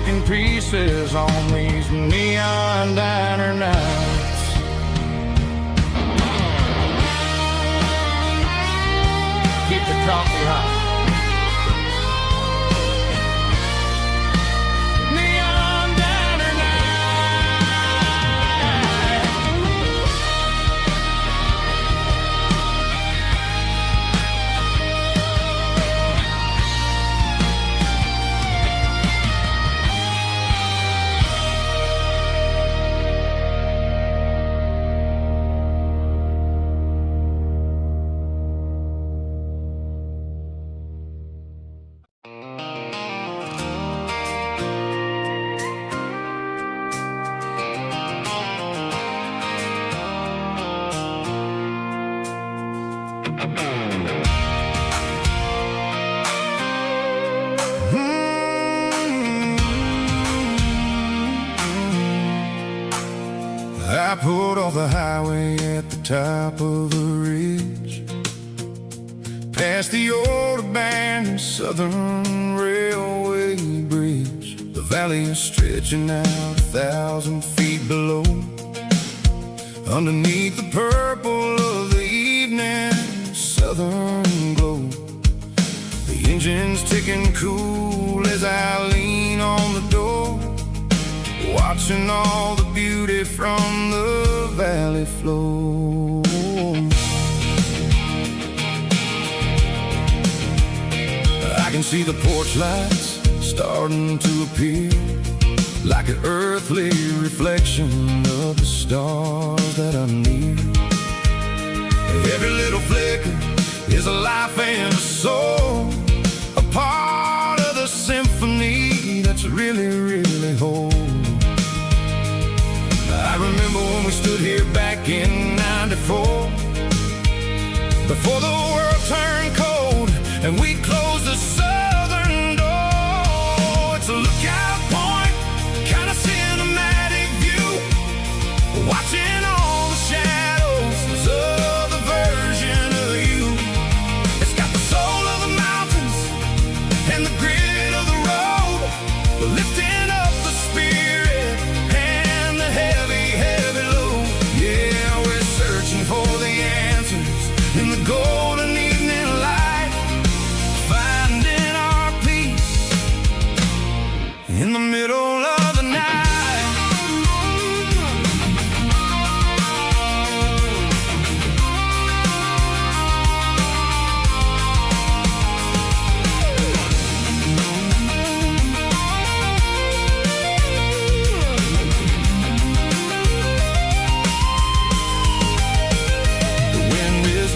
broken pieces on these neon diner nights. Keep the coffee hot. Neon diner night. I pulled off the highway at the top of the ridge, past the old abandoned Southern Railway bridge. The valley is stretching out 1,000 feet below, underneath the purple of the evening southern glow. The engine's ticking cool as I lean on the door, watching all the beauty from the valley flow. I can see the porch lights starting to appear, like an earthly reflection of the stars that are near. Every little flicker is a life and a soul, a part of the symphony that's really, really whole. I remember when we stood here back in '94, before the world turned cold and we closed the southern door. It's a lookout point, kind of cinematic view, watching all the shadows of the version of you. It's got the soul of the mountains and the grit of the road, lifting up the spirit and the heavy, heavy load. Yeah, we're searching for the answers in the golden evening light, finding our peace in the middle of the night.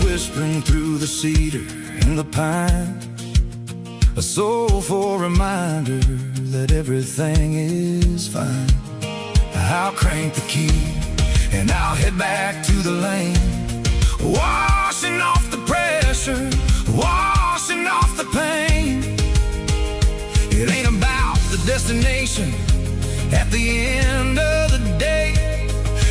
Whispering through the cedar and the pine, a soulful reminder that everything is fine. I'll crank the key and I'll head back to the lane, washing off the pressure, washing off the pain. It ain't about the destination at the end of the day,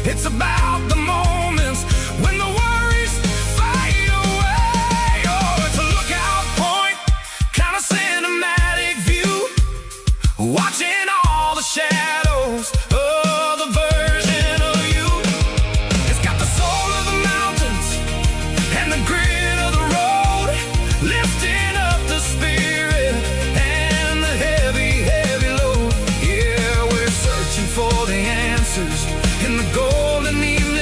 it's about the moments when the worries fade away. Oh, it's a lookout point, kind of cinematic view, watching all the shadows of the version of you. It's got the soul of the mountains and the grit of the road, lifting up the spirit and the heavy, heavy load. Yeah, we're searching for the answers in the golden evening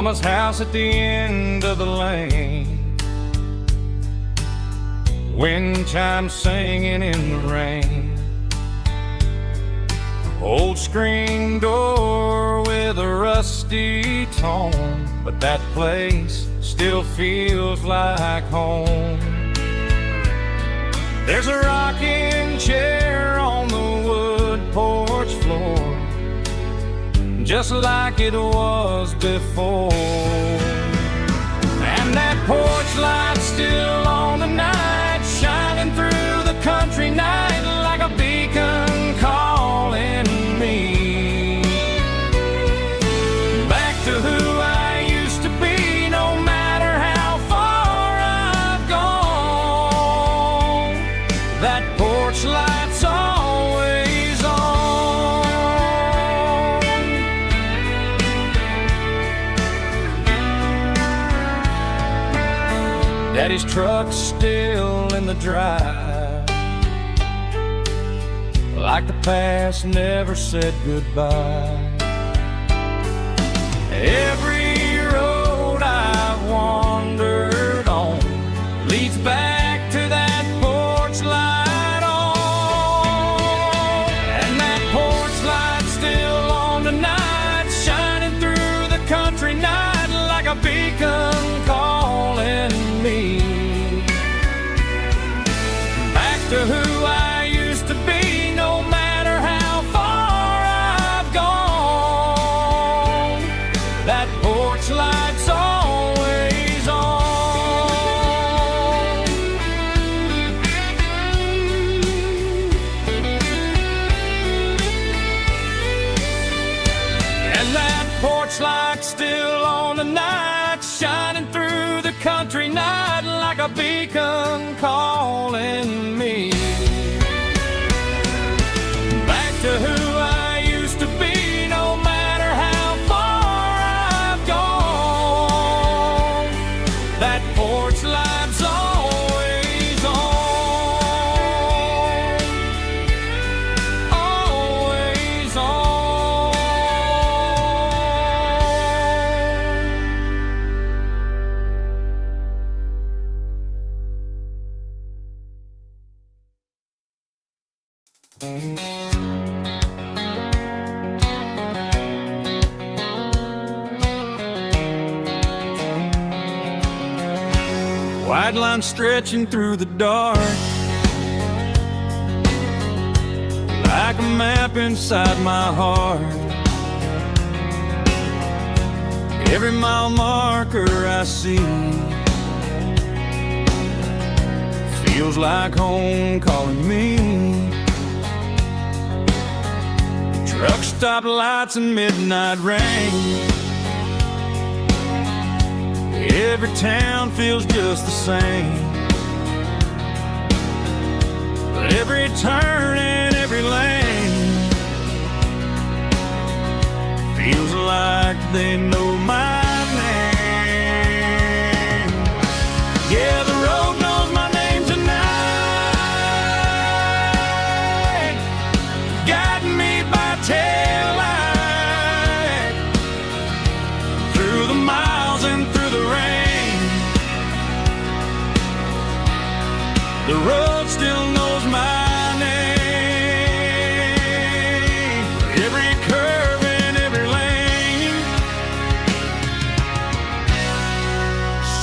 Mama's house at the end of the lane, wind chimes singing in the rain. Old screen door with a rusty tone, but that place still feels like home. There's a rocking chair on the wood porch floor, just like it was before. And that porch light's still on tonight, shining through the country night like a beacon calling me back to who I used to be. No matter how far I've gone, that porch light's always on. Daddy's truck's still in the drive, like the past never said goodbye. Every road I've wandered on leads back to that porch light on. And that porch light's still on tonight, shining through the country night like a beacon calling me back to who I used to be. No matter how far I've gone, that porch light's always on. And that porch light's still on tonight, shining through the country night like a beacon calling me back to who I used to be. No matter how far I've gone, that porch light's always on, always on. White line stretching through the dark, like a map inside my heart. Every mile marker I see feels like home calling me. Truck stop lights and midnight rain, every town feels just the same. But every turn and every lane feels like they know my name. Yeah, the road knows my name tonight, guiding me by taillight through the miles and through the rain. The road still knows my name. Every curve and every lane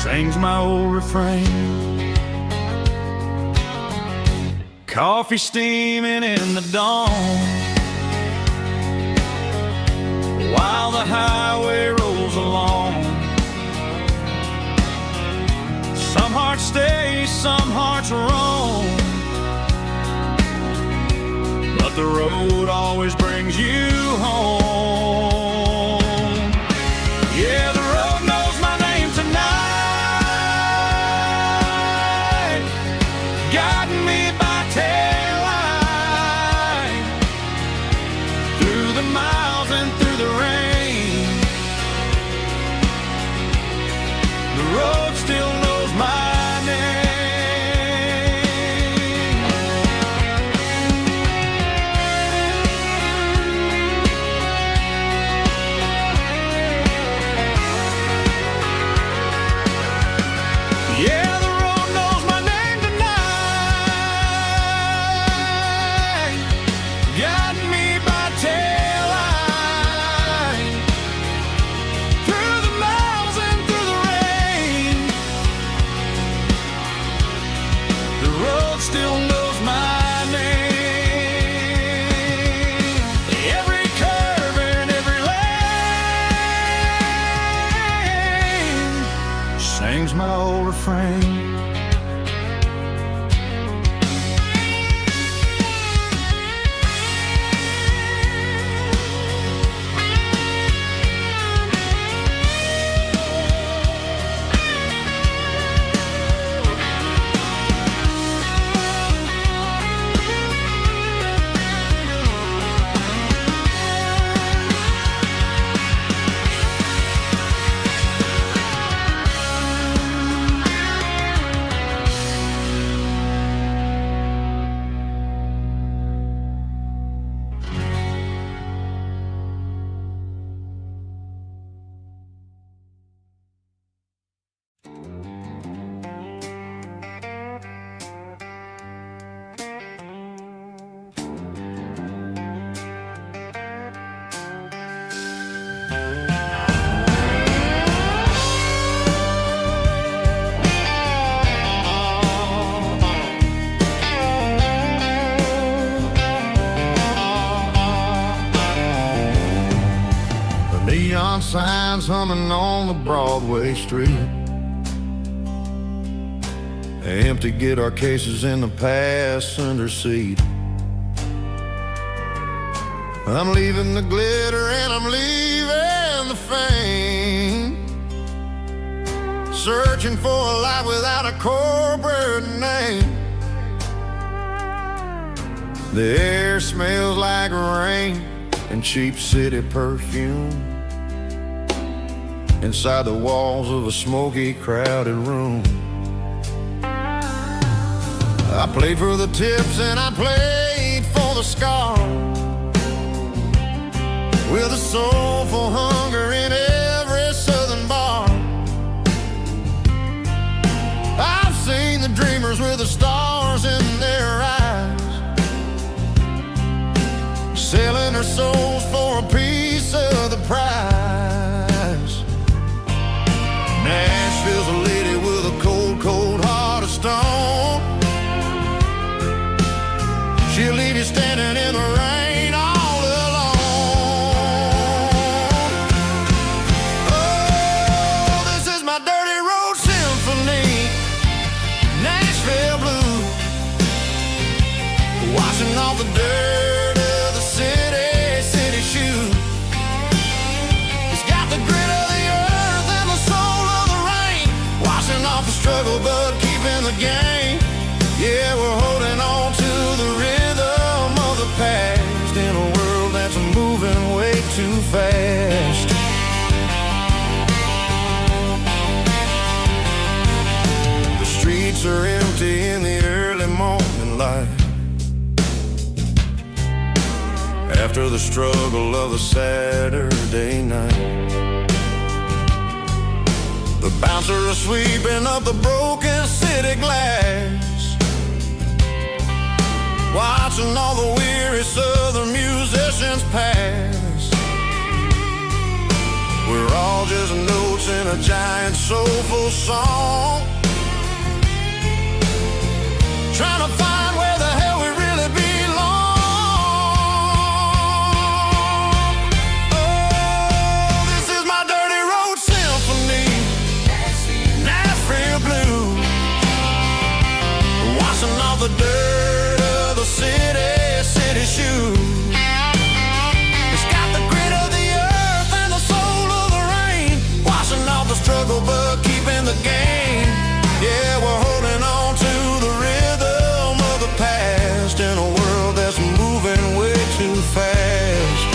sings my old refrain. Coffee steaming in the dawn, while the highway rolls along. Some hearts stay, some hearts roam, but the road always brings you home. Yeah, the road knows my name tonight, guiding me by taillight through the miles and through the rain. The road still knows my name. hangs my old refrain. Neon signs humming on the Broadway street. Empty guitar cases in the passenger seat. I'm leaving the glitter and I'm leaving the fame, searching for a life without a corporate name. The air smells like rain and cheap city perfume inside the walls of a smoky, crowded room. I played for the tips and I played for the scars, with a soulful hunger in every southern bar. I've seen the dreamers with the stars in their eyes, selling their souls for a piece of the prize. Nashville's a lady with a cold, cold heart of stone. She'll leave you standing in the rain all alone. Oh, this is my dirty road symphony, Nashville blues, washing off the dirt of the city shoes. It's got the grit of the earth and the soul of the rain, washing off the struggle but keeping the game. Yeah, we're holding on to the rhythm of the past in a world that's moving way too fast. The streets are empty in the early morning light, after the struggle of a Saturday night. The bouncers are sweeping up the broken city glass, watching all the weary southern musicians pass. We're all just notes in a giant soulful song, trying to find where the hell we really belong. Oh, this is my dirty road symphony, Nashville blues, washing off the dirt of the city shoes. It's got the grit of the earth and the soul of the rain, washing off the struggle but keeping the game. Yeah, we're holding on to the rhythm of the past in a world that's moving way too fast.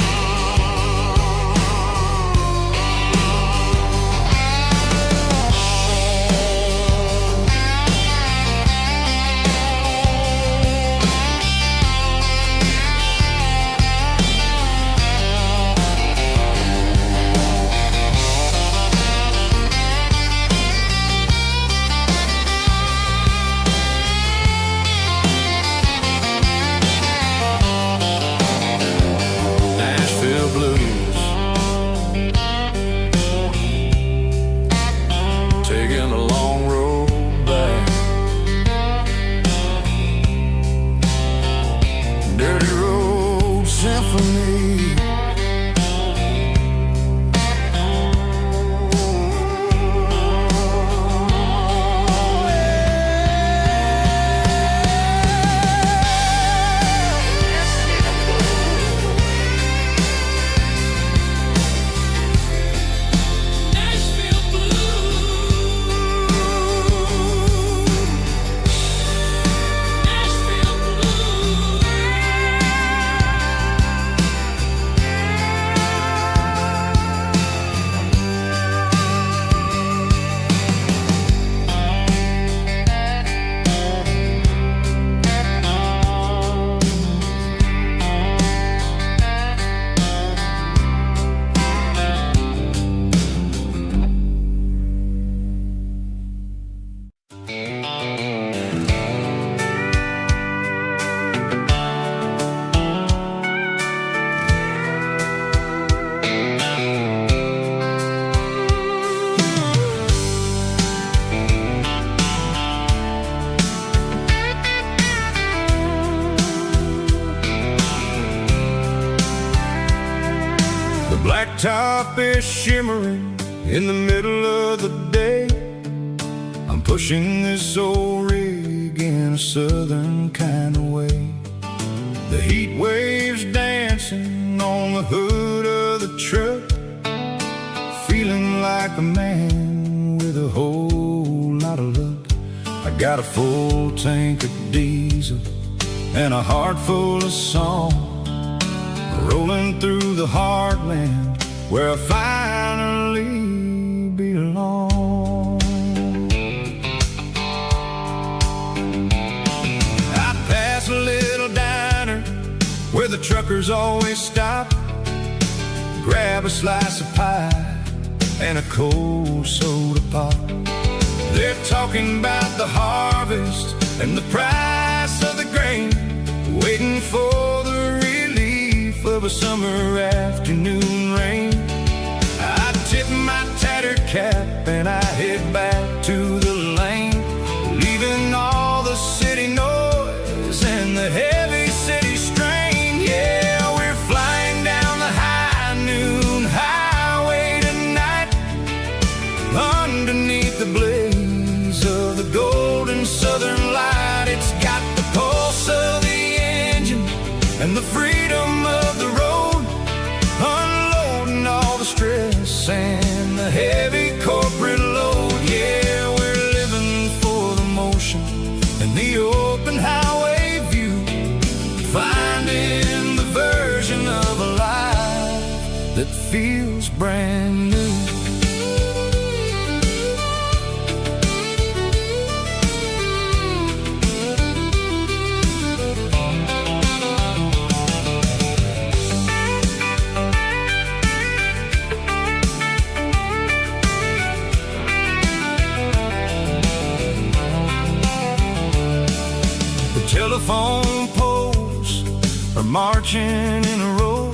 top is shimmering in the middle of the day. I'm pushing this old rig in a southern kind of way. The heat waves dancing on the hood of the truck, feeling like a man with a whole lot of luck. I got a full tank of diesel and a heart full of song, rolling through the heartland where I finally belong. I pass a little diner where the truckers always stop, grab a slice of pie and a cold soda pop. They're talking about the harvest and the price of the grain, waiting for the relief of a summer afternoon rain. I tip my tattered cap and I head back to the lane, leaving all the city noise and the heavy city strain. Yeah, we're flying down the high noon highway tonight, underneath the blaze of the golden southern light. It's got the pulse of the engine and the freedom of the road, unloading all the stress and the heavy corporate load. Yeah, we're living for the motion and the open highway view, finding the version of a life that feels brand new. Telephone poles are marching in a row,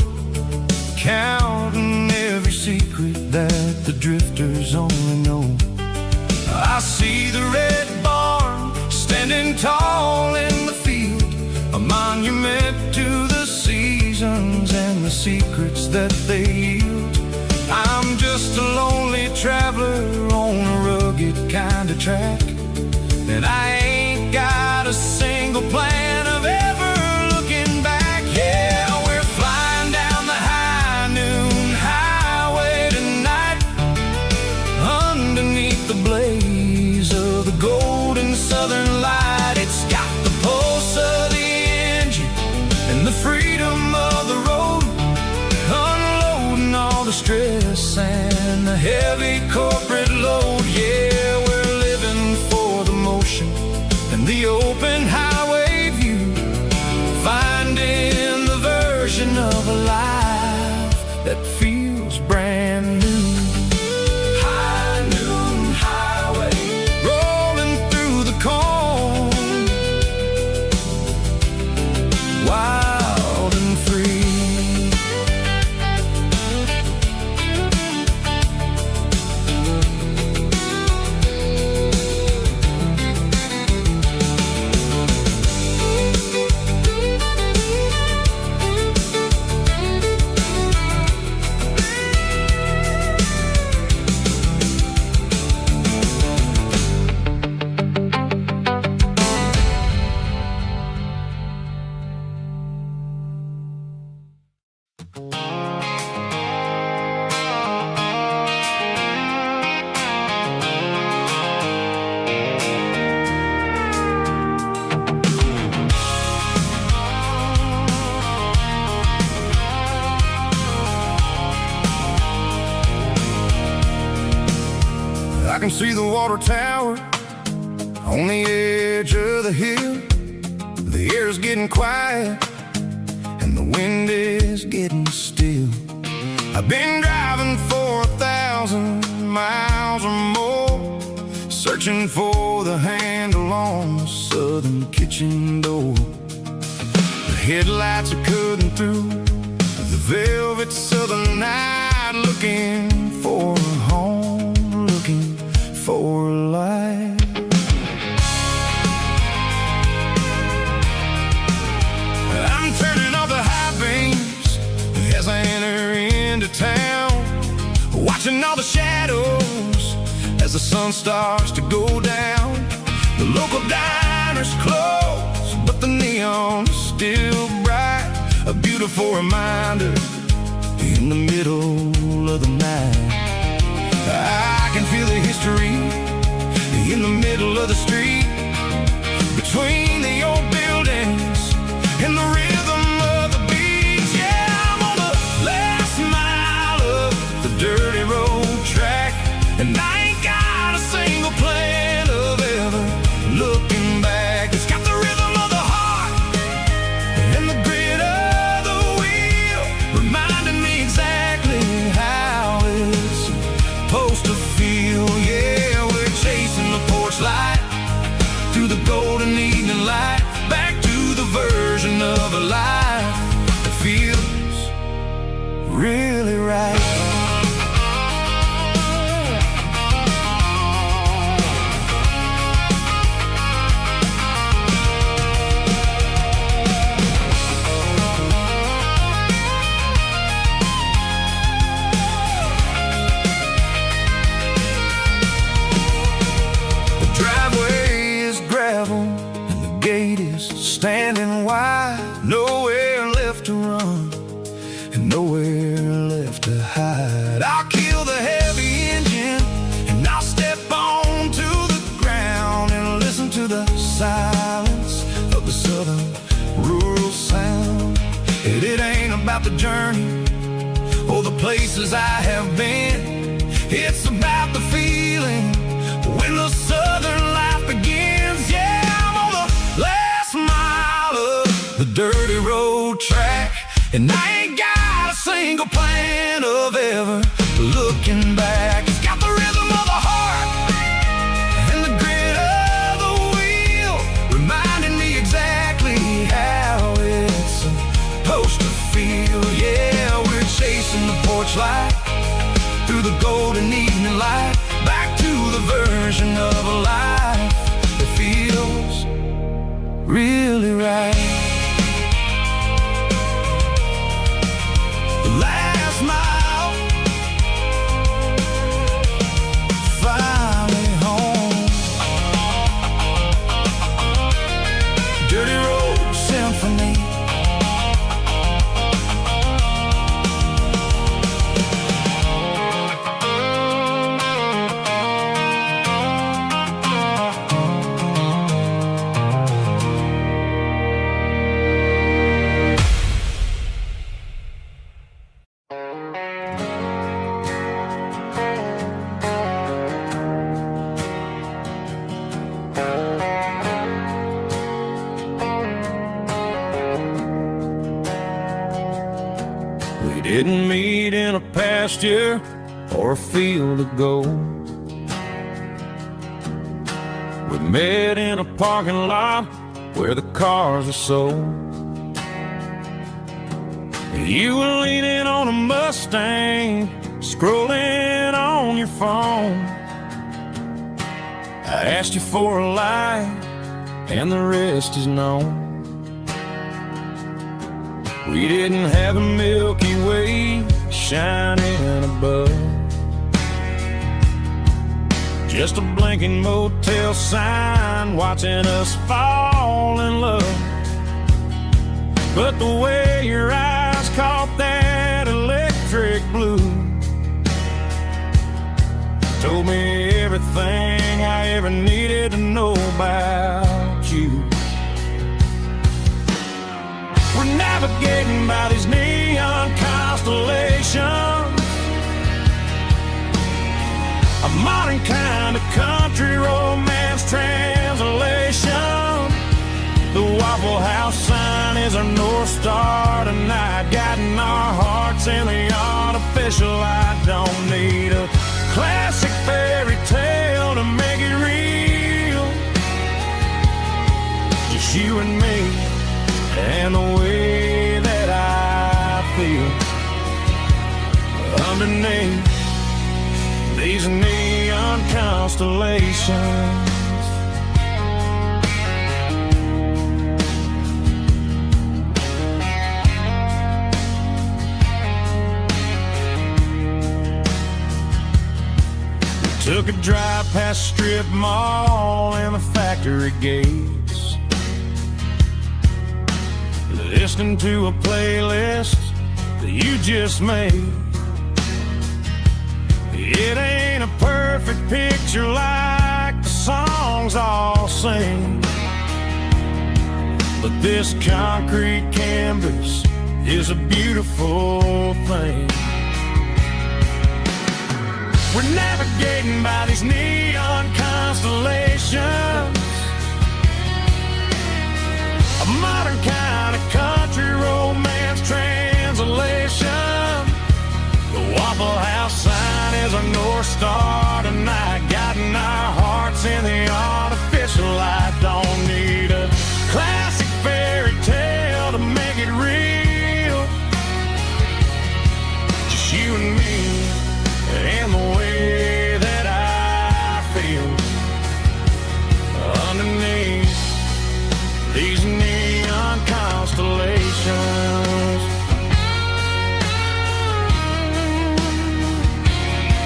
counting every secret that the drifters only know. I see the red barn standing tall in the field, a monument to the seasons and the secrets that they yield. I'm just a lonely traveler on a rugged kind of track, and I ain't got a single plan of ever looking back. Yeah, we're flying down the high noon highway tonight, underneath the blaze of the golden southern light. It's got the pulse of the engine and the freedom of the road, unloading all the stress and the heavy corporate load. Yeah, we're living for the motion and the open highway view, finding the version of a life that feels brand new. High noon highway, rolling through the corn, wild and free. I can see the water tower on the edge of the hill. The air's getting quiet and the wind is getting still. I've been driving for 1,000 miles or more, searching for the handle on the southern kitchen door. The headlights are cutting through the velvet southern night, looking for a home, looking for life. I'm turning off the high beams as I enter into town. sun starts to go down. The local diners close, but the neon's still bright. A beautiful reminder in the middle of the night. I can feel the history in the middle of the street, between the old buildings and the rhythm of the beats. Yeah, I'm on the last mile of the dirty road track, and I ain't got a single plan of ever looking back. It's got the rhythm of the heart and the grit of the wheel, reminding me exactly how it's supposed to feel. Yeah, we're chasing the porch light through the golden evening light, back to the version of a life that feels really right. And the gate is standing wide, nowhere left to run and nowhere left to hide. I'll kill the heavy engine and I'll step onto the ground and listen to the silence of the southern rural sound. It ain't about the journey or the places I have been, it's about the feeling when the southern life begins. Yeah, I'm on the last mile of the dirty road track, and I ain't got a single plan of ever looking back. It's got the rhythm of the heart and the grit of the wheel, reminding me exactly how it's supposed to feel. Yeah, we're chasing the porch light through the golden evening light, back to the version of a life that feels really right. The last mile, finally home. Dirty Road Symphony. We didn't meet in a pasture or a field of gold. We met in a parking lot where the cars are sold. You were leaning on a Mustang, scrolling on your phone. I asked you for a light, and the rest is known. We didn't have a Milky Way shining above, just a blinking motel sign watching us fall in love. But the way your eyes caught that electric blue told me everything I ever needed to know about you. We're navigating by these neon constellations, a modern kind of country romance translation. The Waffle House sign is our North Star tonight, guiding our hearts in the artificial light. Don't need a classic fairy tale to make it real, just you and me and the way that I feel underneath these neon constellations. Took a drive past strip mall and the factory gates, listening to a playlist that you just made. It ain't a perfect picture like the songs all sing, but this concrete canvas is a beautiful thing. We're navigating by these neon constellations, a modern kind of country romance translation. The Waffle House sign is a North Star tonight, guiding our hearts in the artificial light. Don't need a classic fairy tale to make it real, just you and me and the way that I feel underneath these neon constellations.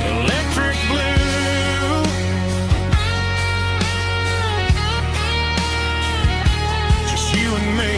Electric blue, just you and me.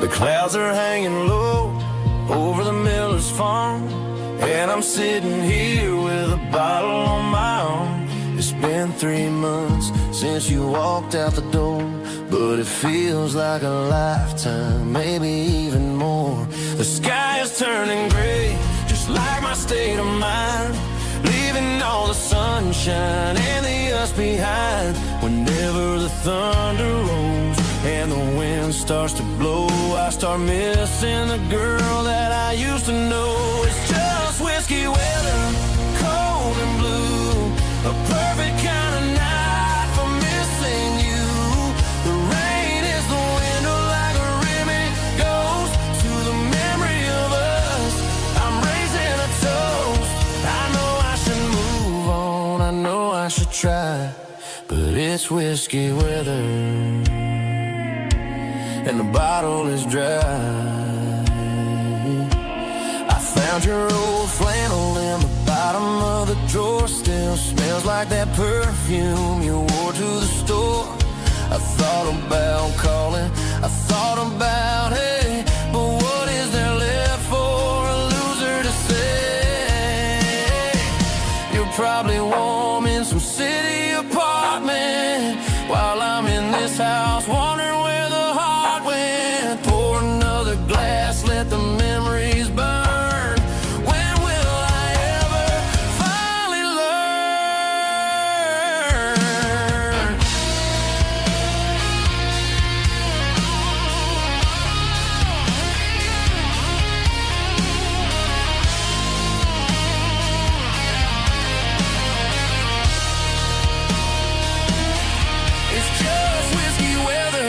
The clouds are hanging low over the miller's farm, and I'm sitting here with a bottle on my arm. It's been 3 months since you walked out the door, but it feels like a lifetime, maybe even more. The sky is turning gray, just like my state of mind, leaving all the sunshine and the us behind. Whenever the thunder rolls and the wind starts to blow, I start missing the girl that I used to know. It's just whiskey weather, cold and blue, a perfect kind of night for missing you. The rain is the window like a ribbon goes to the memory of us. I'm raising a toast. I know I should move on, I know I should try, but it's whiskey weather and the bottle is dry. I found your old flannel in the bottom of the drawer, still smells like that perfume you wore to the store. I thought about calling, I thought about, hey, but what is there left for a loser to say? You're probably warm in some city apartment while I'm in this house wondering where the heart went. Pour another glass, let the memories burn. When will I ever finally learn? It's just whiskey weather,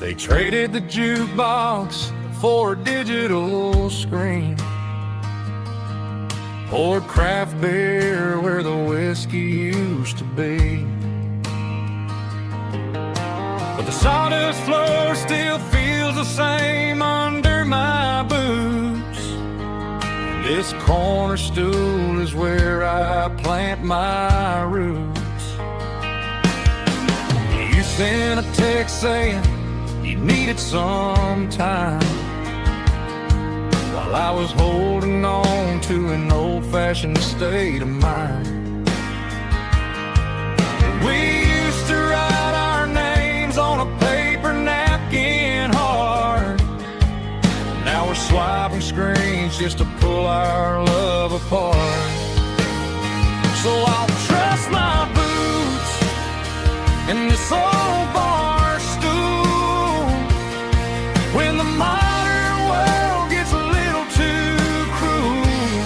They traded the jukebox for a digital screen, poured craft beer where the whiskey used to be. But the sawdust floor still feels the same under my boots. This corner stool is where I plant my roots. You sent a text saying you needed some time, while I was holding on to an old-fashioned state of mind. We used to write our names on a paper napkin hard. Now we're swiping screens just to pull our love apart. So I'll trust my boots in this old bar stool when the modern world gets a little too cruel.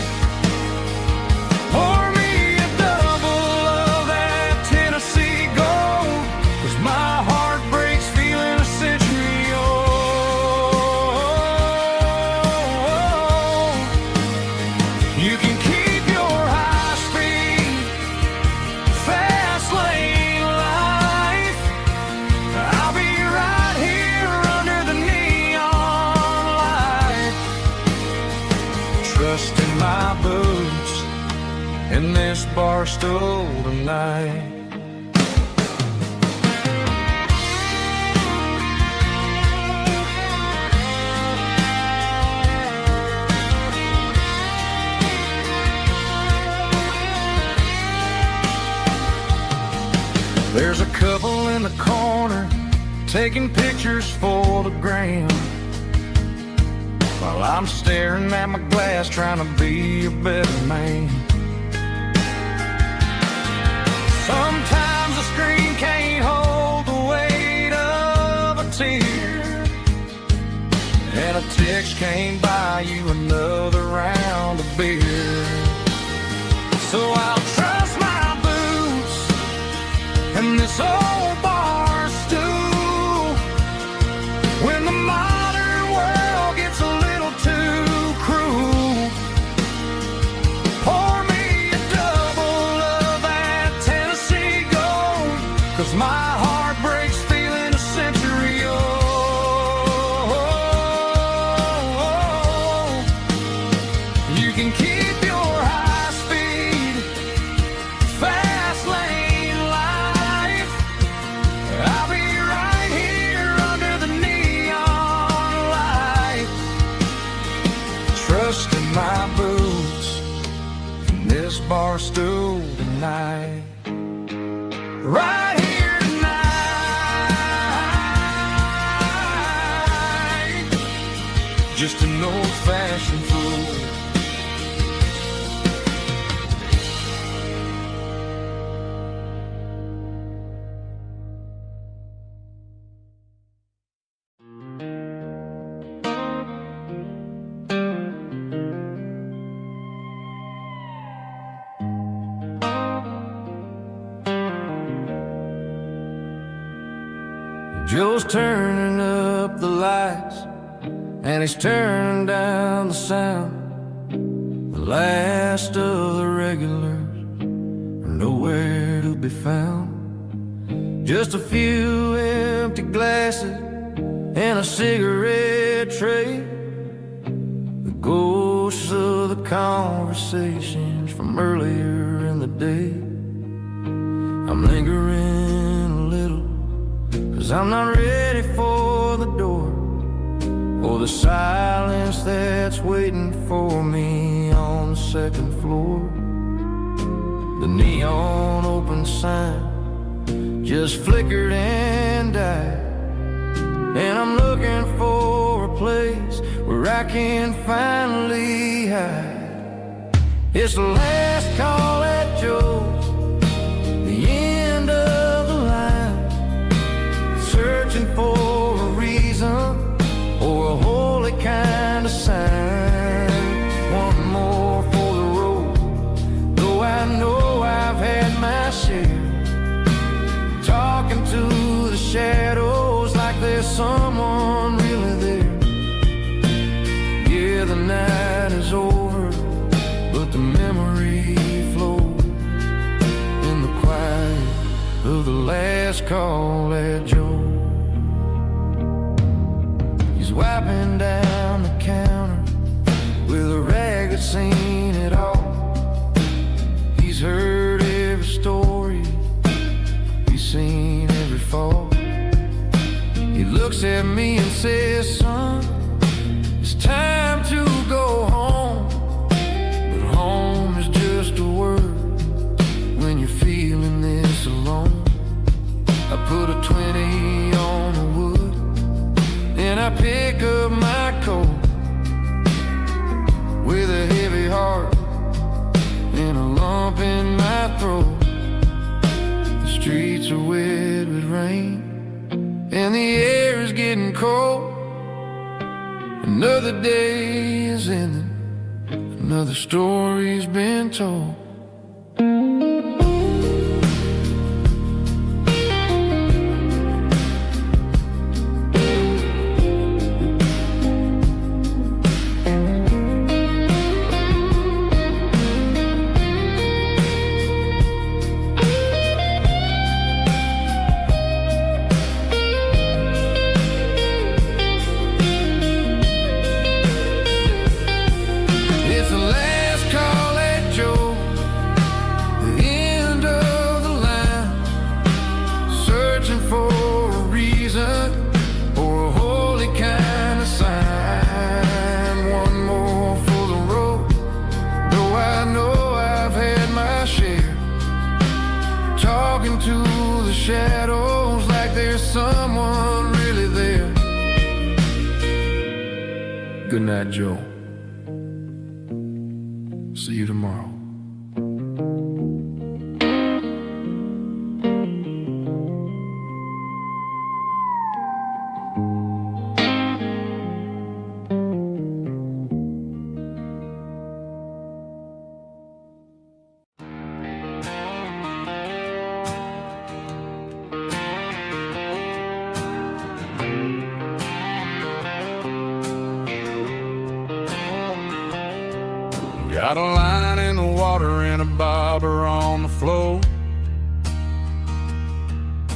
Pour me a double of that Tennessee Gold, 'cause my heart breaks feeling a century old. You can keep your high-speed, fast lane life. I'll be right here under the neon light, trusting my boots in this bar stool tonight. There's a couple in the corner taking pictures for the gram, while I'm staring at my glass trying to be a better man. Sometimes the screen can't hold the weight of a tear, and a text can't buy you another round of beer. So I'll trust my boots and this old bar stool when the modern world gets a little too cruel. Pour me a double of that Tennessee Gold, 'cause my heart breaks feeling a century old. You can keep your high-speed, fast lane life. I'll be right here under the neon light, trusting my boots in this bar stool tonight. Right here tonight, just an old-fashioned fool. Joe's turning up the lights and he's turning down the sound. The last of the regulars are nowhere to be found. Just a few empty glasses and a cigarette tray, the ghosts of the conversations from earlier in the day. I'm lingering a little, 'cause I'm not ready for the door, or the silence that's waiting for me on the second floor. The neon open sign just flickered and died, and I'm looking for a place where I can finally hide. It's the last call at Joe's, the end of the line, searching for a reason or a holy kind of sign. One more for the road, though I know I've had my share, talking to the shadows like there's some last call at Joe. He's wiping down the counter with a rag that's seen it all. He's heard every story, he's seen every fall. He looks at me and says, son, it's time to go home. But home is just a word when you're feeling this alone. I put a 20 on the wood, and I pick up my coat with a heavy heart and a lump in my throat. The streets are wet with rain and the air is getting cold. Another day is ending, another story's been told. To the shadows like there's someone really there. Good night, Joe. See you tomorrow. Got a line in the water and a bobber on the floor,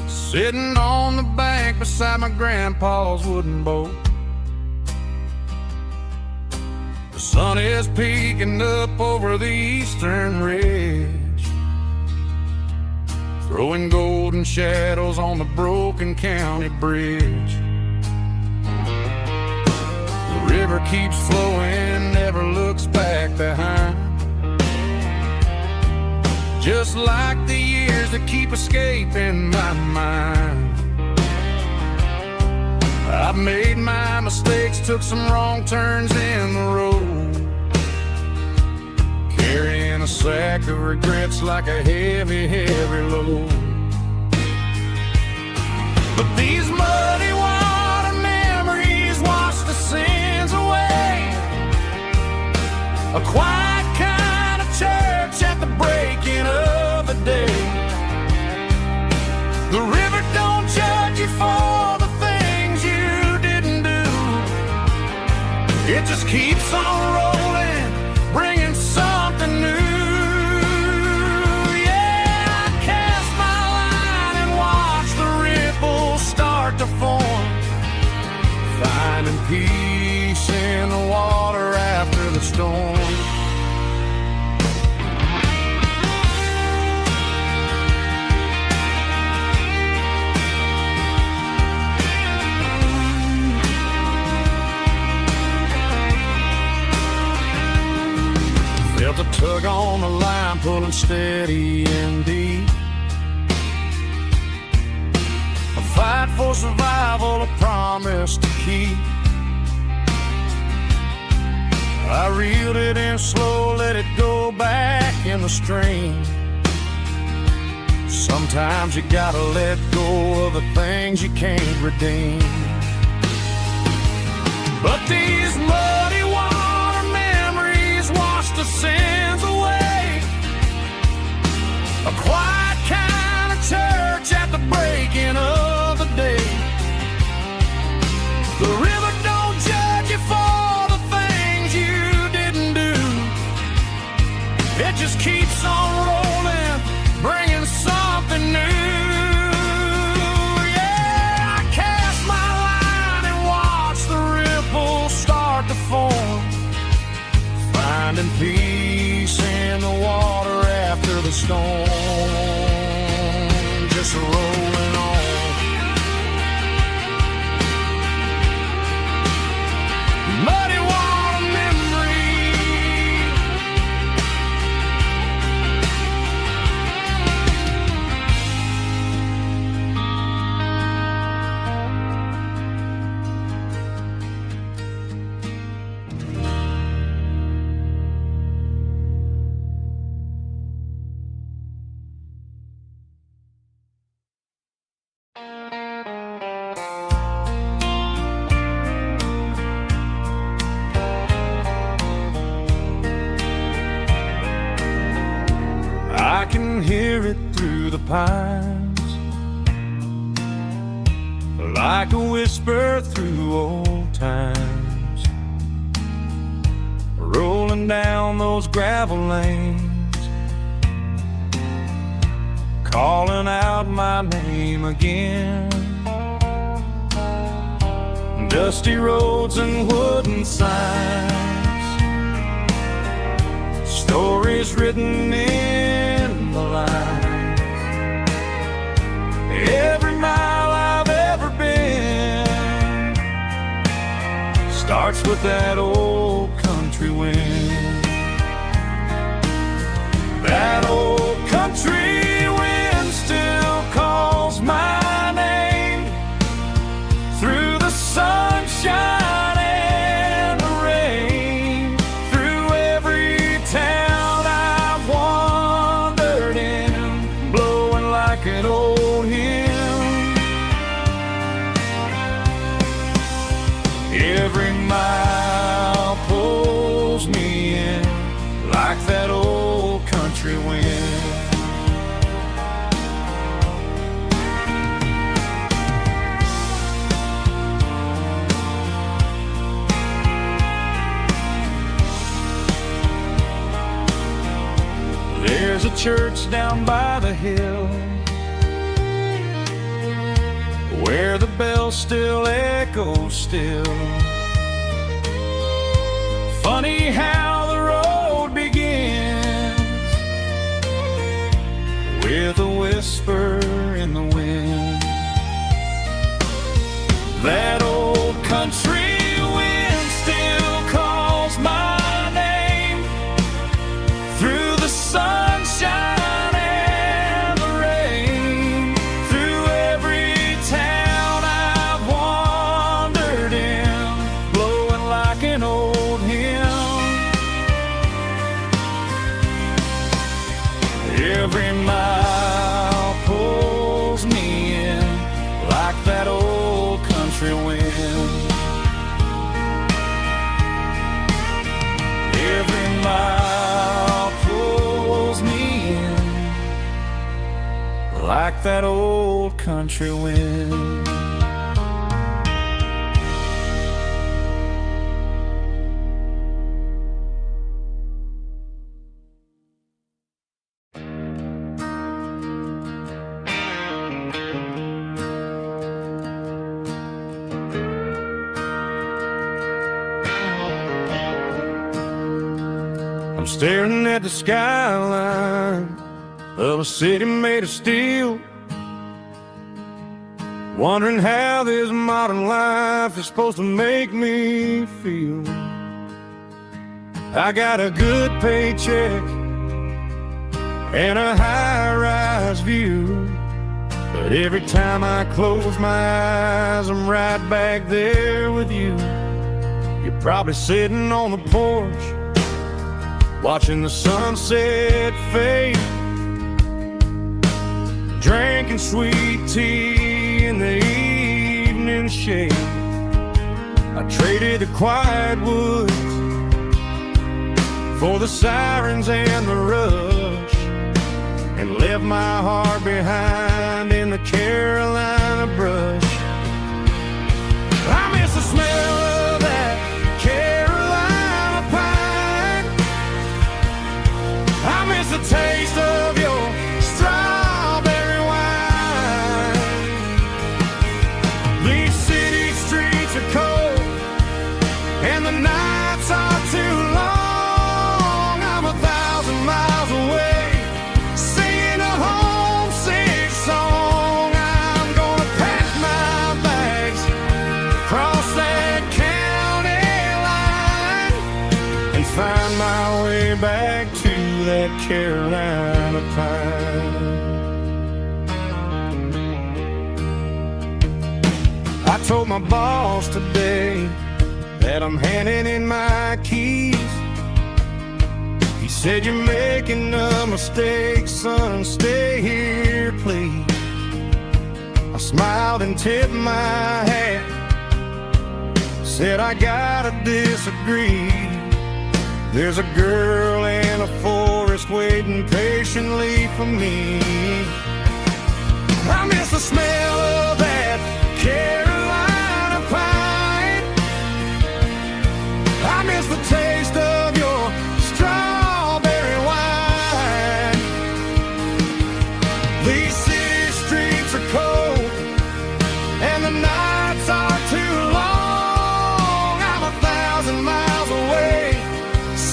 sitting on the bank beside my grandpa's wooden boat. The sun is peeking up over the eastern ridge, throwing golden shadows on the broken county bridge. The river keeps flowing, never looks back behind, just like the years that keep escaping my mind. I've made my mistakes, took some wrong turns in the road, carrying a sack of regrets like a heavy, heavy load. But these muddy water memories wash the sins away. A quiet kind of church at the breaking of the day. The river don't judge you for the things you didn't do. It just keeps on rolling, bringing something new. Yeah, I cast my line and watch the ripples start to form, finding peace in the water after the storm. Felt a tug on the line, pulling steady and deep. A fight for survival, a promise to keep. I reeled it in slow, let it go back in the stream. Sometimes you gotta let go of the things you can't redeem. But these muddy water memories wash the sins away. A quiet kind of church at the breaking of the day. The river don't judge you for the things you didn't do. It just keeps on rolling, bringing something new. finding peace in the water after the storm, just rolling on. Muddy water memory, I can hear it through the pines, like a whisper through old times, rolling down those gravel lanes, calling out my name again. Dusty roads and wooden signs, stories written in the lines. Every mile I've ever been starts with that old country wind. That old country wind still calls my name through the sunshine and the rain, through every town I've wandered in, blowing like an old hymn. Every mile pulls me in like that old country wind. There's a church down by the hill where the bell still echoes still. Funny how the road begins with a whisper in the wind. That old country wind still calls my name through the sunshine and the rain, through every town I've wandered in, blowing like an old hymn. Every mile pulls me in like that old country wind. Every mile pulls me in like that old country wind. I'm staring at the skyline of a city made of steel, wondering how this modern life is supposed to make me feel. I got a good paycheck and a high-rise view, but every time I close my eyes, I'm right back there with you. You're probably sitting on the porch watching the sunset fade, drinking sweet tea in the evening shade. I traded the quiet woods for the sirens and the rush, and left my heart behind in the Carolina brush. I miss the smell of that Carolina pine. I miss the taste of your strawberry wine. These city streets are cold and the nights are too long. and find my way back to that Carolina pine. I told my boss today that I'm handing in my keys. He said, "You're making a mistake, son, stay here, please." I smiled and tipped my hat, said, "I gotta disagree. There's a girl in a forest waiting patiently for me. I miss the smell of that Carolina pine. I miss the taste of your strawberry wine. These city streets are cold and the nights are too long. I'm 1,000 miles away,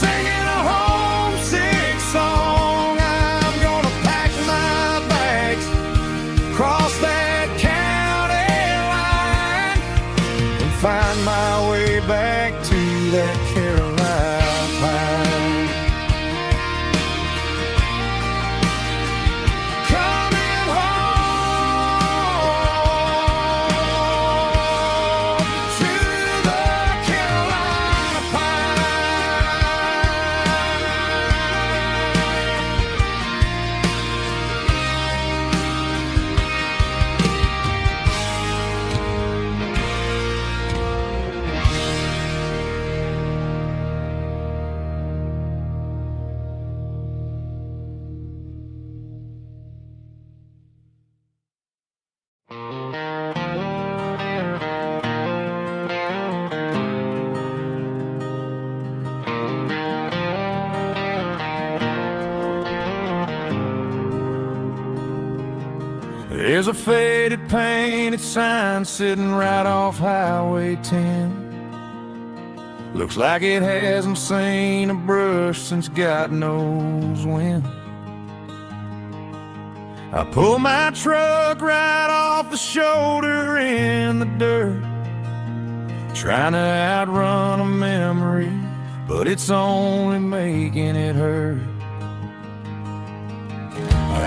singing a homesick song. I'm gonna pack my bags, cross that county line, and find my way back to that Carolina pine. Coming home to the Carolina There's a faded painted sign sitting right off Highway 10. Looks like it hasn't seen a brush since God knows when. I pull my truck right off the shoulder in the dirt, trying to outrun a memory, but it's only making it hurt.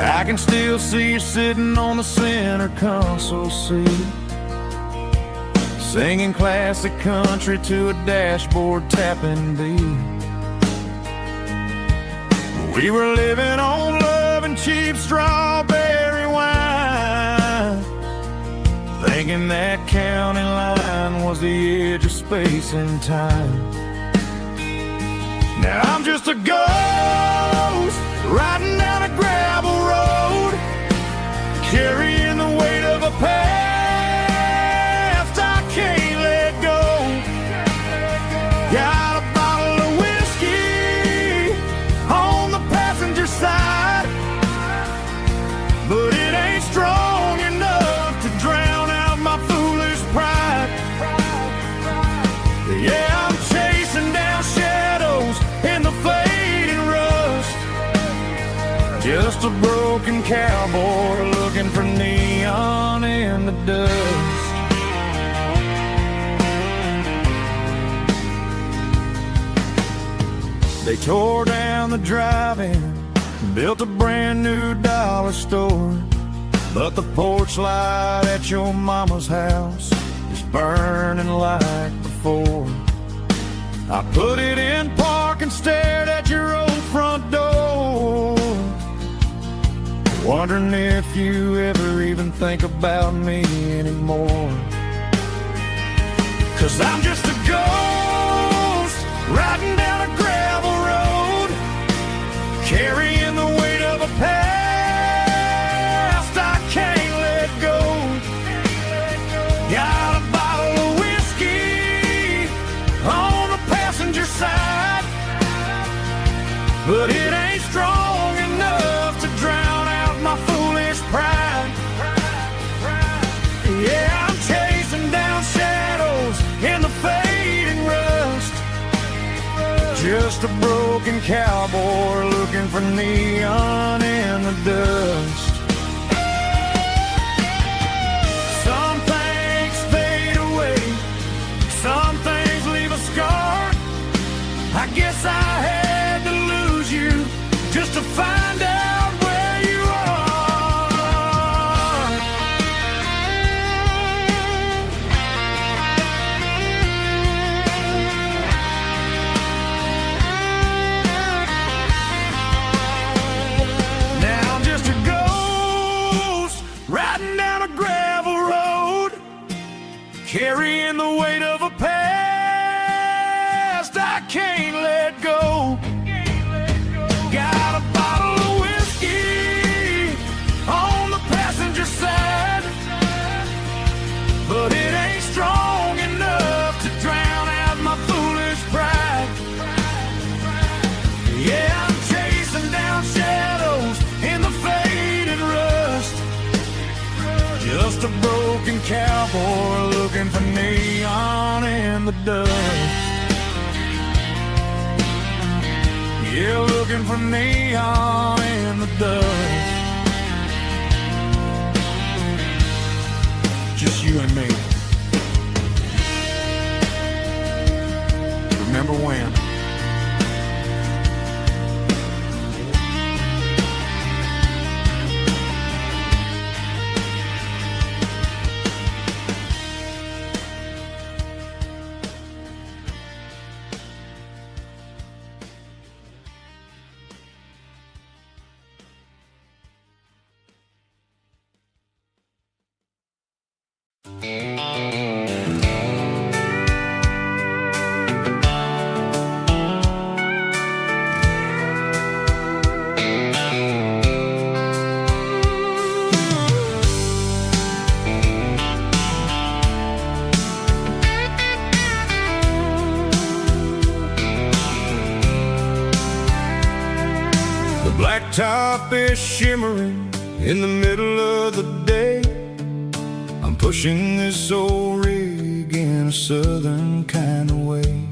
I can still see you sitting on the center console seat, singing classic country to a dashboard tapping beat. We were living on love and cheap strawberry wine, thinking that county line was the edge of space and time. Now I'm just a ghost riding down a gravel road, carrying the weight of a past I can't let go. Got a bottle of whiskey on the passenger side, but it ain't strong enough to drown out my foolish pride. Yeah, I'm chasing down shadows in the fading rust, just a broken cowboy looking for neon in the dust. They tore down the drive-in, built a brand new dollar store, but the porch light at your mama's house is burning like before. I put it in park and stared at your old front door, wondering if you ever even think about me anymore. 'Cause I'm just a ghost riding down a gravel road, carrying the weight of a past I can't let go. Got a bottle of whiskey on the passenger side, but it ain't strong enough to drown out my foolish pride. Yeah, I'm chasing down shadows in the fading rust, just a broken cowboy looking for neon in the dust. Some things fade away, some things leave a scar. I guess guess I had to lose you just to find out where you are. Now I'm just a ghost riding down a gravel road, carrying the weight of a past I can't let go. Got a bottle of whiskey on the passenger side, but it ain't strong enough to drown out my foolish pride. Yeah, I'm chasing down shadows in the faded rust, just a broken cowboy looking for neon in the dust. Yeah, looking for neon in the dust. Just you and me. Remember when? The blacktop is shimmering in the middle of the day. I'm pushing this old rig in a southern kind of way.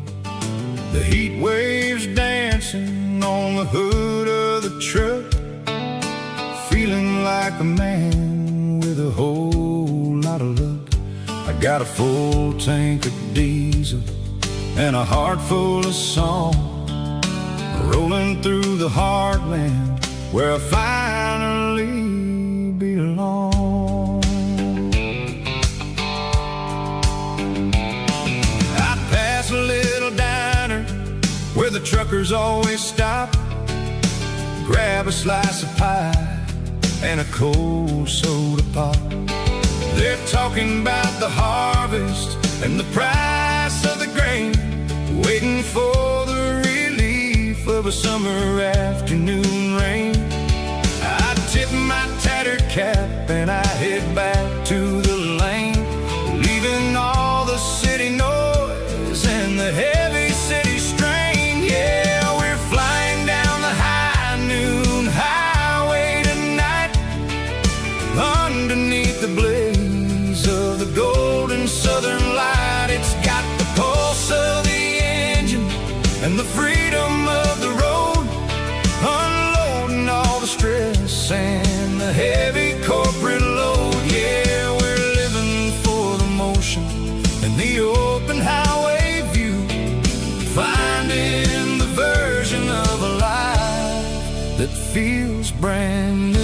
The heat waves dancing on the hood of the truck, feeling like a man with a whole lot of luck. I got a full tank of diesel and a heart full of song, rolling through the heartland where I finally belong. I'd pass a little diner where the truckers always stop, grab a slice of pie and a cold soda pop. They're talking about the harvest and the price of the grain, waiting for the relief of a summer afternoon rain. I tip my tattered cap and I head back to the lane, leaving all the city noise and the heavy city strain. Yeah, we're flying down the high noon highway tonight, underneath the blaze of the golden southern light. It's got the pulse of the engine and the freedom of the road, unloading all the stress and the heavy corporate load. Yeah, we're living for the motion and the open highway view, finding the version of a life that feels brand new.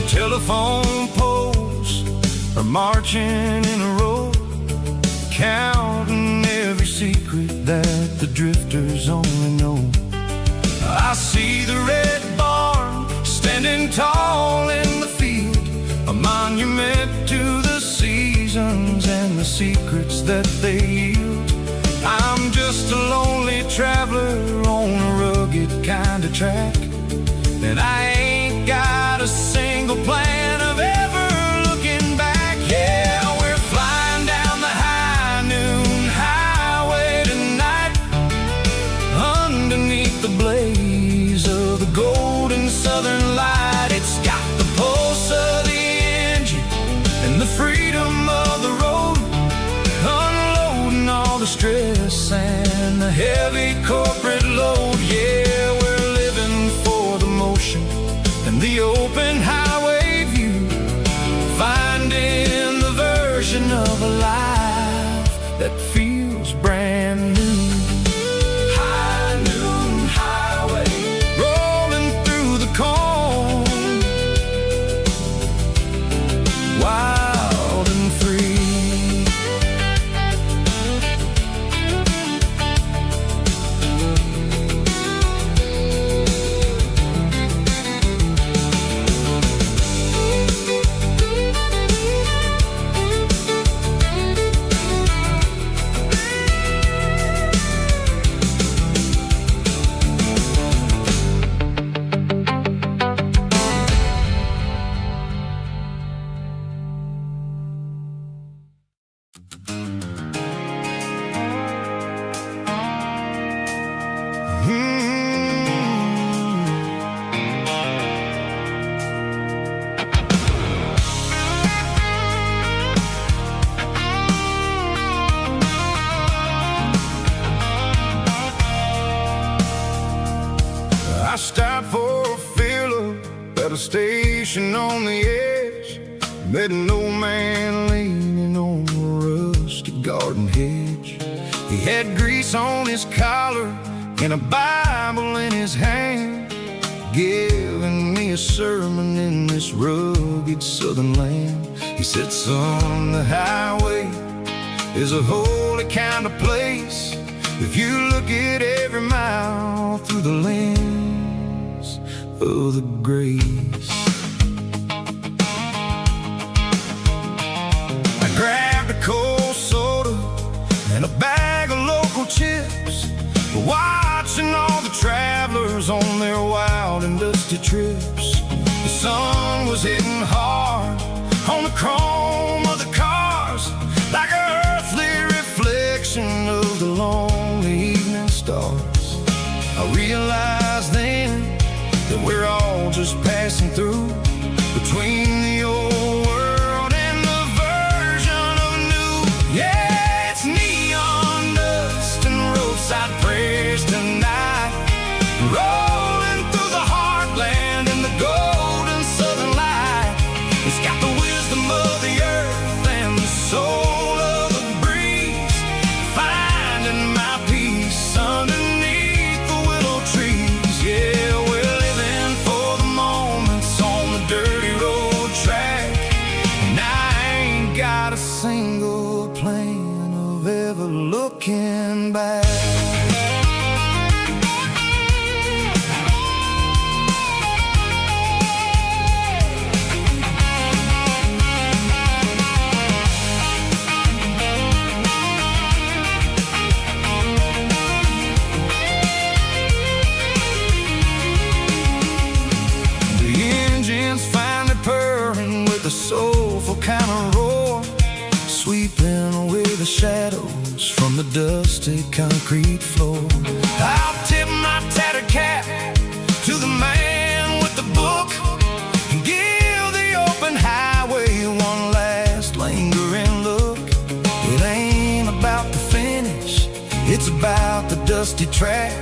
Telephone poles are marching in a row, counting every secret that the drifters only know. I see the red barn standing tall in the field, a monument to the seasons and the secrets that they yield. I'm just a lonely traveler on a rugged kind of track, and I ain't got a single plan of ever looking back. Yeah, we're flying down the high noon highway tonight, underneath the blaze of the golden southern light. It's got the pulse of the engine and the freedom of stress and the heavy corporate load. Yeah, we're living for the motion and the open highway view, finding the version of a life that feels brand new. High noon highway, rolling through the corn, wild and free. I stopped for a fill-up at a station on the edge. Met an old man leaning on a rusty garden hedge. He had grease on his collar and a Bible in his hand, giving me a sermon in this rugged southern land. He said, son, the highway is a holy kind of place if you look at every mile through the lens of the grace. I grabbed a cold soda and a bag of local chips, watching all the travelers on their wild and dusty trips. The sun was hitting hard on the chrome of the cars, like an earthly reflection of the lonely evening stars. I realized then that we're all just passing through, between the old world and the version of new. Yeah, it's neon dust and roadside prayers tonight, rolling through the heartland in the golden southern light. It's got the wisdom of the earth and the soul of the breeze, finding my peace underneath the willow trees. Yeah, we're living for the moments on the dirty road track, and I ain't got a single plan of ever looking back. Finally purring with a soulful kind of roar, sweeping away the shadows from the dusty concrete floor. I'll tip my tattered cap to the man with the book and give the open highway one last lingering look. It ain't about the finish, it's about the dusty track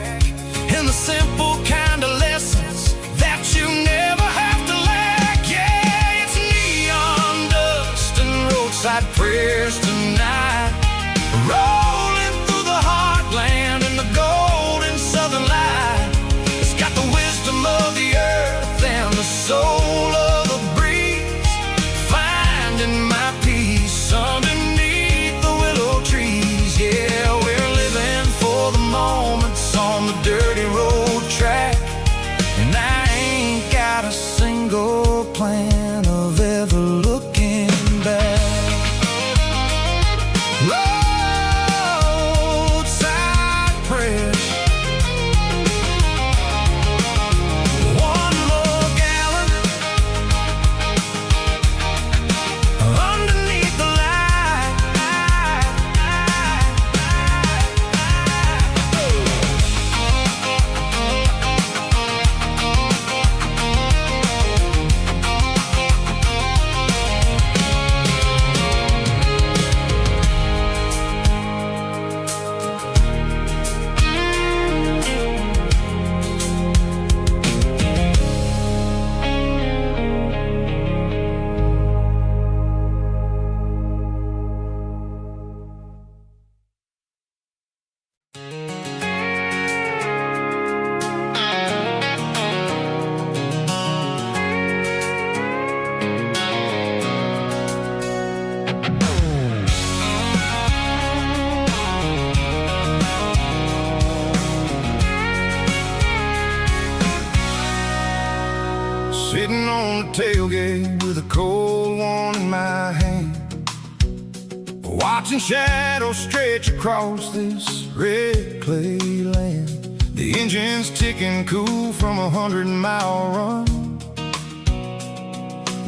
and the simple kind of lessons that you never have to lack. Yeah, it's neon dust and roadside prayers tonight, rolling through the heartland in the golden southern light. It's got the wisdom of the earth and the soul of the breeze, finding my peace underneath the willow trees. Yeah, we're living for the moments on the dirty road track, and I ain't got a single plan of ever looking back. Whoa! tailgate with a cold one in my hand, watching shadows stretch across this red clay land. The engine's ticking cool from a 100-mile run.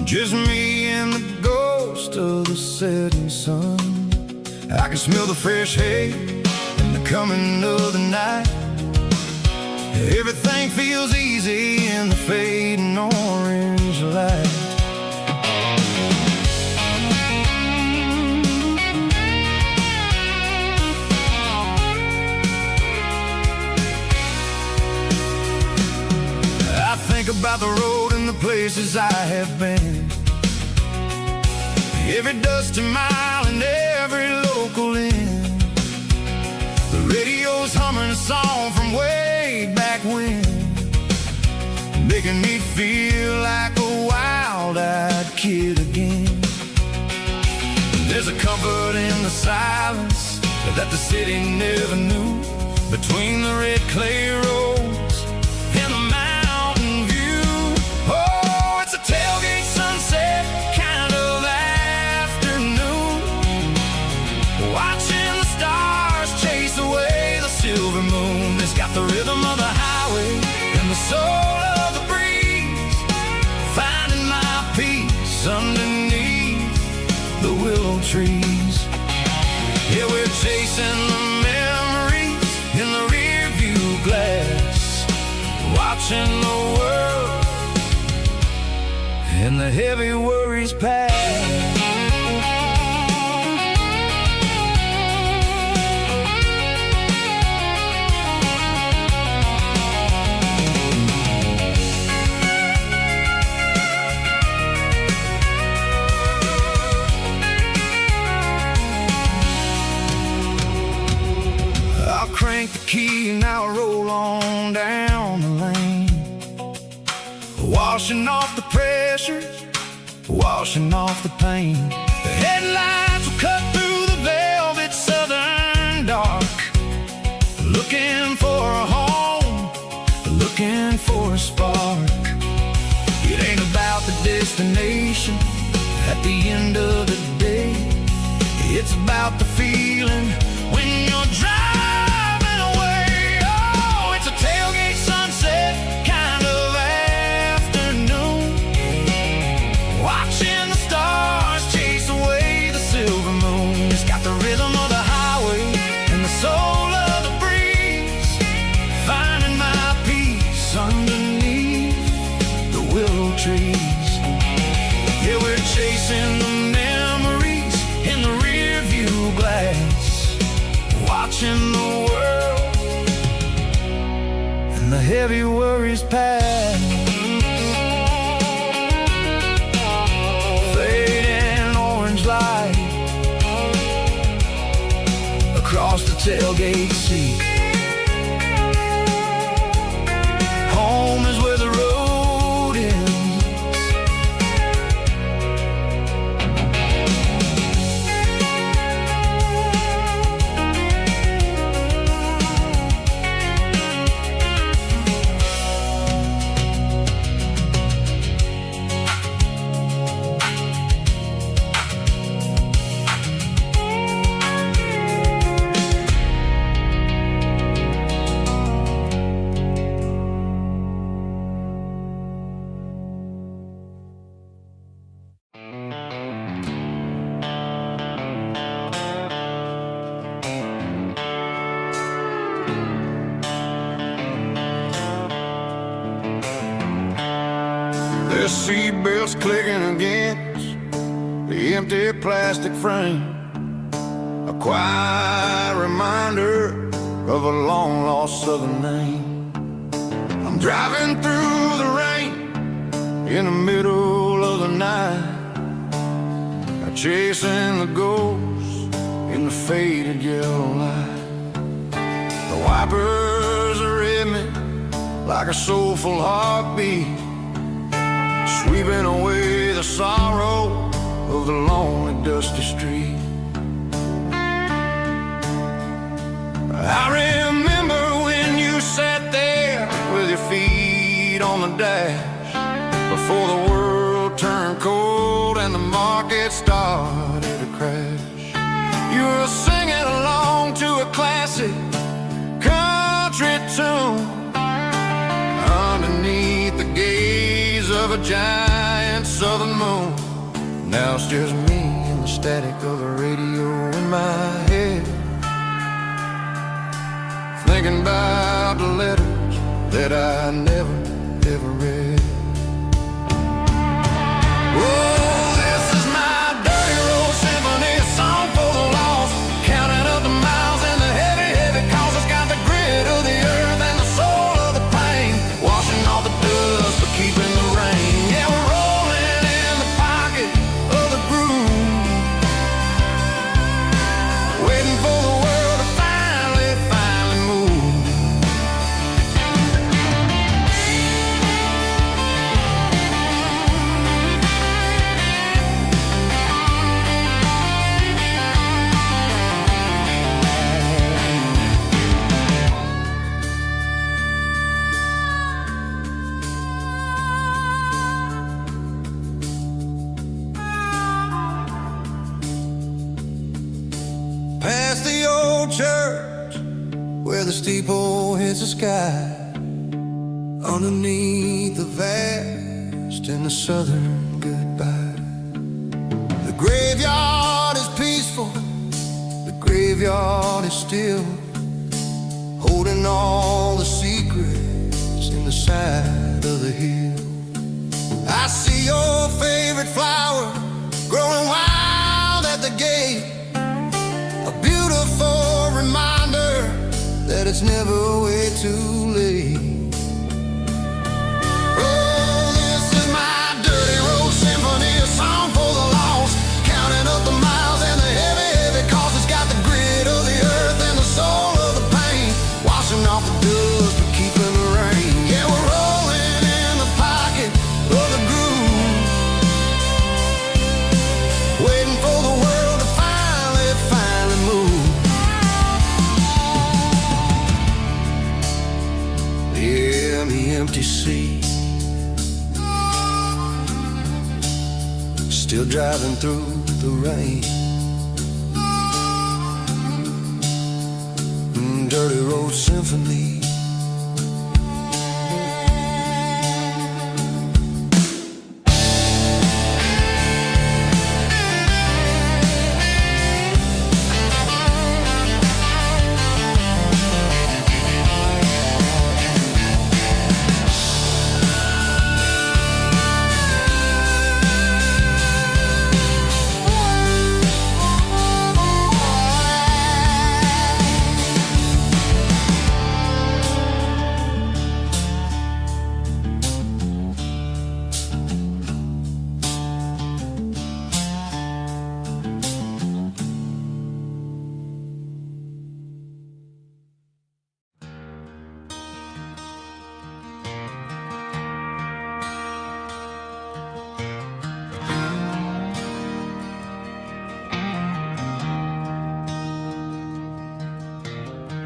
Just me and the ghost of the setting sun. I can smell the fresh hay and the coming of the night. Everything feels easy in the fading orange light. I think about the road and the places I have been, every dusty mile and every local inn. The radio's humming a song from way back when, making me feel like a wild-eyed kid again. There's a comfort in the silence that the city never knew, between the red clay roads and the mountain view. Oh, it's a tailgate sunset kind of afternoon, watching the stars chase away the silver moon. It's got the rhythm of the highway and the soul of the breeze, finding my peace underneath the willow trees. Yeah, we're chasing the memories in the rear view glass, watching the world and the heavy worries pass. Crank the key and I'll roll on down the lane, washing off the pressure, washing off the pain. The headlights will cut through the velvet southern dark, looking for a home, looking for a spark. It ain't about the destination at the end of the day, it's about the feeling when you're driving. Tailgate sunset kind of afternoon, watching the stars chase away the silver moon. It's got the rhythm of the highway and the soul of the breeze, finding my peace underneath the willow trees. Yeah, we're chasing the memories in the rear view glass, watching the world and the heavy worries pass. Fading orange light across the tailgate seat. Home is where the road ends. The seatbelt's clicking against the empty plastic frame, a quiet reminder of a long-lost southern name. I'm driving through the rain in the middle of the night, chasing the ghosts in the faded yellow light. The wipers are in me like a soulful heartbeat, sweeping away the sorrow of the lonely dusty street. I remember when you sat there with your feet on the dash, before the world started to crash. You were singing along to a classic country tune underneath the gaze of a giant southern moon. Now it's just me and the static of a radio in my head, thinking about the letters that I never, ever read. Oh, this is my dirty road symphony, a song for the lost, counting up the miles and the heavy, heavy calls. It's got the grit of the earth and the soul of the pain, washing off the dust but keeping the rain. Yeah, we're rolling in the pocket of the groove, waiting for the world to finally move. Past the old church where the steeple hits the sky, underneath the vast and the southern goodbye. The graveyard is peaceful, the graveyard is still, holding all the secrets in the side of the hill. I see your favorite flower growing wild at the gate, a beautiful reminder that it's never way too late. Oh, this is my dirty road symphony, a song for the lost, counting up the miles and the heavy, heavy calls. It's got the grit of the earth and the soul of the pain, washing off the dust but keeping the rain. Yeah, we're rolling in the pocket of the groove, waiting for the world to finally move. Yeah, the empty sea, still driving through the rain. Dirty road symphony.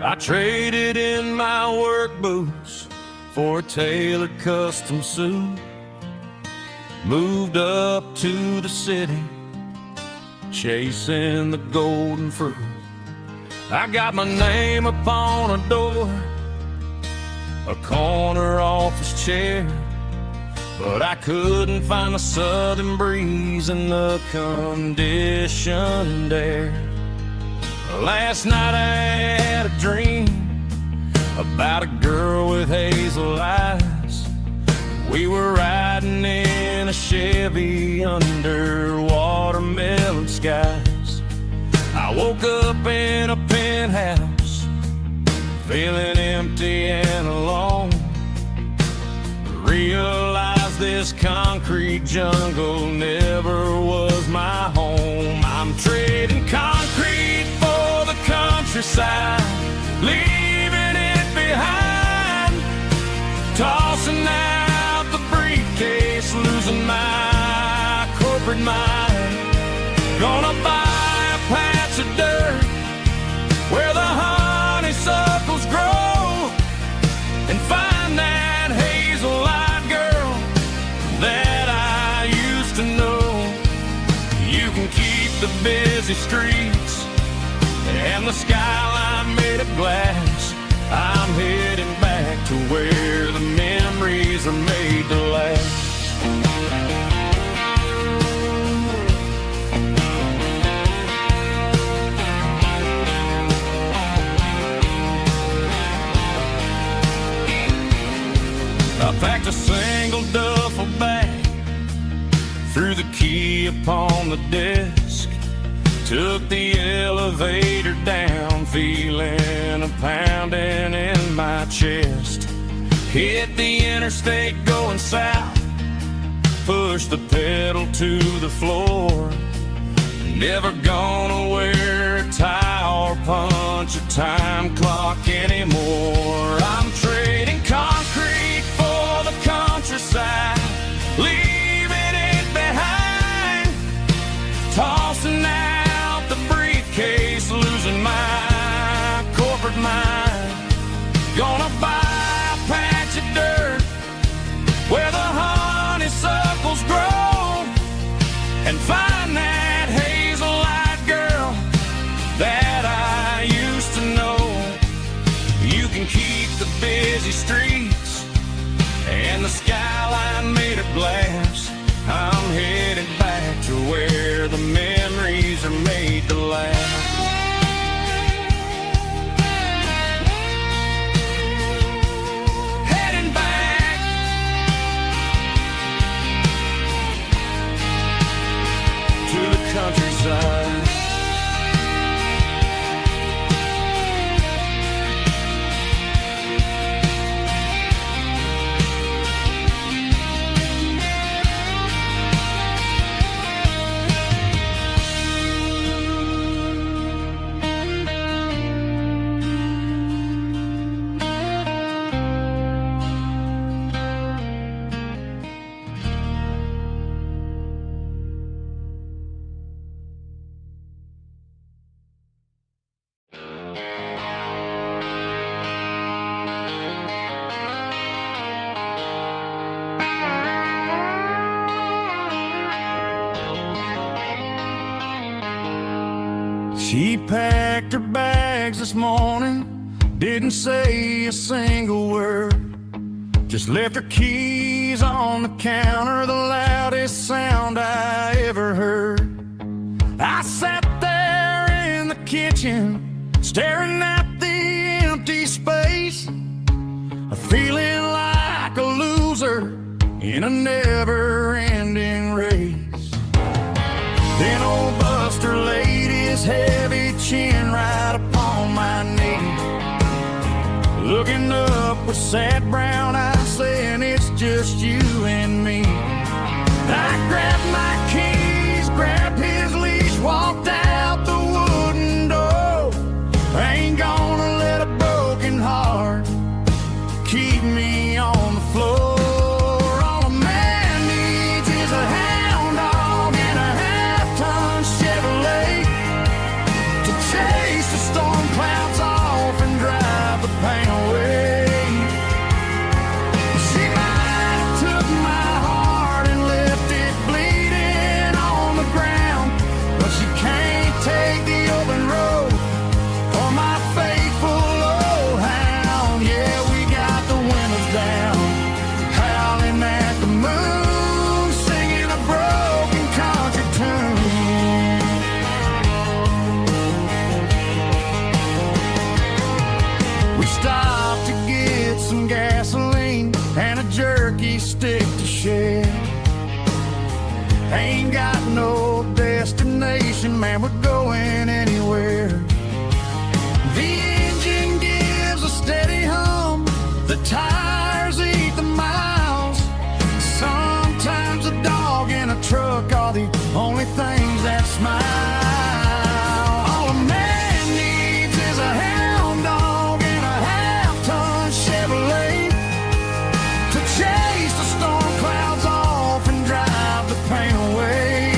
I traded in my work boots for a tailored custom suit, moved up to the city, chasing the golden fruit. I got my name upon a door, a corner office chair, but I couldn't find the southern breeze in the conditioned air. Last night I had a dream about a girl with hazel eyes. We were riding in a Chevy under watermelon skies. I woke up in a penthouse, feeling empty and alone. Realized this concrete jungle never was my home. I'm trading concrete for the countryside, leaving it behind, tossing out the briefcase, losing my corporate mind. Gonna buy a patch of dirt where the honeysuckles grow and find that hazel-eyed girl that I used to know. You can busy streets and the skyline made of glass. I'm heading back to where the memories are made to last. I packed a single duffel bag, threw the key upon the desk, took the elevator down, feeling a pounding in my chest. Hit the interstate going south, pushed the pedal to the floor. Never gonna wear a tie or punch a time clock anymore. I'm trading concrete for the countryside, leaving it behind, tossing out the briefcase, losing my corporate mind. Gonna buy a patch of dirt where the honeysuckles grow and find that hazel-eyed girl that I used to know. You can keep the busy streets and the skyline made of glass. I'm headed back to where the memories are made to last. Heading back to the countryside. She packed her bags this morning, didn't say a single word, just left her keys on the counter, the loudest sound I ever heard. I sat there in the kitchen, staring at the empty space, feeling like a loser in a never-ending race. Then old Buster laid his heavy chin right upon my knee, looking up with sad brown eyes, saying it's just you and me. I grabbed my keys, grabbed his leash, walked out the wooden door. I ain't gonna let a broken heart keep me on the floor. All a man needs is a hound dog and a half-ton Chevrolet to chase the storm clouds off and drive the pain away. She might have took my heart and left it bleeding on the ground, but she can't take the open road for my faithful old hound. Yeah, we got the windows down, howling at the moon, singing a broken country tune. We stopped to get some gasoline and a jerky stick to share. Ain't got no destination, man, we're going anywhere. The engine gives a steady hum, the tires eat the miles. Sometimes a dog and a truck are the only things that smile. All a man needs is a hound dog and a half-ton Chevrolet to chase the storm clouds off and drive the pain away.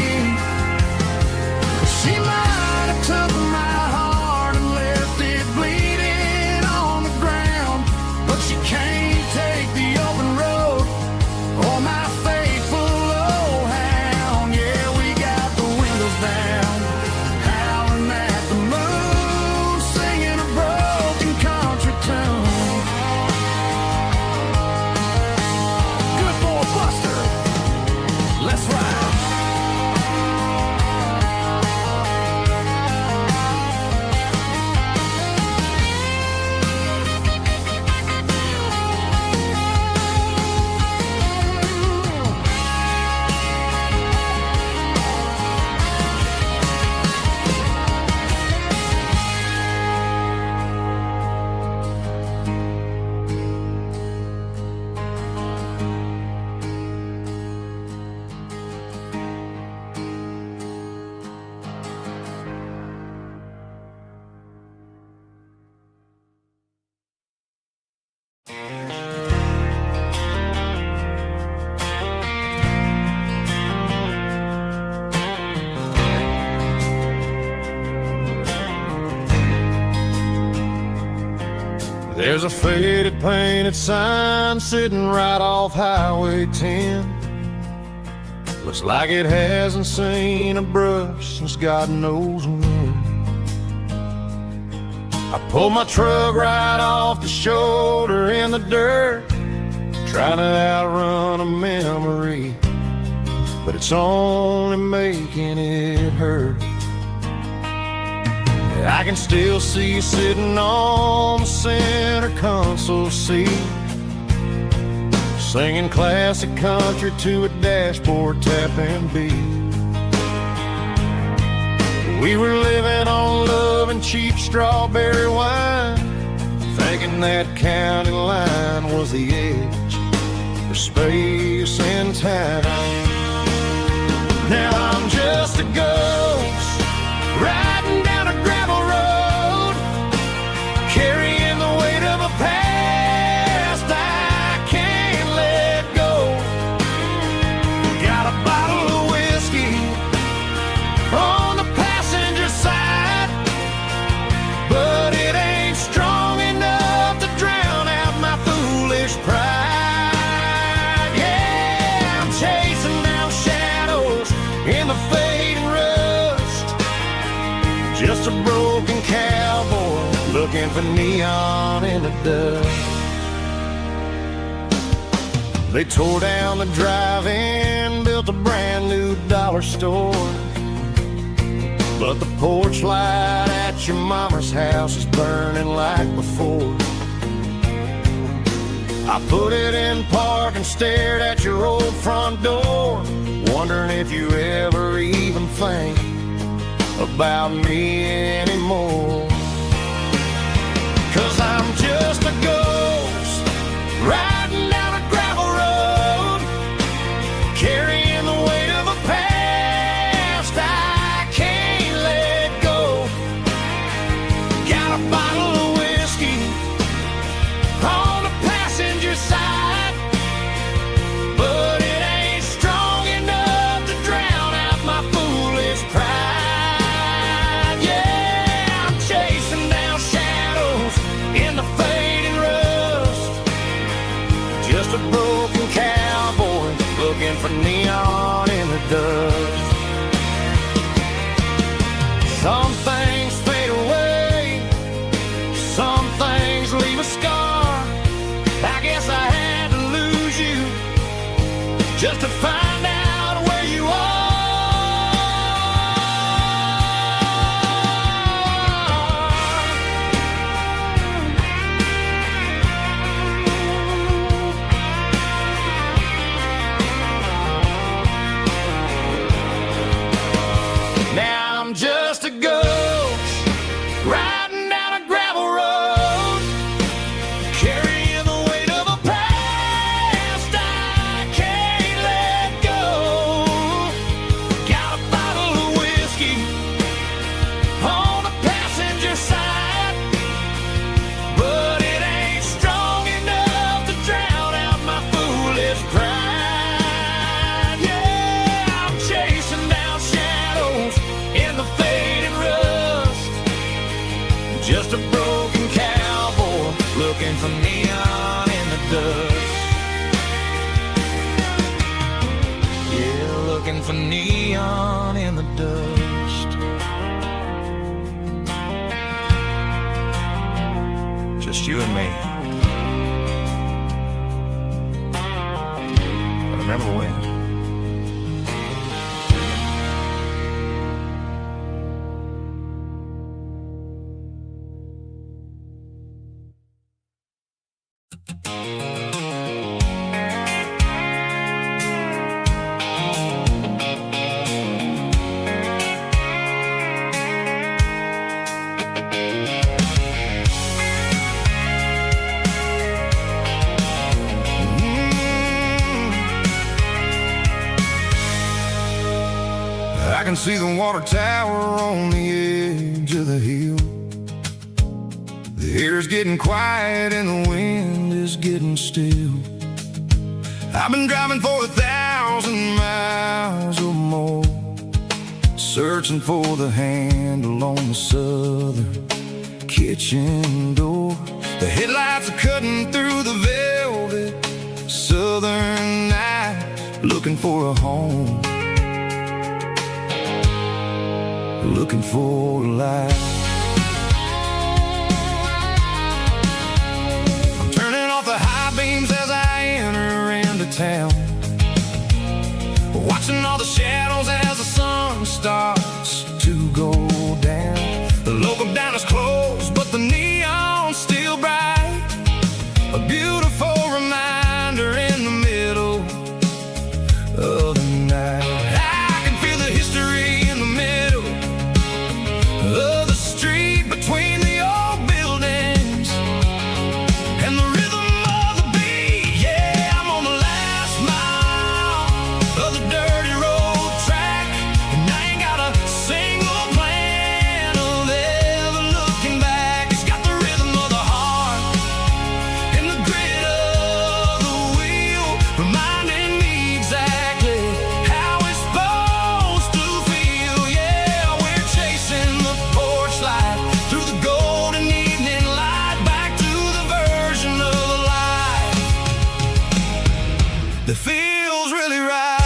There's a faded painted sign sitting right off Highway 10. Looks like it hasn't seen a brush since God knows when. I pulled my truck right off the shoulder in the dirt, trying to outrun a memory, but it's only making it hurt. I can still see you sitting on the center console seat, singing classic country to a dashboard tapping beat. We were living on love and cheap strawberry wine, thinking that county line was the edge for space and time. Now I'm just a ghost riding down a gravel road, carrying the weight of a past I can't let go. Got a bottle of whiskey on the passenger side, but it ain't strong enough to drown out my foolish pride. Yeah, I'm chasing down shadows in the fading rust, just a broken cowboy looking for neon in the dust. They tore down the drive-in, built a brand new dollar store, but the porch light at your mama's house is burning like before. I put it in park and stared at your old front door, wondering if you ever even think about me anymore. 'Cause I'm just a ghost riding down a gravel road, carrying the weight of a past I can't let go. Got a bottle of whiskey on the passenger side, but it ain't strong enough to drown out my foolish pride. Yeah, I'm chasing down shadows in the fading rust, just a broken cowboy looking for neon in the dust. Some things fade away, some things leave a scar. I guess I had to lose you just to find out where you are. Now I'm just a ghost riding down a gravel road, carrying the weight of a past I can't let go. Got a bottle of whiskey on the passenger side, but it ain't strong enough to drown out my foolish pride. Yeah, I'm chasing down shadows in the fading rust, just a broken cowboy looking for neon in the dust. Yeah, looking for neon in the dust. Just you and me. But remember when? I can see the water tower on the edge of the hill. The air's getting quiet and the wind is getting still. I've been driving for 1,000 miles or more, searching for the handle on the southern kitchen door. The headlights for a home, looking for a life. I'm turning off the high beams as I enter into town, watching all the shadows as the sun starts to go down. The local dine is closed, but the neon's still bright, a beautiful reminder in the middle of the night. I can feel the history in the middle of the street, between the old buildings and the rhythm of the beat. Yeah, I'm on the last mile of the dirty road track, and I ain't got a single plan of ever looking back. It's got the rhythm of the heart and the grit of the wheel, reminding me exactly how it's supposed to feel. Yeah, we're chasing the porch light through the golden evening light, back to the version of life that feels really right.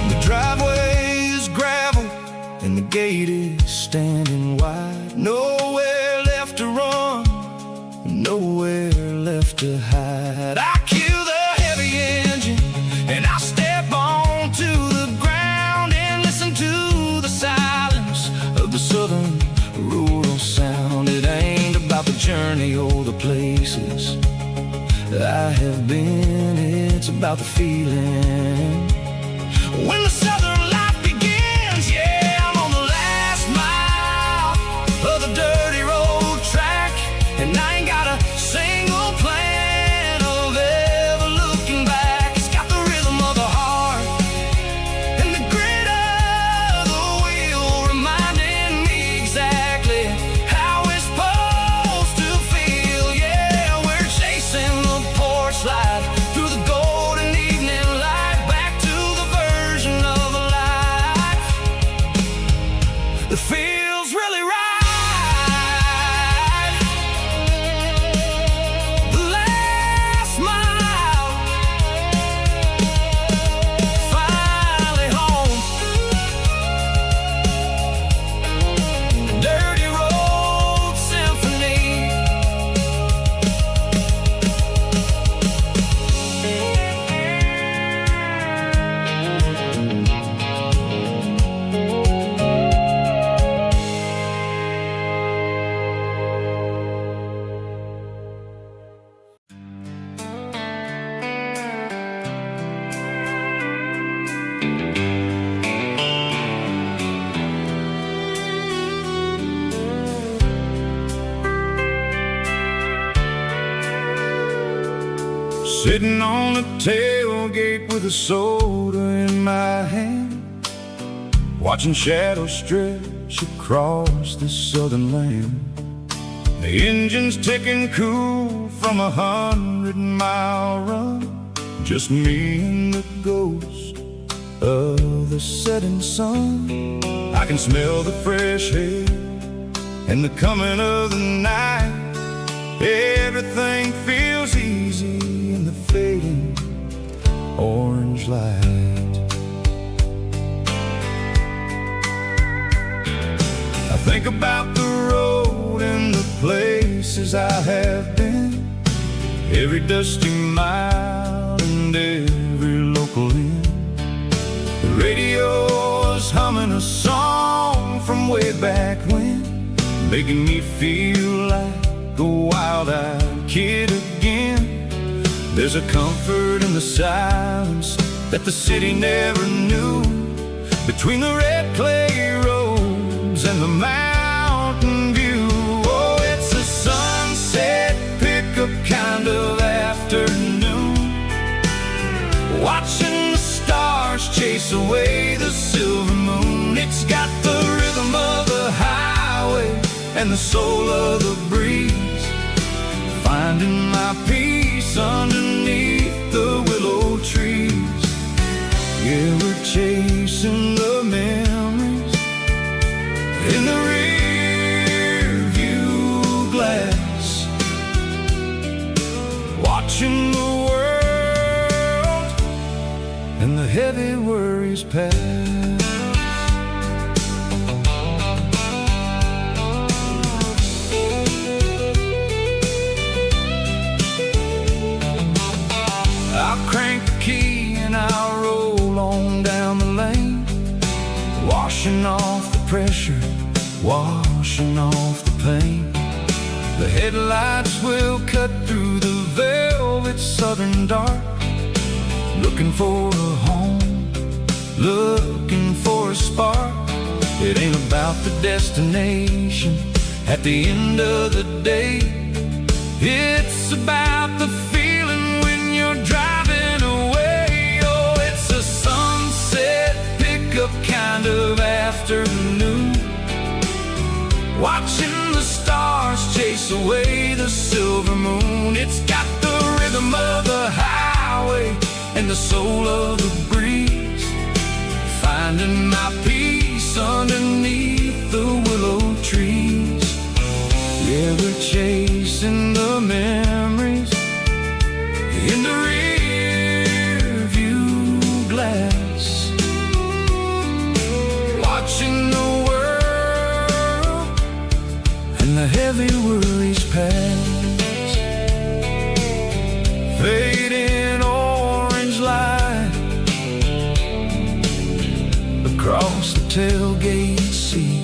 The driveway is gravel and the gate is standing wide. Nowhere left to run, nowhere left to hide. I kill the heavy engine and I step onto the ground and listen to the silence of the southern rural sound. It ain't about the journey or the places I have been, it's about the feeling when the southern life begins. Yeah, I'm on the last mile of the dirty road track, and I ain't got a single plan of ever looking back. It's got the rhythm of the heart and the grit of the wheel, reminding me exactly how it's supposed to feel. Yeah, we're chasing the porch light through the golden evening light, back to the version of life that feels really right. The last mile, finally home. Dirty Road Symphony. Sitting on the tailgate with a soda in my hand, watching shadows stretch across this southern land. The engine's ticking cool from 100-mile run, just me and the ghost of the setting sun. I can smell the fresh air and the coming of the night. Everything feels easy in the fading orange light. I think about the road and the places I have been, every dusty mile and every local inn. The radio is humming a song from way back when, making me feel like a wild-eyed kid again. There's a comfort in the silence that the city never knew, between the red clay roads and the mountain view. Oh, it's a sunset pickup kind of afternoon, watching the stars chase away the silver moon. It's got the rhythm of the highway and the soul of the breeze. finding my peace underneath the willow trees. Yeah, we're chasing the memories in the rear view glass, watching the world and the heavy worries pass. I'll crank the key and I'll roll on down the lane, washing off the pressure, washing off the pain. The headlights will cut through the velvet southern dark, looking for a home, looking for a spark. It ain't about the destination at the end of the day. It's about the feeling when you're driving away. Oh, it's a sunset pickup kind of afternoon, watching the stars chase away the silver moon. It's got the rhythm of the highway and the soul of the breeze, finding my peace underneath the willow trees. Yeah, we're chasing the memories in the rear view glass, watching the world and the heavy worries pass. Fading orange light across the tailgate seat.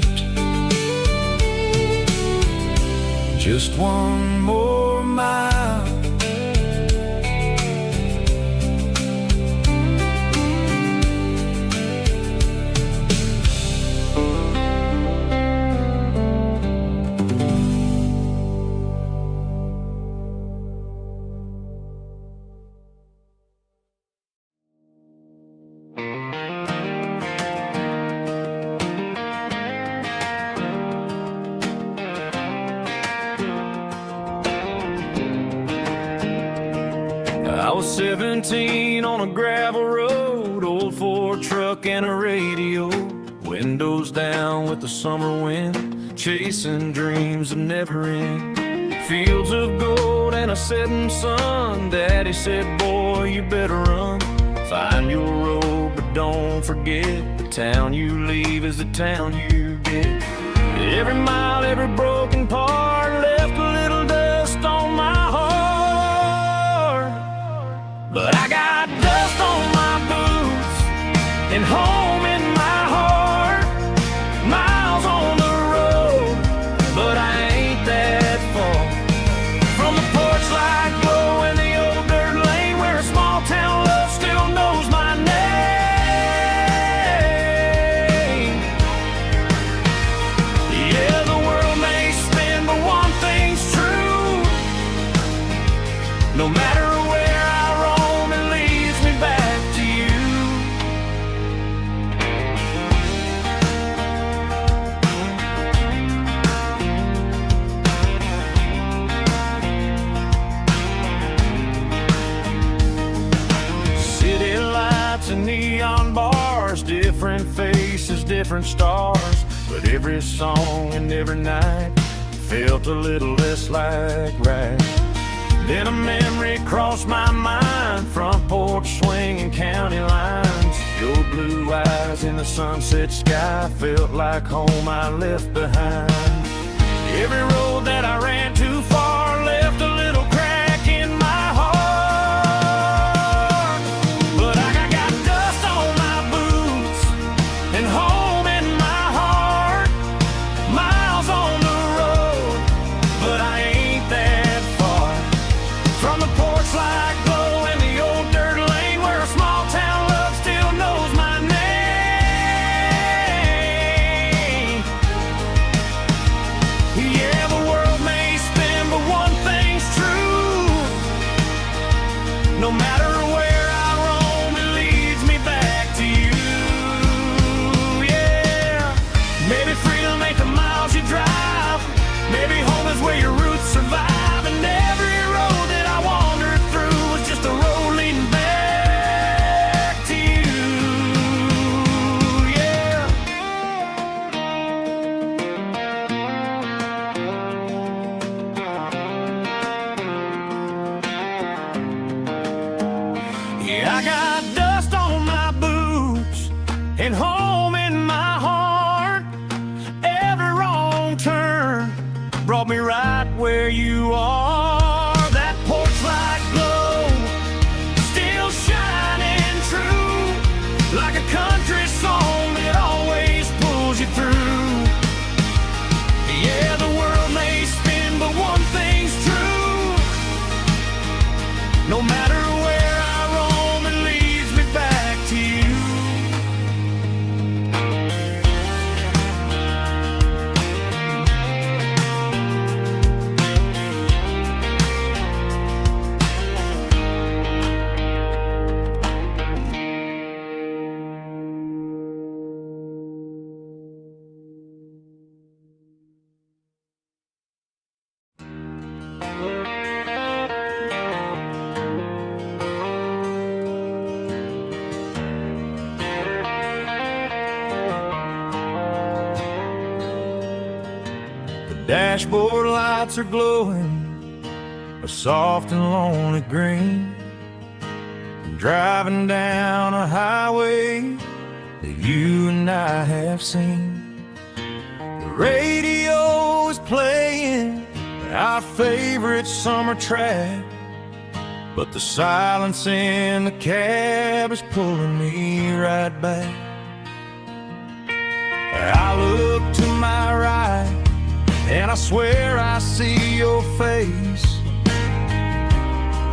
Just one more mile, I was 17 on a gravel road, old Ford truck and a radio, windows down with the summer wind, chasing dreams that never end. Fields of gold and a setting sun. Daddy said, boy, you better run, find your road, but don't forget, the town you leave is the town you get. Every mile, every broken part left a little dust on my heart, but I got dust on my boots and home in my heart. Miles on the road, but I ain't that far from the porch light glow in the old dirt lane, where a small town love still knows my name. Yeah, the world may spin, but one thing's true: no matter where I roam, it leads me back to you. City lights and neon bars, different faces, different stars, but every song and every night felt a little less like right. Then a memory crossed my mind, front porch swinging county lines, your blue eyes in the sunset sky felt like home I left behind. Every road that I ran too far left a little crack in my heart, but I got dust on my boots and home in my heart. Miles on the road, but I ain't that far from the porch light glow in the old dirt lane, where a small town love still knows my name. Yeah, the world may spin, but you are. That porch light glow, still shining true, like a country song that always pulls you through. Yeah, the world may spin, but one thing's true. No matter where I roam, it leads me back to you. Dashboard lights are glowing a soft and lonely green. I'm driving down a highway that you and I have seen. The radio is playing our favorite summer track, but the silence in the cab is pulling me right back. I look to my right and I swear I see your face,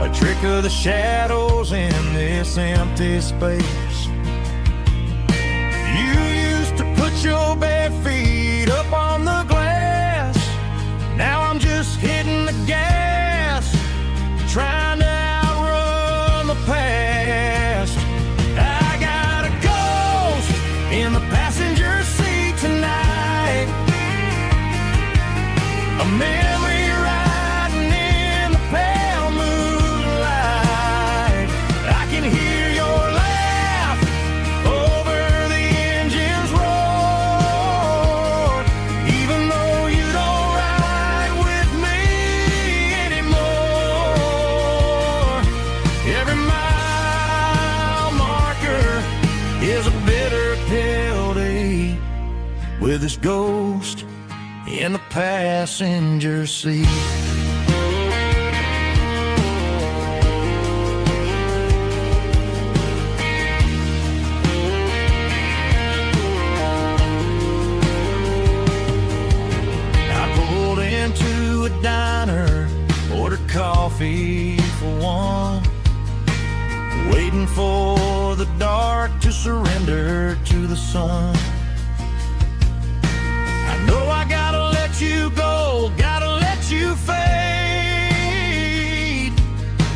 a trick of the shadows in this empty space. You used to put your bare feet up on the glass. Now I'm just hitting the gas, trying to outrun the past. I got a ghost in the passenger seat tonight, a memory riding in the pale moonlight. I can hear your laugh over the engine's roar, even though you don't ride with me anymore. Every mile marker is a bitter pill to eat, with this ghost in the passenger seat. I pulled into a diner, ordered coffee for one, waiting for the dark to surrender to the sun. I know I gotta let you go, gotta let you fade,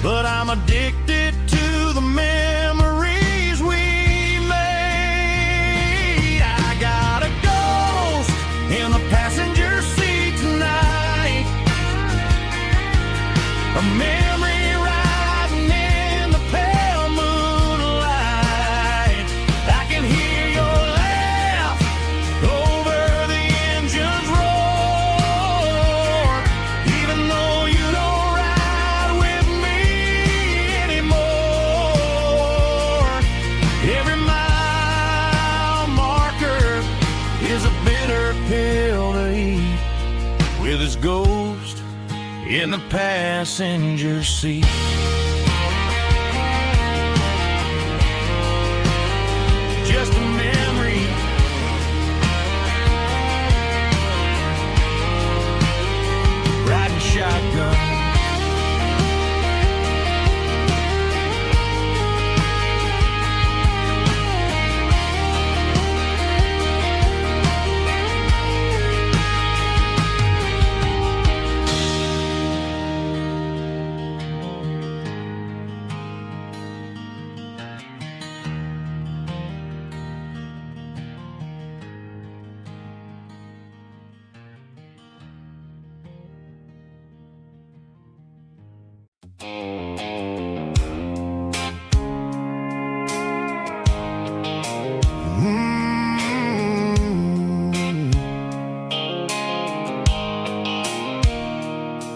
but I'm addicted to the memories we made. I got a ghost in the passenger seat tonight, a memory riding in the pale moonlight. I can hear your laugh over the engine's roar, even though you don't ride with me anymore. Every mile marker is a bitter pill to eat, with his ghost in the passenger seat. Just a memory, riding shotgun.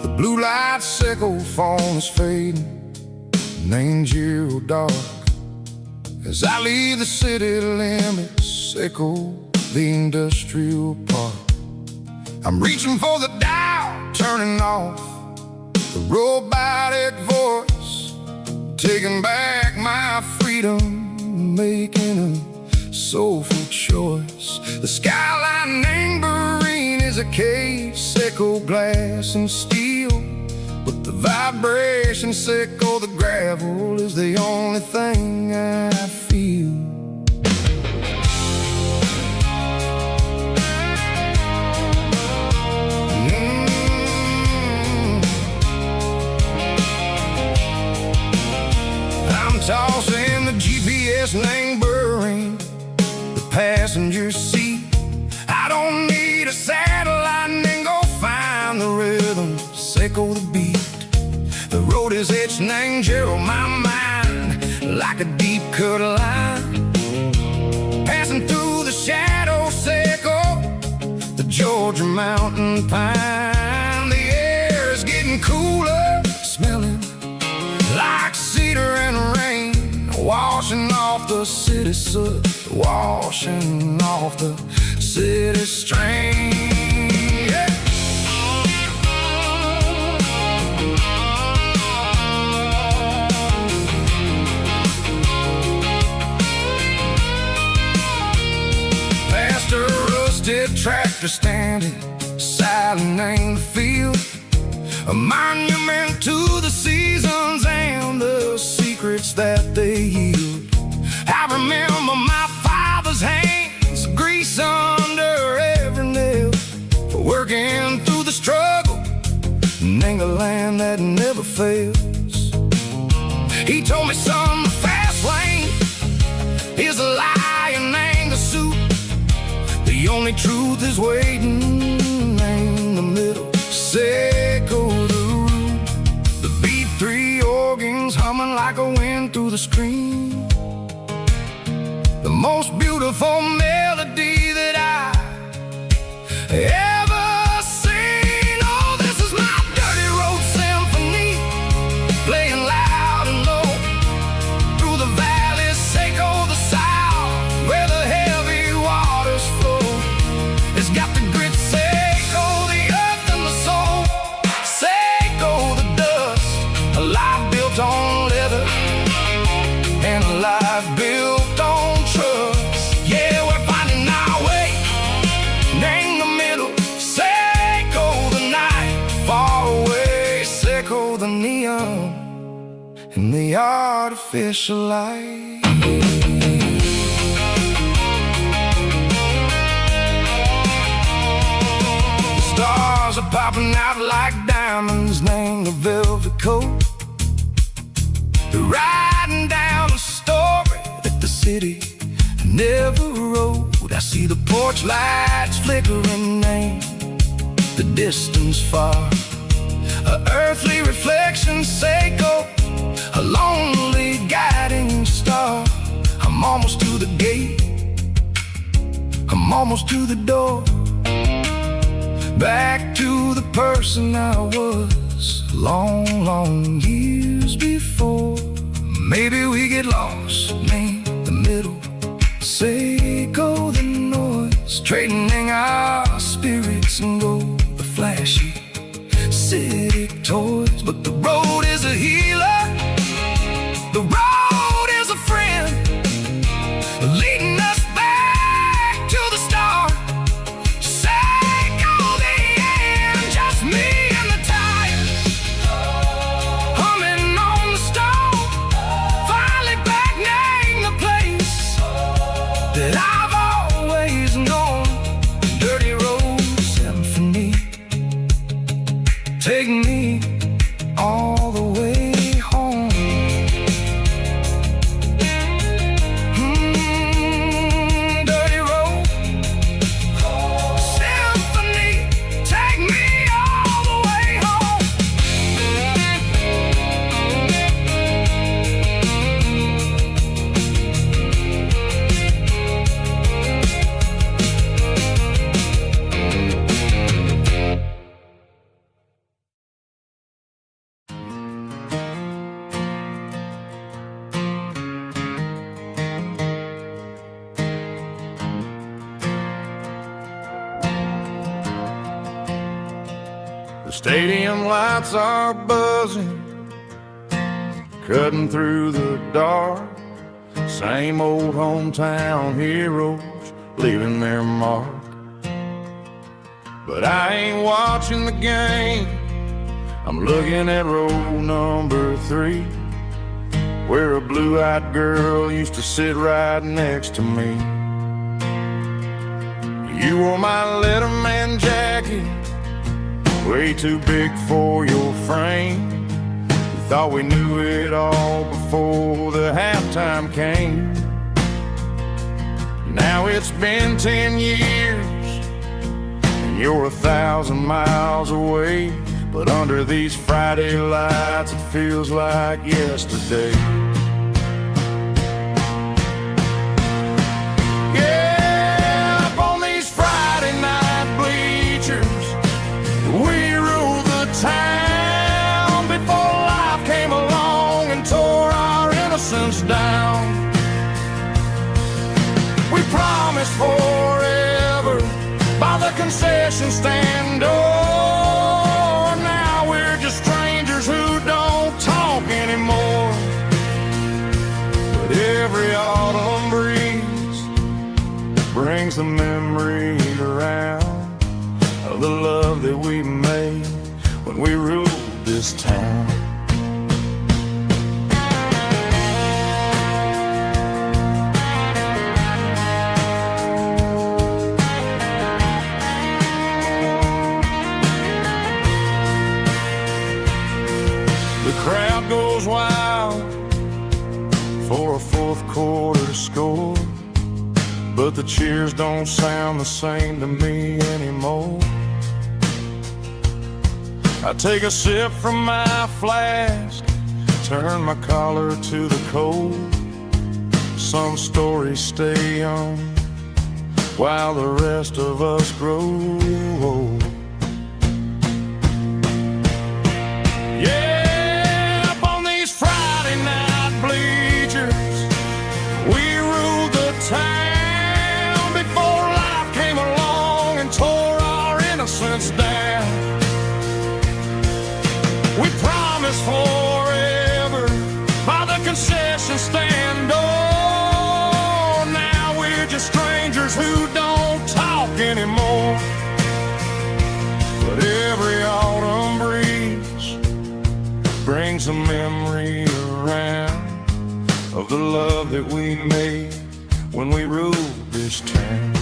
The blue light sickle phone is fading, named zero dark. As I leave the city limits, sickle the industrial park. I'm reaching for the dial, turning off The robotic voice taking back my freedom, making a soulful choice. The skyline neighboring is a case, echo glass and steel, but the vibration sickle, the gravel is the only thing I feel. I'm tossing the GPS neighboring the passenger seat. I don't need a satellite and go find the rhythm, sickle the beat. The road is etched and angel on my mind like a deep cut line, passing through the shadow sickle, the Georgia mountain pine. The air is getting cooler, smelling like cedar and rain, washing off the city soot, washing off the city strain. Yeah. Past a rusted tractor standing silent in the field, a monument to the seasons and the secrets that they yield. I remember my father's hands, grease under every nail, for working through the struggle in the land that never fails. He told me, son, the fast lane is a lie and anger suit. The only truth is waiting in the middle. Sickle the root, the B3 organs humming like a wind through the screen. The most beautiful melody that I ever seen. Oh, this is my dirty road symphony, playing loud and low through the valleys, sickle the south, where the heavy waters flow. It's got the grit, sickle the earth and the soul, sickle the dust, a life built on leather and a life built on trust. Yeah, we're finding our way in the middle, sickle the night far away, sickle the neon and the artificial light. Stars are popping out like diamonds, named the velvet coat. They're riding down a story that the city never wrote. I see the porch lights flickering, name the distance far, a earthly reflection, sickle, a lonely guiding star. I'm almost to the gate, I'm almost to the door, back to the person I was long, long years before. Maybe we get lost in the middle, sickle the noise, trading our spirits and go the flashy city toys. But the road is a healer, the road is a friend, leading us back to the start. Sickle the end, just me and the tires, humming on the stove, finally back name the place that I've always known. Dirty road symphony, take me stadium lights are buzzing, cutting through the dark. Same old hometown heroes leaving their mark. But I ain't watching the game, I'm looking at row number 3, where a blue-eyed girl used to sit right next to me. You wore my Letterman jacket, way too big for your frame. We thought we knew it all before the halftime came. Now it's been 10 years, and you're 1,000 miles away. But under these Friday lights, it feels like yesterday. Yeah, up on these Friday night bleachers, we rule the town before life came along and tore our innocence down. We promised forever by the concession stand door. Now we're just strangers who don't talk anymore. But every autumn breeze brings the memory around of the love that we made when we ruled this town. The crowd goes wild for a fourth quarter score, but the cheers don't sound the same to me anymore. I take a sip from my flask, turn my collar to the cold. Some stories stay young while the rest of us grow old. Yeah, up on these Friday night bleachers, we ruled the town before life came along and tore our innocence down. We promised forever by the concession stand door. Now we're just strangers who don't talk anymore. But every autumn breeze brings a memory around of the love that we made when we ruled this town.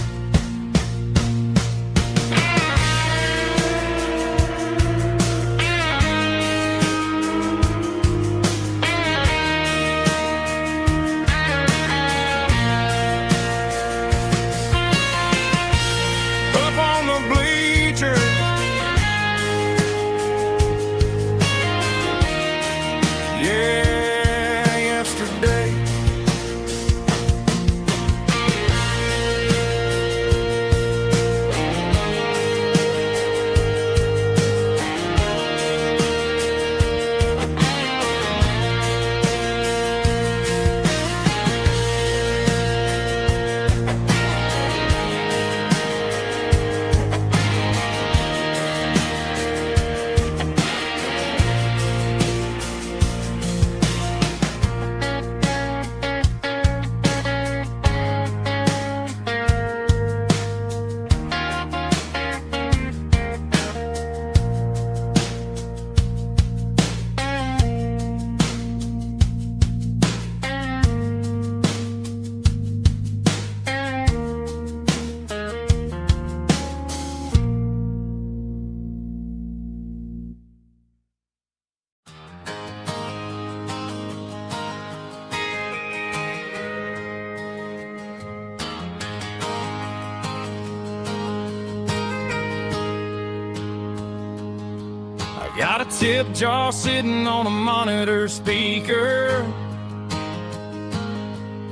Got a tip jar sitting on a monitor speaker,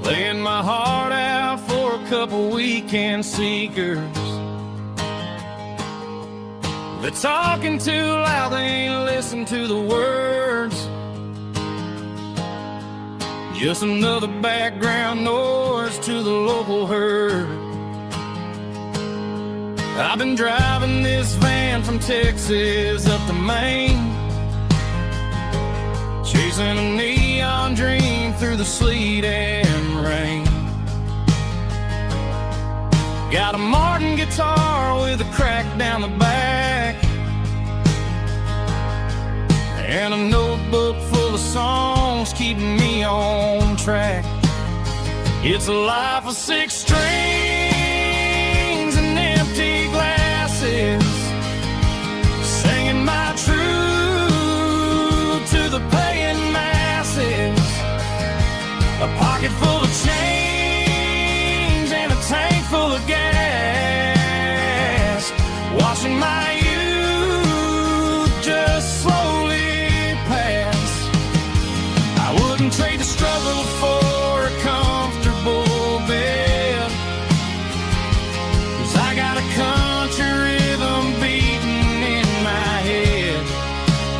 playing my heart out for a couple weekend seekers. They're talking too loud, they ain't listen to the words. Just another background noise to the local herd. I've been driving this van from Texas up to Maine, chasing a neon dream through the sleet and rain. Got a Martin guitar with a crack down the back, and a notebook full of songs keeping me on track. It's a life of 6 strings and empty glasses, singing my truth to the paying masses. A pocket full of change and a tank full of gas, watching my youth just slowly pass. I wouldn't trade the struggle for a comfortable bed, 'cause I got a country rhythm beating in my head.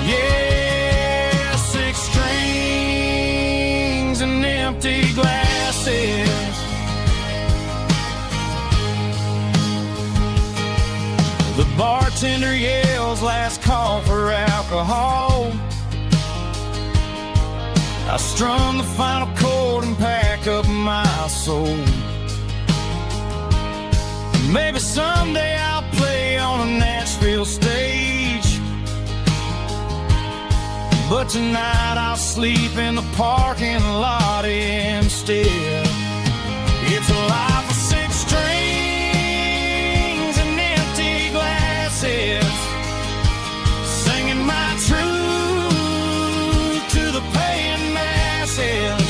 Yeah, 6 strings and empty glasses. The bartender yells last call for alcohol. I strum the final chord and pack up my soul. Maybe someday I'll play on a Nashville stage, but tonight I'll sleep in the parking lot instead. It's a life of 6 strings and empty glasses, singing my truth to the paying masses.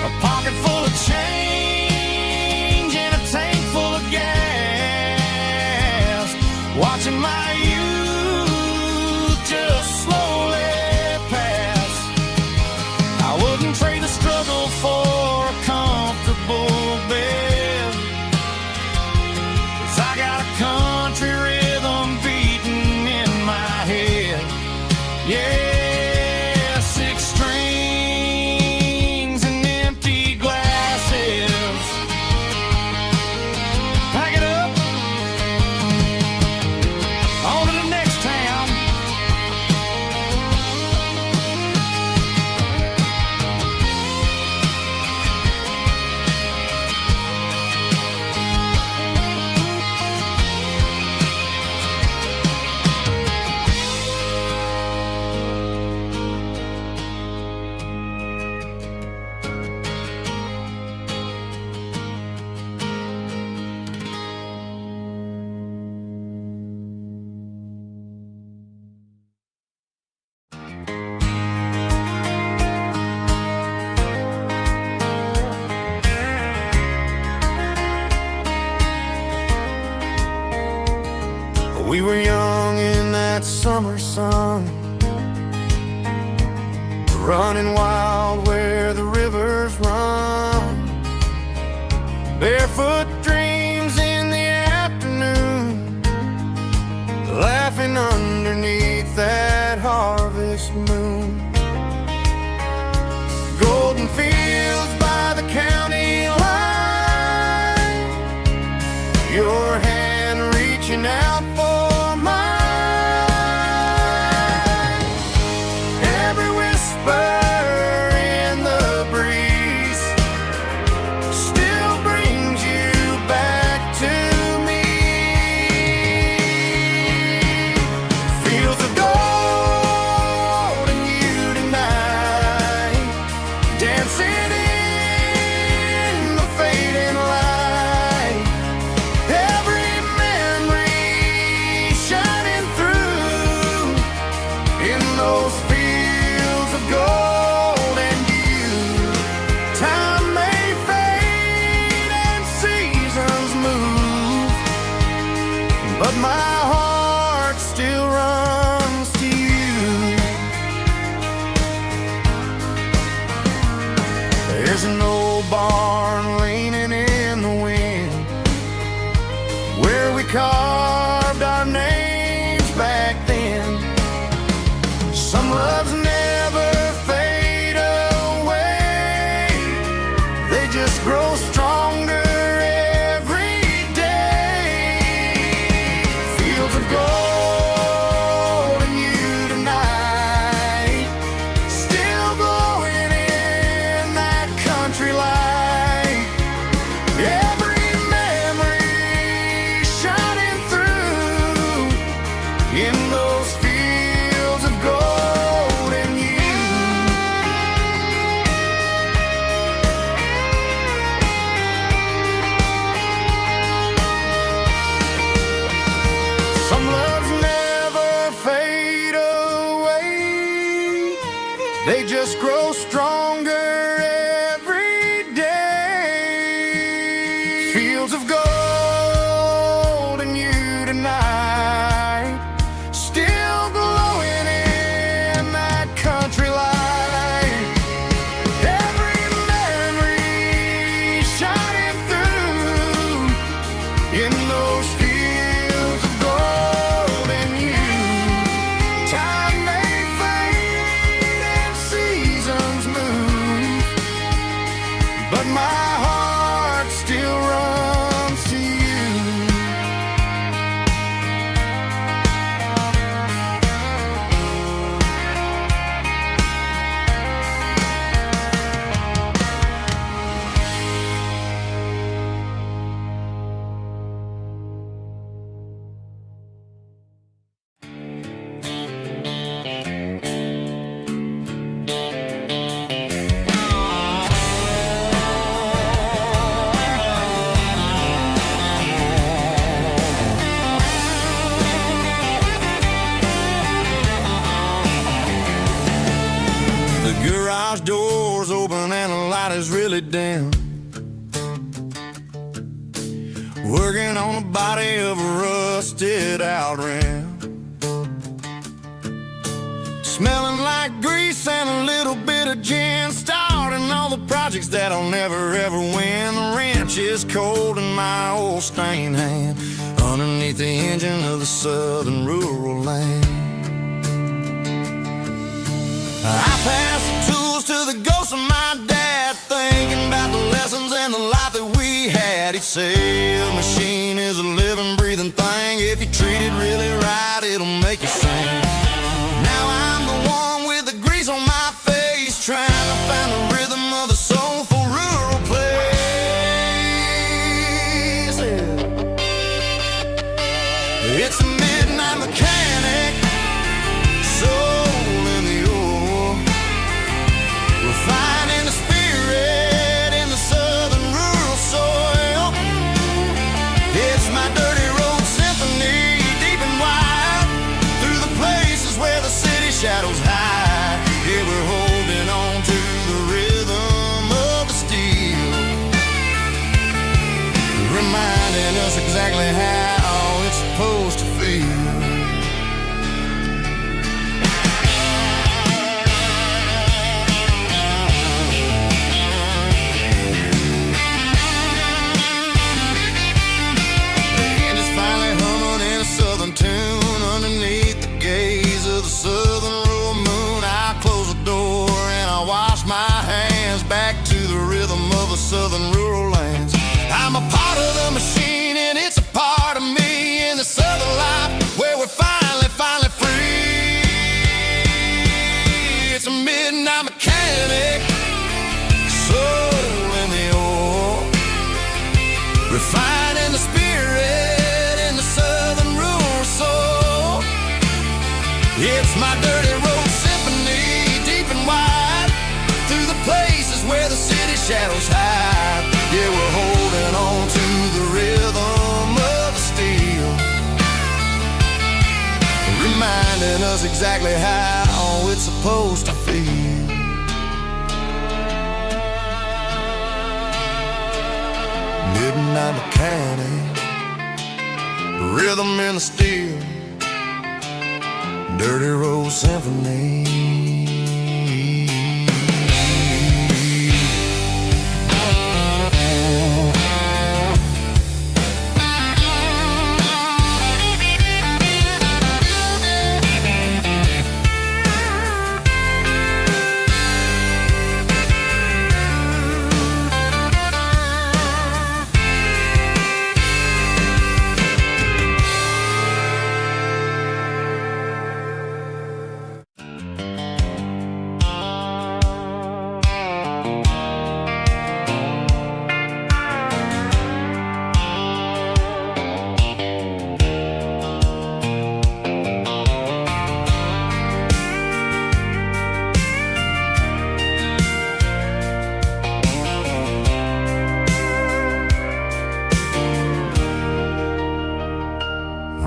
A pocket full of change and a tank full of gas, watching my youth just slowly pass. I wouldn't trade the struggle for a comfortable bed, 'cause I got a country rhythm beating in my head. Yeah, 6 strings and empty glasses. Pack it up, on to the next town. We were young in that summer sun, running wild where the rivers run. Barefoot dreams in the afternoon, laughing underneath that harvest moon. Golden fields by the county line, your hand reaching out for mine. Every whisper in the breeze still brings you back to me. Fields of gold and you tonight, dancing in the fading light. Every memory shining through in those fields of gold and you. Time may fade and seasons move, but my heart still runs to you. There's an old barn leaning in the wind, where we carved our names back then. Some loves never fade away, they just grow stronger every day. They just grow stronger every day. Fields of gold in you tonight, still glowing in that country light. Every memory shining through in those fields of gold in you. Time may fade and seasons move, but my heart still runs to you. The garage door's open and the light is really dim. Working on the body of a rusted out rim. Smelling like grease and a little bit of gin. Starting all the projects that I'll never ever win. The wrench is cold in my old stained hand, underneath the engine of the southern rural land. I pass the tools to the ghost of my dad, thinking about the lessons and the life that we had. He'd say a machine is a living, breathing thing. If you treat it really right, it'll make you sing. Now I'm the one with the grease on my face, trying to find the rhythm of a soulful rural place. It's a midnight mechanic, soul in the ore, refining the spirit in the southern rural soil. It's my dirty road symphony, deep and wide, through the places where the city shadows hide. Yeah, we're holding on to the rhythm of the steel, reminding us exactly how it's supposed to feel. Tune underneath the gaze of the southern rural moon. I close the door and I wash my hands, back to the rhythm of the southern rural lands. I'm a part of the machine and it's a part of me, in the southern life where we're finally free. It's a midnight mechanic, soul in the ore, refining the spirit in the southern rural soul. It's my dirty road symphony, deep and wide, through the places where the city shadows hide. Yeah, we're holding on to the rhythm of the steel, reminding us exactly how it's supposed to feel. Midnight mechanic, rhythm in the steel, dirty road symphony.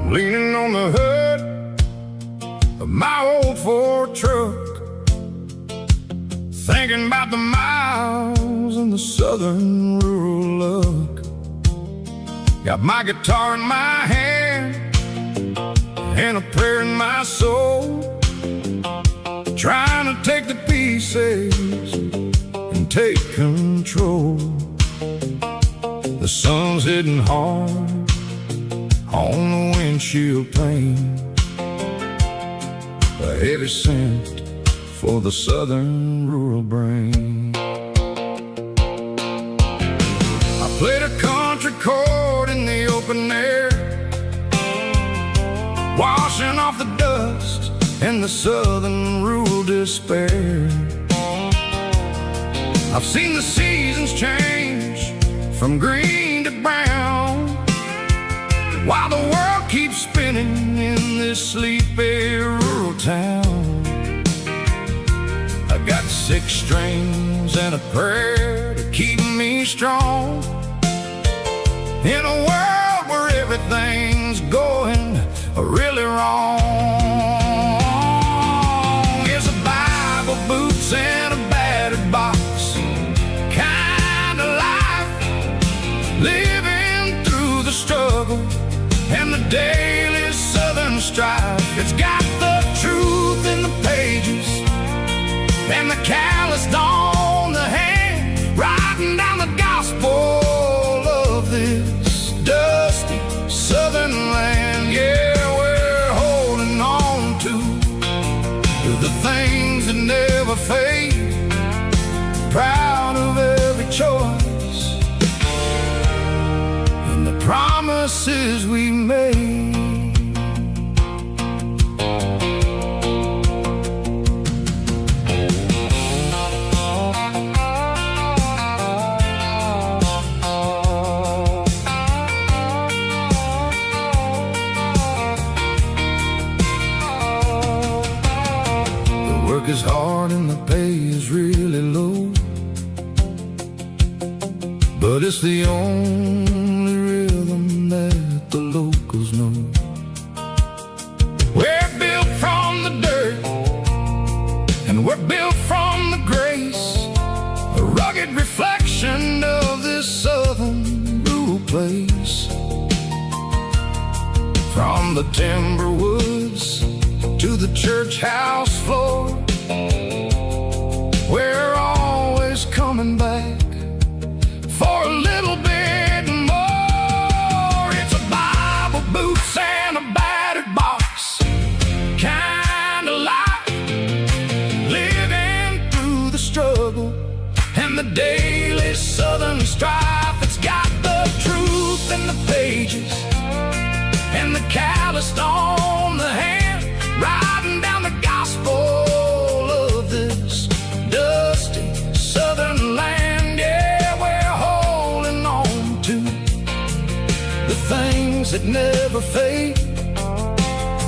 Leaning on the hood of my old Ford truck, thinking about the miles and the southern rural look. Got my guitar in my hand and a prayer in my soul, trying to take the pieces and take control. The sun's hitting hard on the windshield pane, a heavy scent for the southern rural brain. I played a country chord in the open air, washing off the dust and the southern rural despair. I've seen the seasons change from green to brown, while the world keeps spinning in this sleepy rural town. I got 6 strings and a prayer to keep me strong in a world where everything's going really wrong. It's a Bible, boots, and a battered box kind of life, living through the struggle and the daily southern strife. It's got the truth in the pages and the calloused on the hand, writing down the gospel of this dusty southern land. Yeah, we're holding on to the things that never fade, proud of every choice and the promises we made. Is hard and the pay is really low, but it's the only rhythm that the locals know. We're built from the dirt and we're built from the grace, a rugged reflection of this southern rural place. From the timber woods to the church house floor, we're always coming back for a little bit more. It's a Bible, boots, and a battered box kind of life, living through the struggle and the daily southern strife. It's got the truth in the pages and the calloused on the hand, writing down the gospel of this dusty southern land. Yeah, we're holding on to the things that never fade,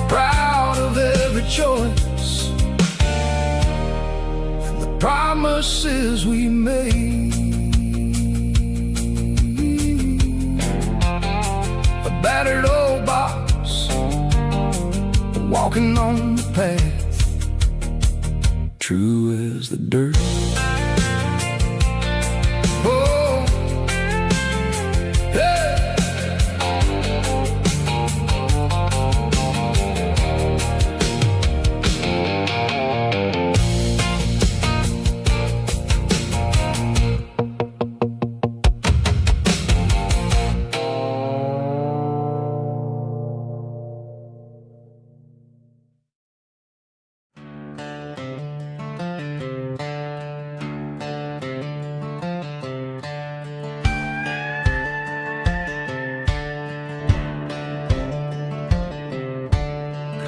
proud of every choice and the promises we made. A battered old box, walking on the path, true as the dirt. Oh, hey.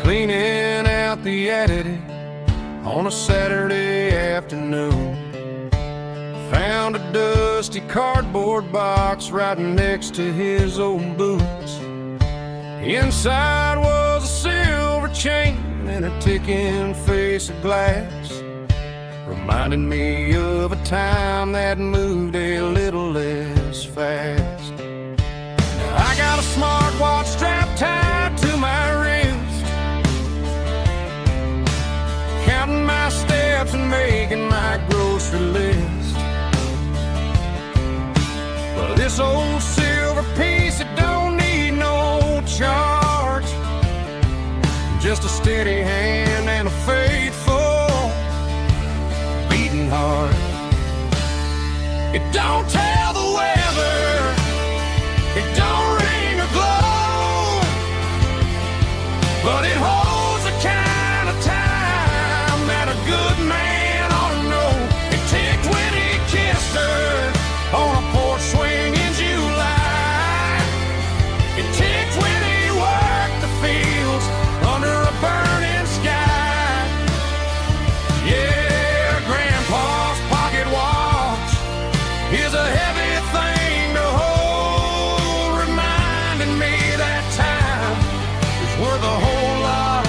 Cleaning out the attic on a Saturday afternoon, found a dusty cardboard box right next to his old boots. Inside was a silver chain and a ticking face of glass, reminding me of a time that moved a little less fast. Now I got a smartwatch strapped tied to my wrist, counting my steps and making my grocery old silver piece that don't need no charge. Just a steady hand and a faithful beating heart. It don't tell the weather, it don't ring or glow, but it holds the kind of time that a good man ought to know. It ticked when he kissed her on a porch swing in July. It ticked when he worked the fields under a burning sky. Yeah, Grandpa's pocket watch is a heavy thing to hold, reminding me that time is worth a whole lot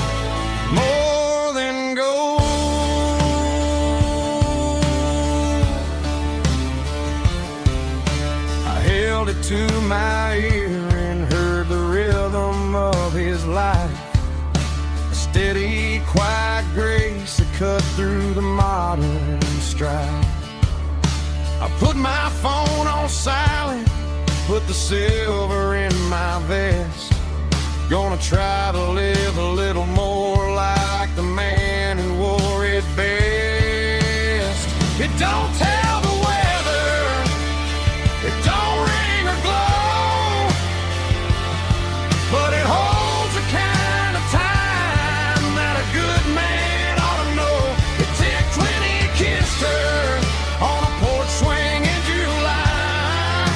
more than gold. I held it to my ear and heard the rhythm of his life, a steady, quiet grace that cut through the modern strife. I put my phone on silent, put the silver in my vest. Gonna try to live a little more like the man who wore it best. It don't tell the weather, it don't ring or glow, but it holds the kind of time that a good man ought to know. It ticked when he kissed her on a porch swing in July.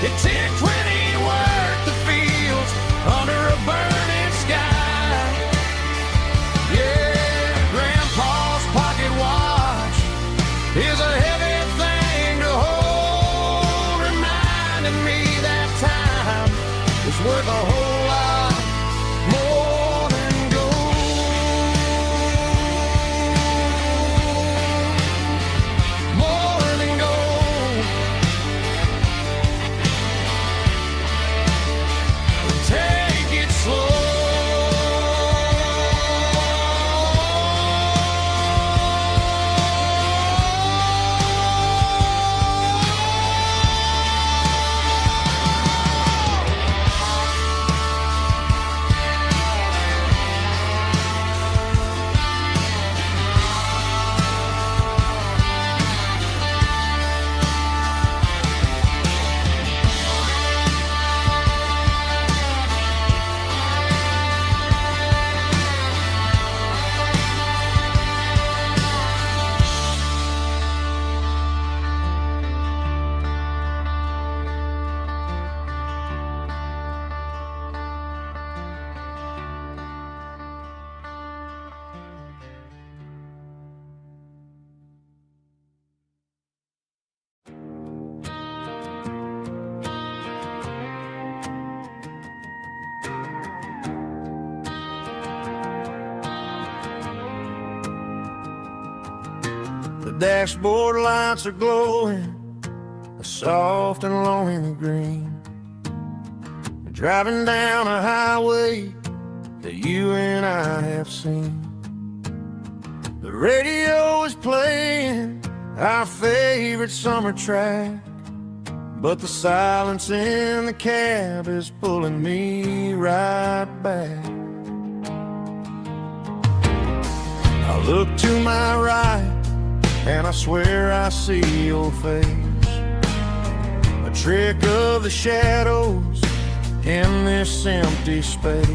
It ticked when he worked the fields under a burning sky. Yeah, Grandpa's pocket watch is a heavy thing to hold, reminding me that time is worth a whole lot more than gold. More than gold. Take it slow. The dashboard lights are glowing, a soft and lonely green. Driving down a highway that you and I have seen. The radio is playing our favorite summer track, but the silence in the cab is pulling me right back. I look to my right and I swear I see your face, a trick of the shadows in this empty space.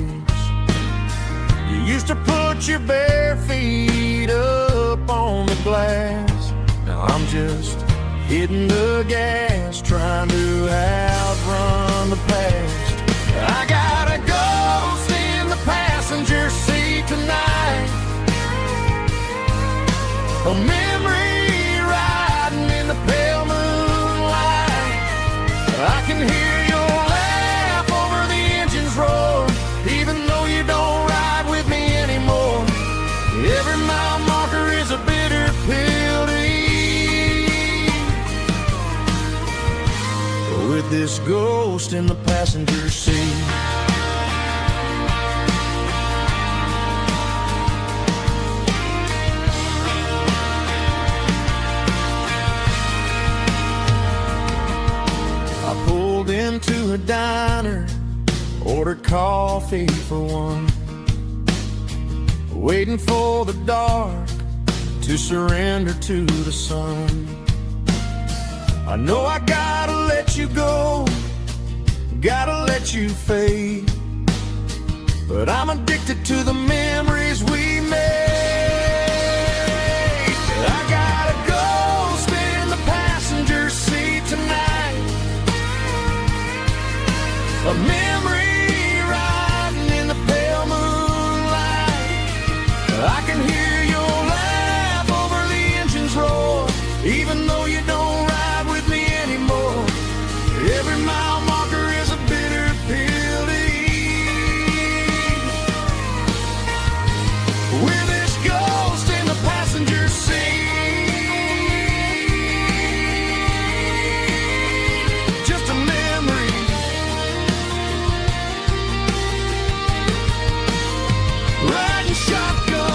You used to put your bare feet up on the glass. Now I'm just hitting the gas, trying to outrun the past. I got a ghost in the passenger seat tonight, a memory riding in the pale moonlight. I can hear your laugh over the engine's roar, even though you don't ride with me anymore. Every mile marker is a bitter pill to eat, with this ghost in the passenger seat. I ordered coffee for one, waiting for the dark to surrender to the sun. I know I gotta let you go, gotta let you fade, but I'm addicted to the memories we made. I gotta go spin in the passenger seat tonight, a memory riding in the pale moonlight. I can hear your laugh over the engine's roar, even though you don't ride with me anymore. Every mile marker is a bitter pill to eat. We're this ghost in the passenger seat, just a memory, riding shotgun.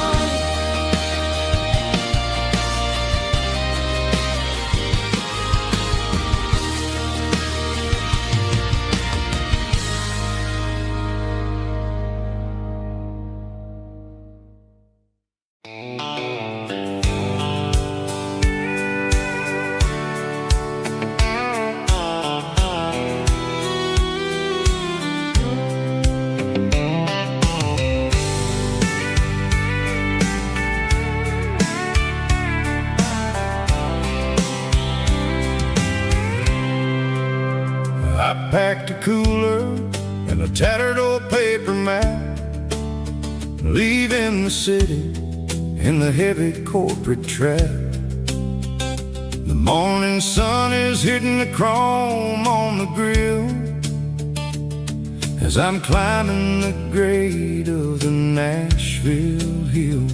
I packed a cooler and a tattered old paper map, leaving the city in the heavy corporate trap. The morning sun is hitting the chrome on the grill as I'm climbing the grade of the Nashville hill.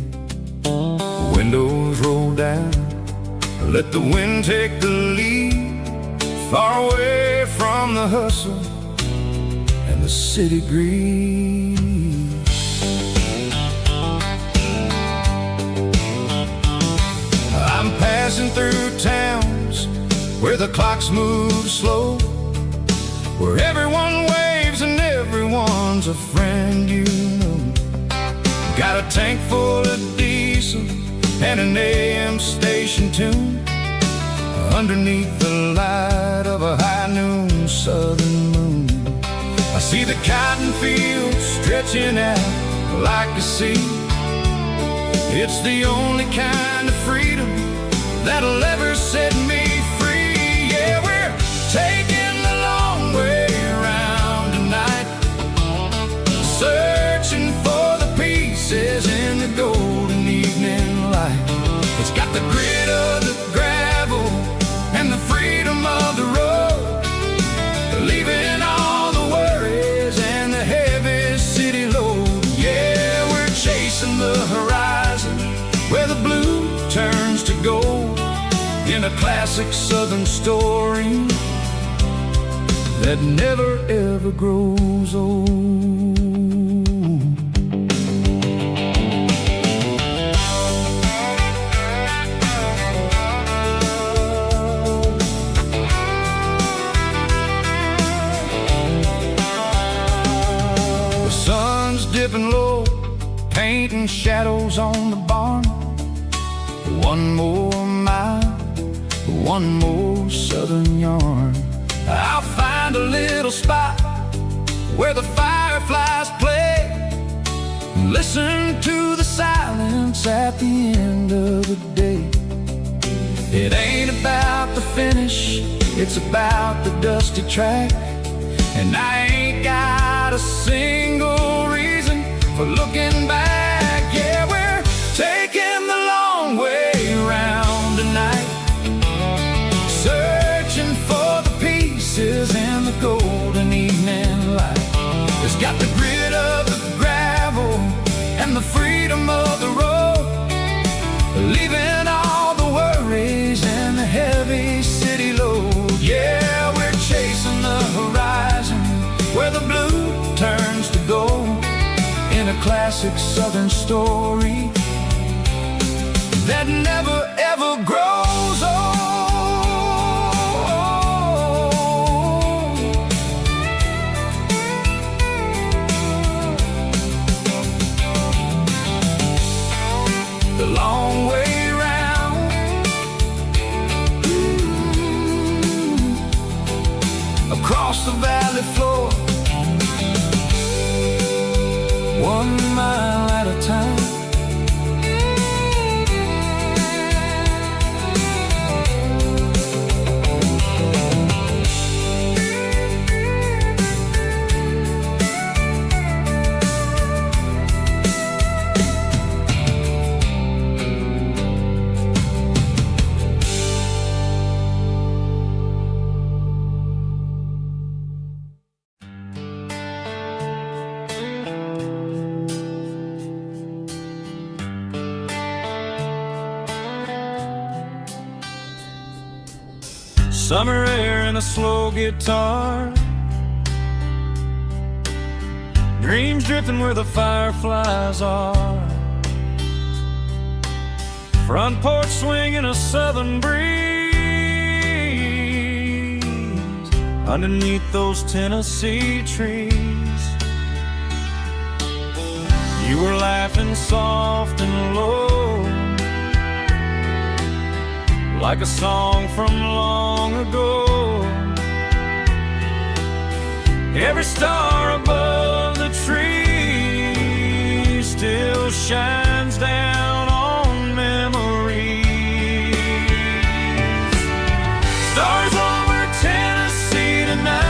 Windows roll down, let the wind take the lead, far away from the hustle and the city breeze. I'm passing through towns where the clocks move slow, where everyone waves and everyone's a friend you know. Got a tank full of diesel and an AM station tune underneath the light of a high noon southern moon. I see the cotton fields stretching out like a sea. It's the only kind of freedom that'll ever set me free. Yeah, we're taking the long way around tonight, searching for the pieces in the golden evening light. It's got the grit of the gravel and the freedom of the road, leaving all the worries and the heavy city load. Yeah, we're chasing the horizon where the blue turns to gold, in a classic southern story that never ever grows old. Dipping low, painting shadows on the barn. One more mile, one more southern yarn. I'll find a little spot where the fireflies play, and listen to the silence at the end of the day. It ain't about the finish, it's about the dusty track, and I ain't got a single reason for looking back. Yeah, we're taking the long way around tonight, searching for the pieces in the golden evening light. It's got the grit of the gravel and the freedom of the road, leaving all the worries and the heavy city load. Yeah, we're chasing the horizon where the blue turns to gold, in a classic southern story that never ever grows old. 1 mile at a time. Summer air and a slow guitar, dreams drifting where the fireflies are. Front porch swinging a southern breeze underneath those Tennessee trees. You were laughing soft and low, like a song from long ago. Every star above the tree still shines down on memories. Stars over Tennessee tonight,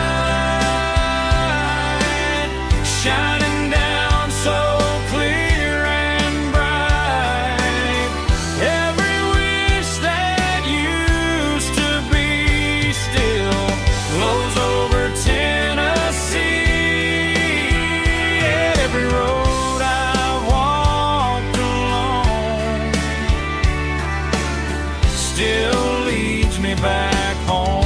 shining down so clear and bright. Every wish that used to be still glows over Tennessee. Every road I've walked along still leads me back home.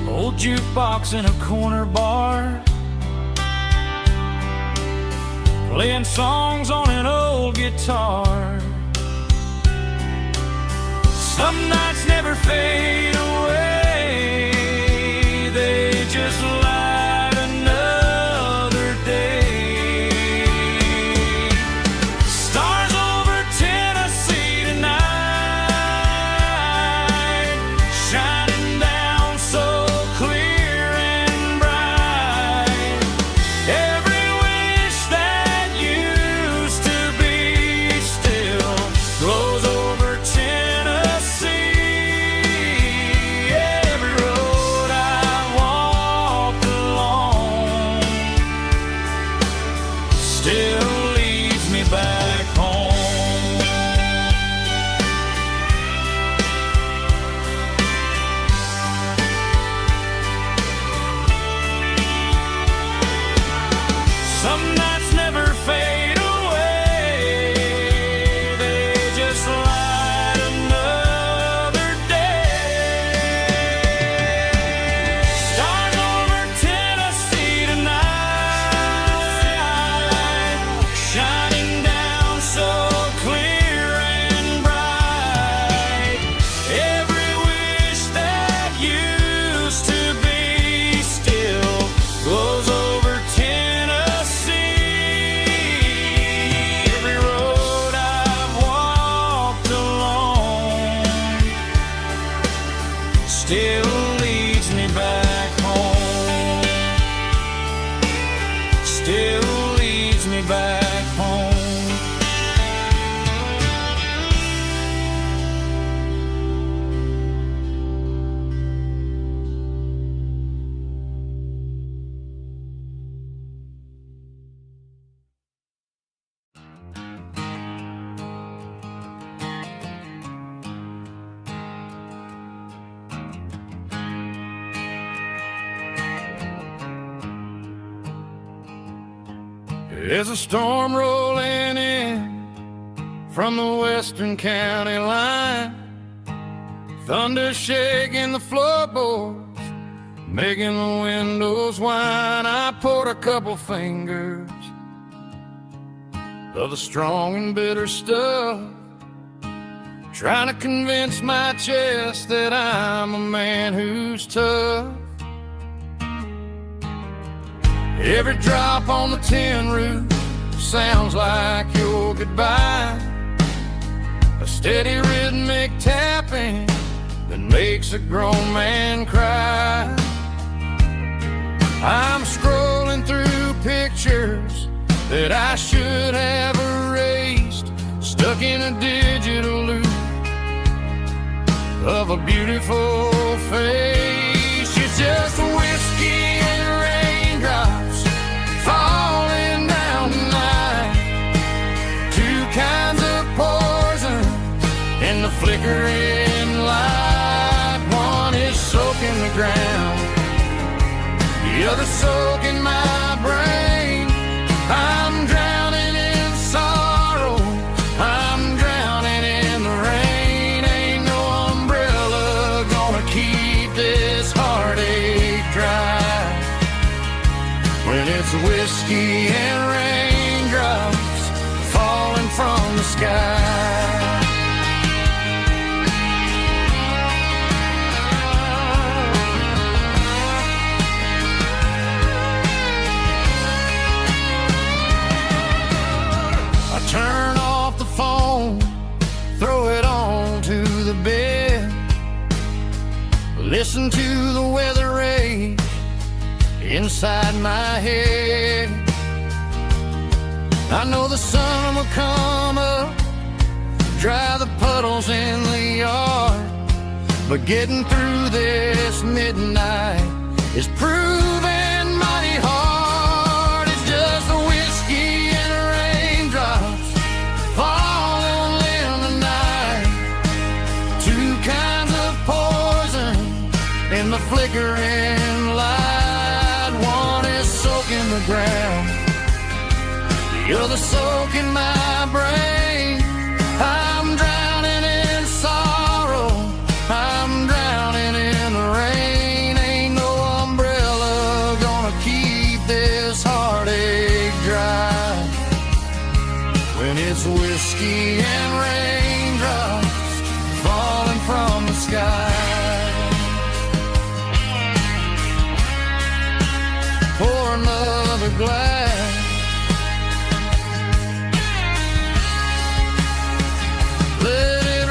Old jukebox in a corner bar, playing songs on an old guitar. Some nights never fade away, they just light another day. Stars over Tennessee tonight, shining down so clear and bright. Every wish that used to be still glows over Tennessee. Every road I walked along still leads me back home. Some nights never fade away, they just light another day. Stars over Tennessee tonight, shining down so clear and bright. Every wish that used to be still glows over Tennessee. Every road I've walked along still leads me back home. Still leads me back home. There's a storm rolling in from the western county line, thunder shaking the floorboards, making the windows whine. I poured a couple fingers of the strong and bitter stuff, trying to convince my chest that I'm a man who's tough. Every drop on the tin roof sounds like your goodbye. A steady rhythmic tapping that makes a grown man cry. I'm scrolling through pictures that I should have erased, stuck in a digital loop of a beautiful face. It's just whiskey and raindrops falling down tonight, two kinds of poison in the flickering light. One is soaking the ground, the other soaking my brain. I'm drowning in sorrow, I'm drowning in the rain. Ain't no umbrella gonna keep this heartache dry when it's whiskey and raindrops falling from the sky. Turn off the phone, throw it on to the bed, listen to the weather rage inside my head. I know the sun will come up, dry the puddles in the yard, but getting through this midnight is proving mighty hard. It's just the whiskey and raindrops falling in the night, two kinds of poison in the flickering light. One is soaking the ground, the other soaking my brain. I'm drowning in sorrow, I'm drowning in the rain. Ain't no umbrella gonna keep this heartache dry when it's whiskey and raindrops falling from the sky. Pour another glass, let it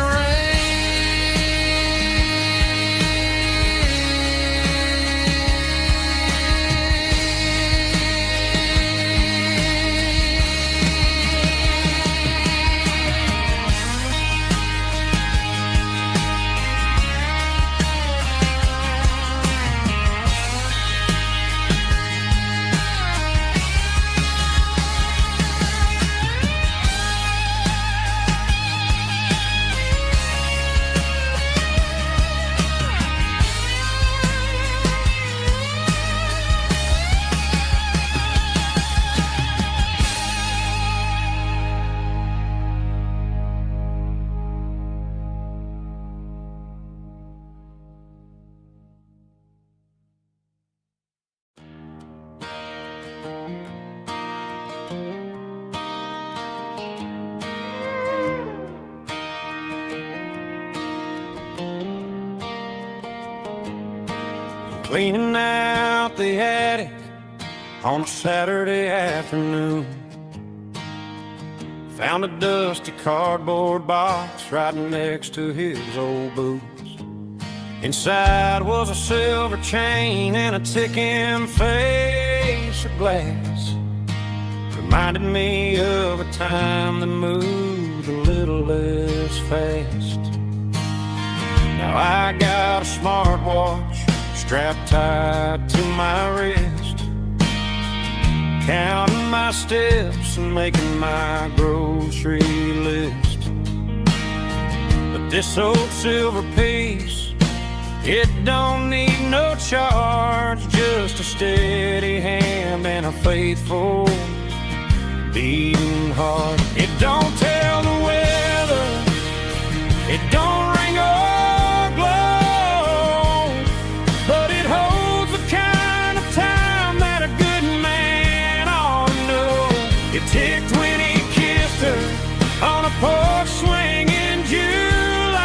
cleaning out the attic on a Saturday afternoon. Found a dusty cardboard box right next to his old boots. Inside was a silver chain and a ticking face of glass. Reminded me of a time that moved a little less fast. Now I got a smartwatch strapped tight to my wrist, counting my steps and making my grocery list. But this old silver piece, it don't need no charge, just a steady hand and a faithful beating heart. It don't tell the weather, it don't ring or glow, but it holds the kind of time that a good man ought to know. It ticked when he kissed her on a porch swing in July.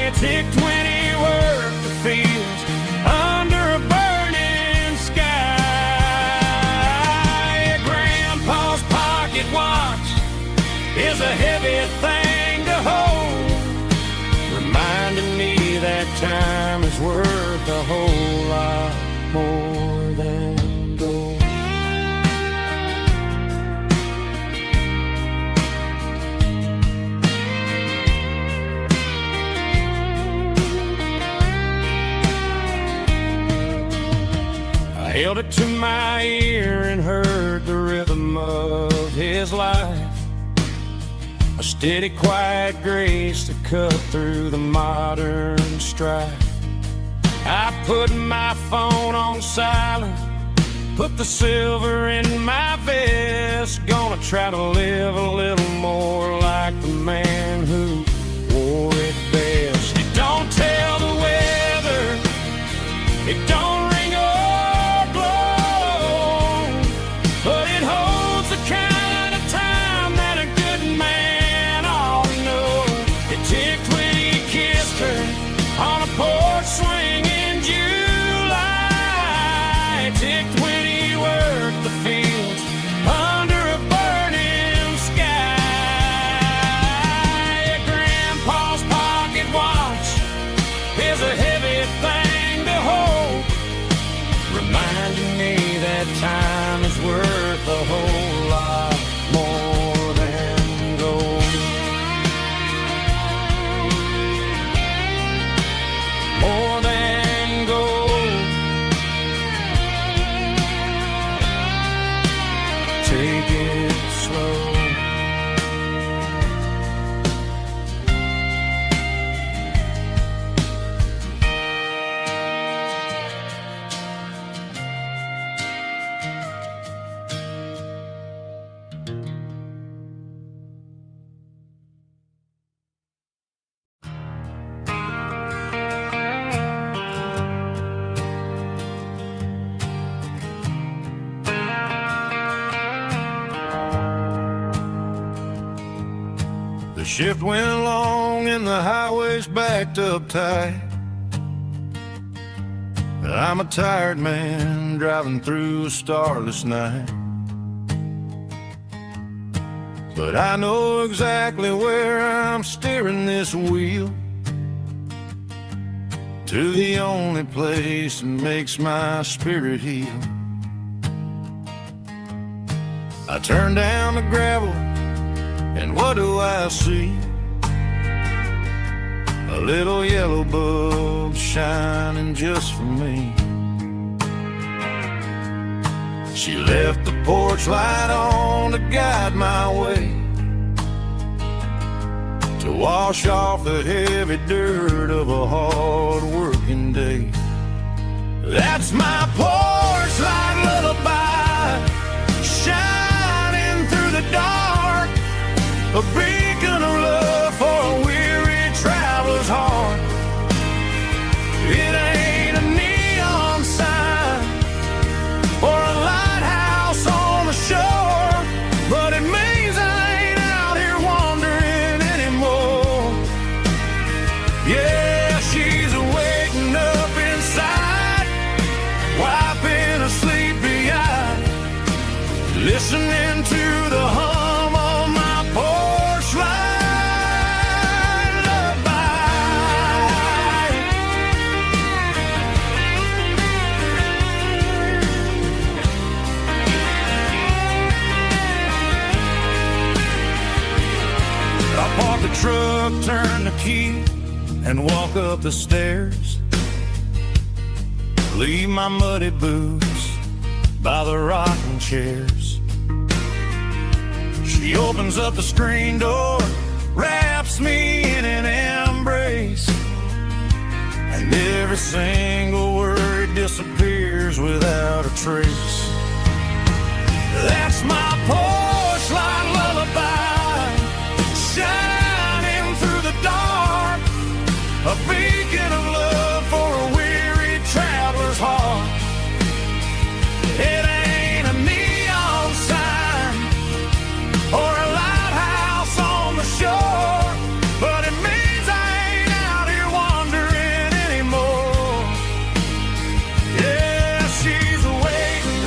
It ticked when he worked the fields under a burning sky. Grandpa's pocket watch is held it to my ear and heard the rhythm of his life. A steady, quiet grace to cut through the modern strife. I put my phone on silent, put the silver in my vest. Gonna try to live a little more like the man who wore it best. It don't tell the weather, it don't ring or blow, but it holds the kind of time that a good man ought to know. It ticked when he kissed her on a porch swing in July. It ticked when he worked the fields under a burning sky. Grandpa's pocket watch is a heavy thing to hold, reminding me that time is worth a whole lot more than gold. More than gold. Take it slow. The shift went along and the highway's backed up tight. I'm a tired man driving through a starless night, but I know exactly where I'm steering this wheel, to the only place that makes my spirit heal. I turn down the gravel, and what do I see? A little yellow bulb shining just for me. She left the porch light on to guide my way, to wash off the heavy dirt of a hard working day. That's my porch light lullaby, shining through the dark, a beacon of love for a weary traveler's heart. It ain't a neon sign or a lighthouse on the shore, but it means I ain't out here wandering anymore. Yeah, she's waiting up inside, wiping a sleepy eye, listening to the hum of my porch light lullaby. I park the truck, turn the key, and walk up the stairs. Leave my muddy boots by the rocking chairs. She opens up the screen door, wraps me in an embrace, and every single word disappears without a trace. That's my porch light lullaby, shining through the dark, a beacon of love for a weary traveler's heart. It ain't a neon sign or a lighthouse on the shore, but it means I ain't out here wandering anymore. Yeah, she's waiting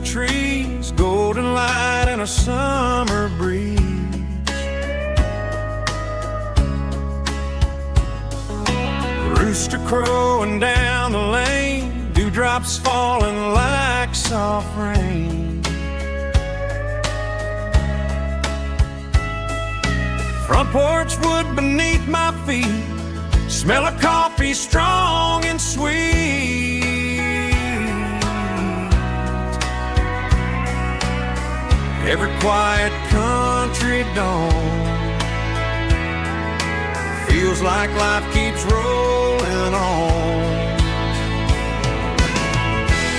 trees, golden light and a summer breeze. Rooster crowing down the lane, dewdrops falling like soft rain. Front porch wood beneath my feet, smell of coffee strong and sweet. Every quiet country dawn feels like life keeps rolling on.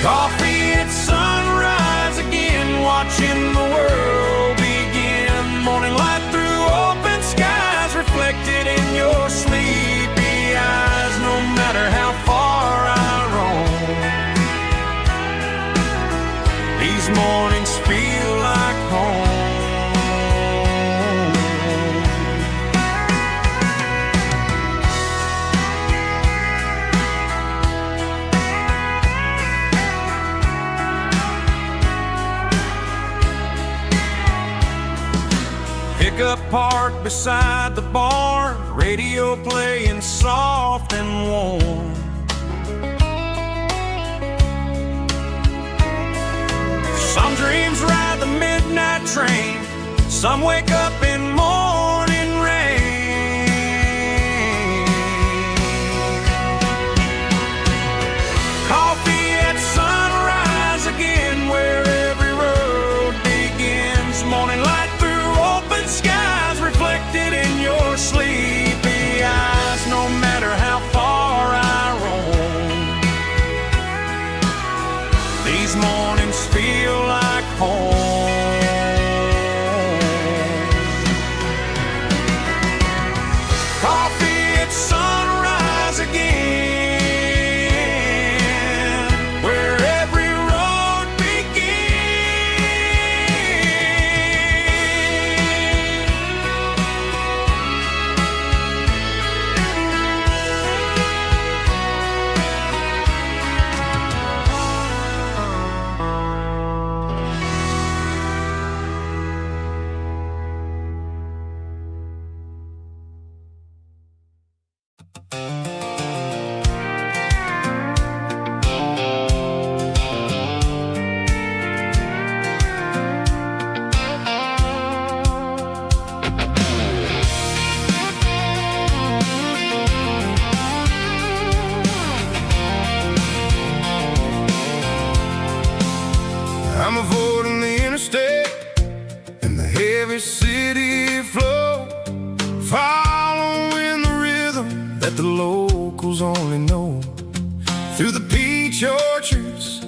Coffee at sunrise again, watching the world begin. Morning light through open skies, reflected in your sleepy eyes. No matter how far I roam, these mornings feel like home. Pickup parked beside the barn, radio playing soft and warm. Some dreams ride the midnight train, some wake up in morning rain. Coffee at sunrise again, where every road begins. Morning light through open skies, reflected in your sleepy eyes. No matter how far I roam, these mornings feel like home. Coffee at sunrise again, where every road I'm avoiding the interstate and the heavy city flow, following the rhythm that the locals only know. Through the peach orchards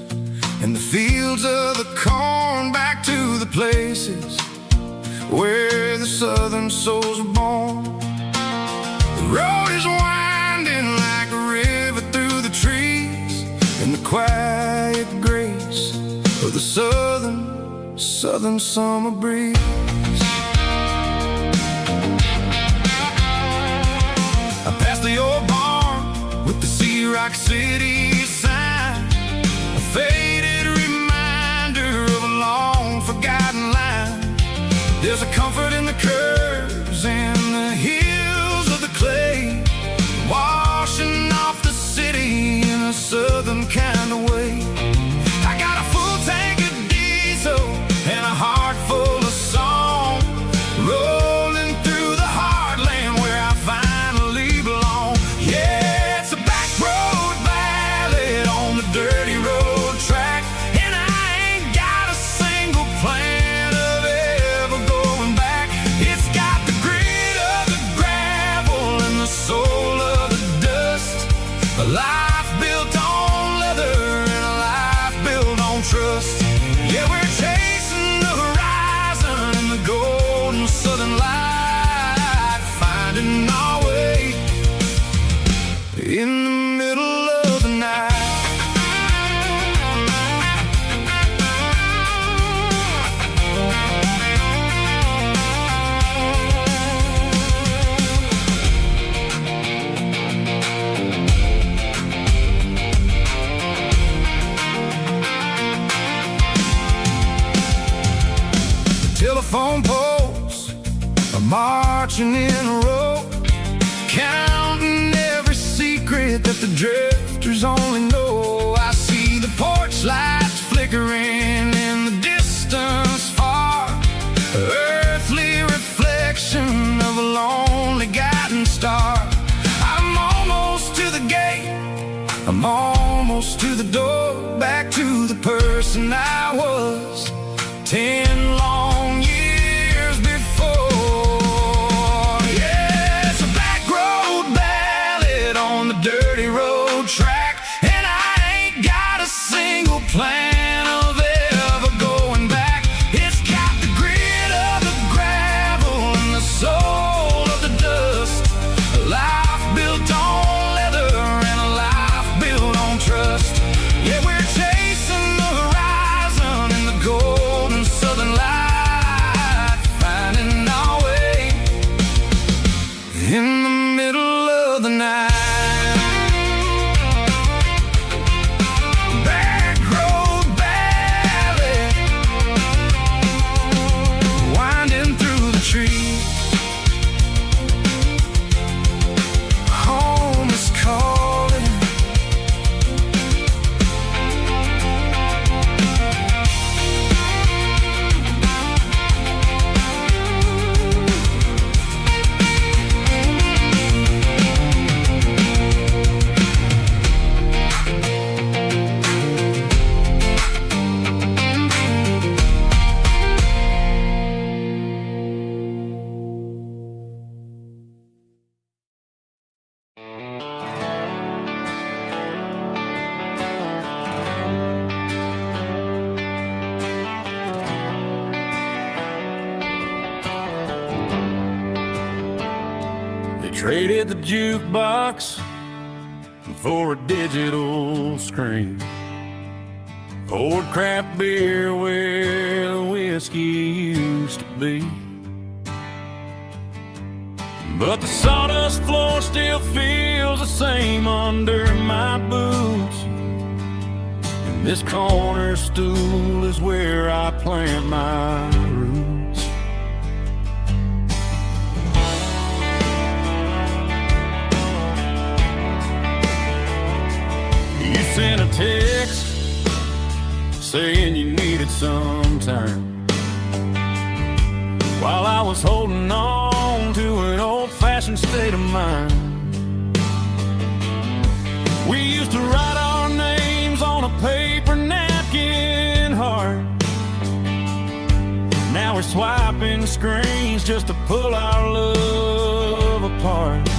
and the fields of the corn, back to the places where the southern souls were born. The road is winding like a river through the trees, in the quiet grace of the southern summer breeze. I passed the old barn with the Sea Rock City sign, a faded reminder of a long forgotten line. There's a comfort in the curves and the hills of the clay, washing off the city in a southern kind of way. I got a full tank of diesel and a heart full of song, rolling through the heartland where I finally belong. Yeah, it's a back road back marching in a row, counting every secret that the drifters only know. I see the porch lights flickering in the distance far, earthly reflection of a lonely guiding star. I'm almost to the gate, I'm almost to the door, back to the person I was 10 long years before. Yeah, it's a back road ballad on the dirty road track, and I ain't got a single plan of ever going back. It's got the grit of the gravel and the soul of the dust, a life built on leather and a life built on trust. Yeah, we're chasing the horizon in the golden southern light, finding our way in the middle of the night. Back road ballad, winding through the trees. Home is calling. They traded the jukebox for a digital screen, poured craft beer where the whiskey used to be. But the sawdust floor still feels the same under my boots, and this corner stool is where I plant my roots. You sent a text saying you needed some time, while I was holding on to an old-fashioned state of mind. We used to write our names on a paper napkin heart. Now we're swiping screens just to pull our love apart.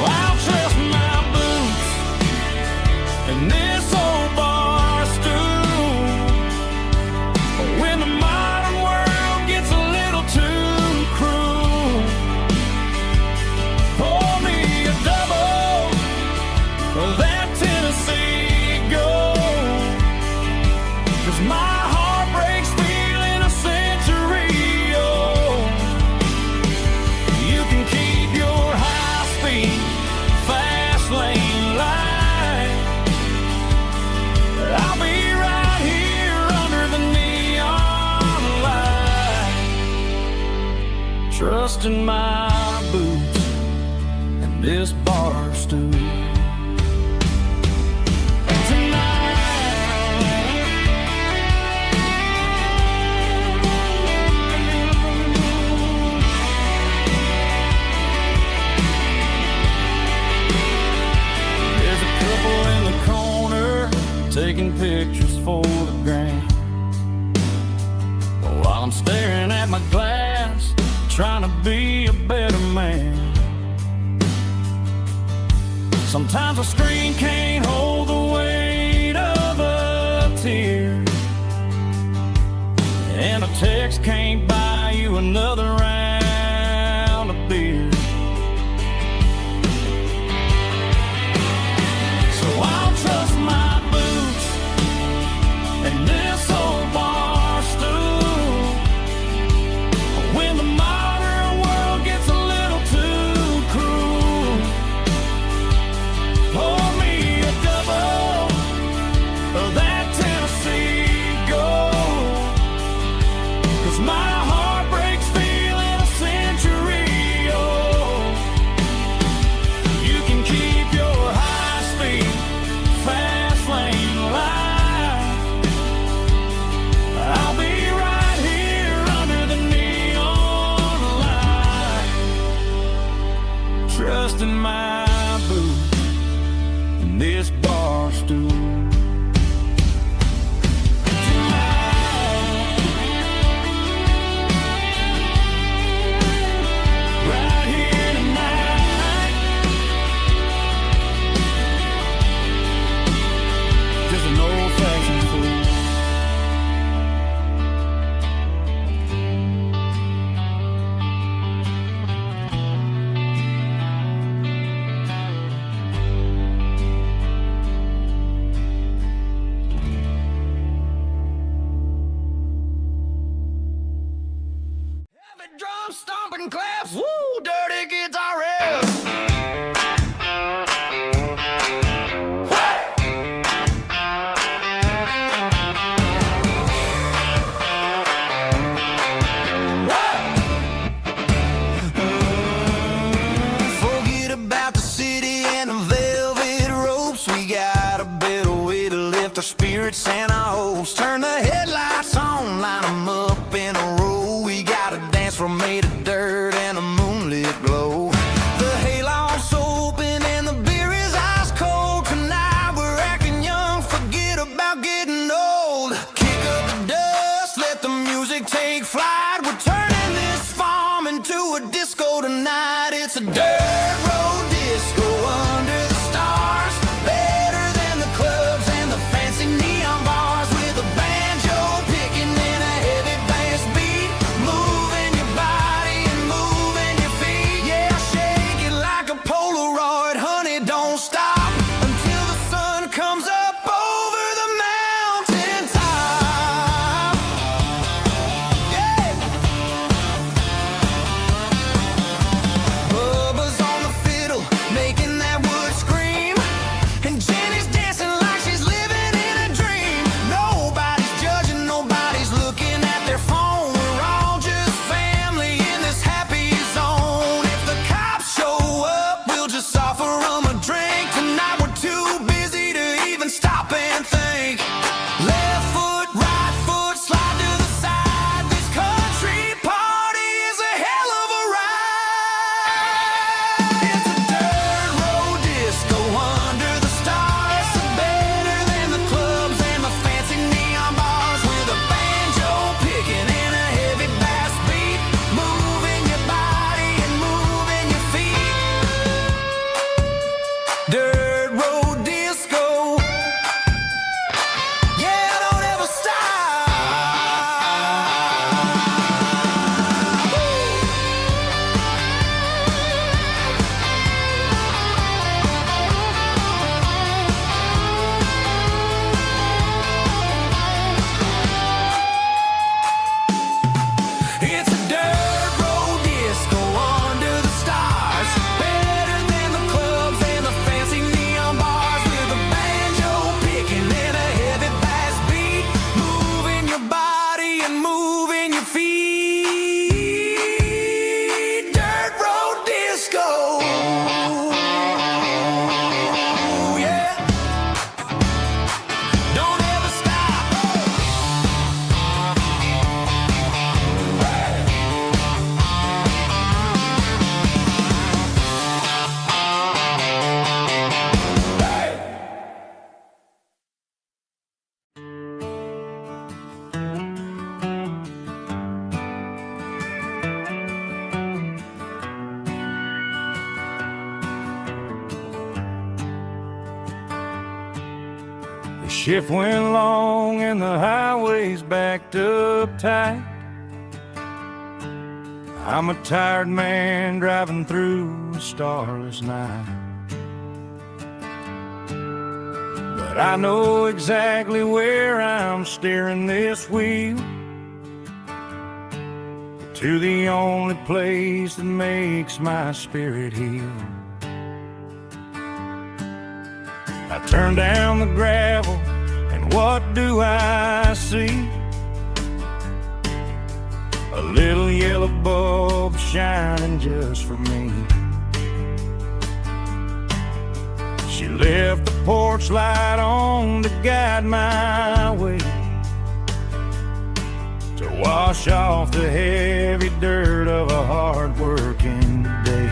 I'll trust my boots and this old bar stool. When the modern world gets a little too cruel, pour me a double of that Tennessee Gold, 'cause my heart breaks feeling a century old. You can keep your high-speed fast lane light, I'll be right here under the neon light, trusting my boots and this bar stool. Taking pictures for the gram, while I'm staring at my glass, trying to be a better man. Sometimes a screen can't hold the weight of a tear, and a text can't buy you another round of beer. So I'll trust my and this old bar stool. When the modern world gets a little too cruel, pour me a double of that Tennessee Gold, stomping claps, woo, dirty guitar riffs. Forget about the city and the velvet ropes. We got a better way to lift our spirits and our hopes. Turn the headlights on, line them up in a row. We got a dance floor made of dirt and a moonlit glow. The hayloft's open and the beer is ice cold. Tonight we're acting young, forget about getting old. Kick up the dust, let the music take flight. We're turning this farm into a disco tonight. It's a dirt road disco under the stars. Better than the clubs and the fancy neon bars. With a banjo picking and a heavy bass beat. Moving your body and moving your feet. Yeah, shake it like a Polaroid, honey, don't stop until the sun comes up over the mountain top. Yeah. Bubba's on the fiddle, making that wood scream. And Jenny's dancing like she's living in a dream. Nobody's judging, nobody's looking at their phone. We're all just family in this happy zone. If the cops show up, we'll just offer them a drink. Tonight we're too busy to even stop and think. Left foot, right foot, slide to the side. This country party is a hell of a ride. It's a dirt road disco under the stars. Better than the clubs and the fancy neon bars. With a banjo picking and a heavy bass beat. Moving your body and moving your feet. Dirt road disco. Yeah, don't ever stop. It's a dirt road disco under the stars. Better than the clubs and the fancy neon bars. With a banjo picking and a heavy bass beat. Moving your body and moving your feet. Dirt road disco. Yeah. Don't ever stop. The shift went long and the highway's backed up tight. I'm a tired man driving through a starless night. But I know exactly where I'm steering this wheel, to the only place that makes my spirit heal. I turn down the gravel, and what do I see? A little yellow bulb shining just for me. She left the porch light on to guide my way, to wash off the heavy dirt of a hard-working day.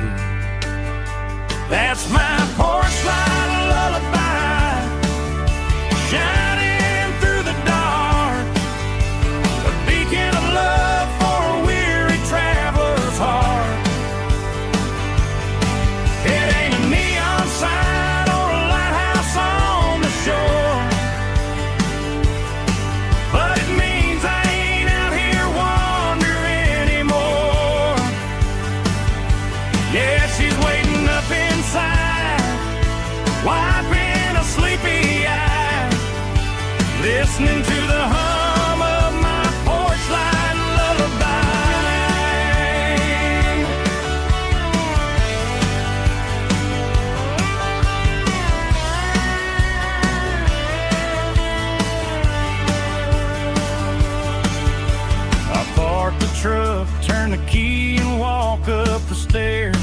That's my porch light lullaby, shining through the dark, a beacon of love for a weary traveler's heart. It ain't a neon sign or a lighthouse on the shore, but it means I ain't out here wandering anymore. Yeah, she's waiting up inside, wiping a sleepy eye, listening to the hum of my porch light lullaby. turn the key and walk up the stairs.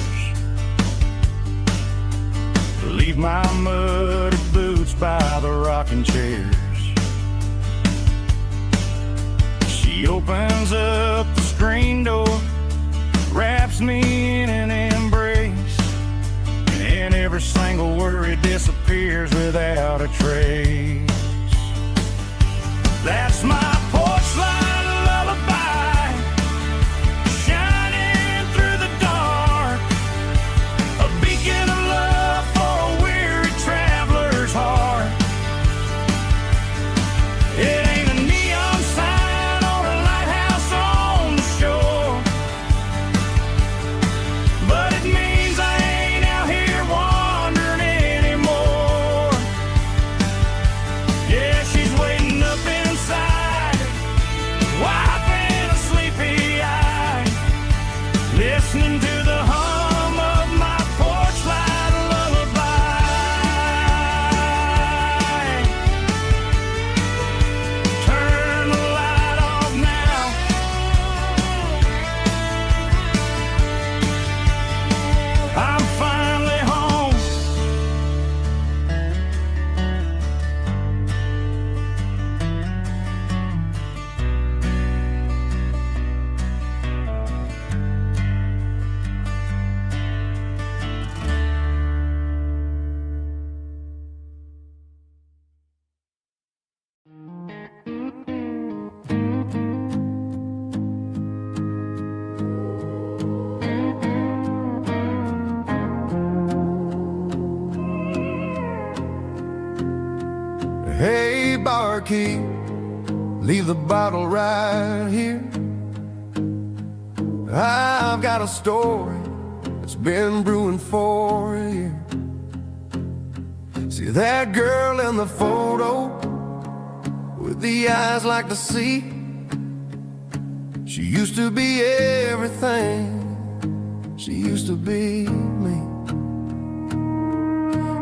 Leave my muddy boots by the rocking chairs. She opens up the screen door, wraps me in an embrace, and every single worry disappears without a trace. That's my porch light lullaby, shining through the dark, a beacon of love for a weary traveler's heart. It ain't a neon sign or a lighthouse on the shore, but it means I ain't out here wandering anymore. Yeah, she's waiting up inside, wiping a sleepy eye, listening to the hum of my porch light lullaby. Turn the light off now. I'm finally home. Hey, barkeep, leave the bottle right here. I've got a story that's been brewing for a year. See that girl in the photo with the eyes like the sea? She used to be everything. She used to be me.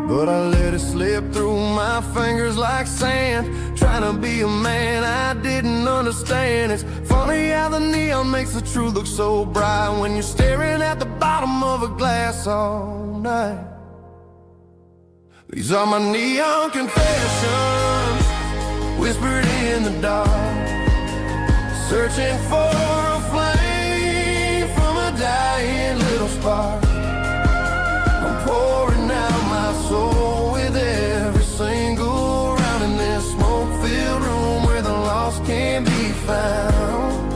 But I let it slip through my fingers like sand, trying to be a man I didn't understand. It's funny how the neon makes the truth look so bright when you're staring at the bottom of a glass all night. These are my neon confessions, whispered in the dark, searching for a flame from a dying little spark. I'm pouring out my soul with every single round in this smoke-filled room where the lost can be found.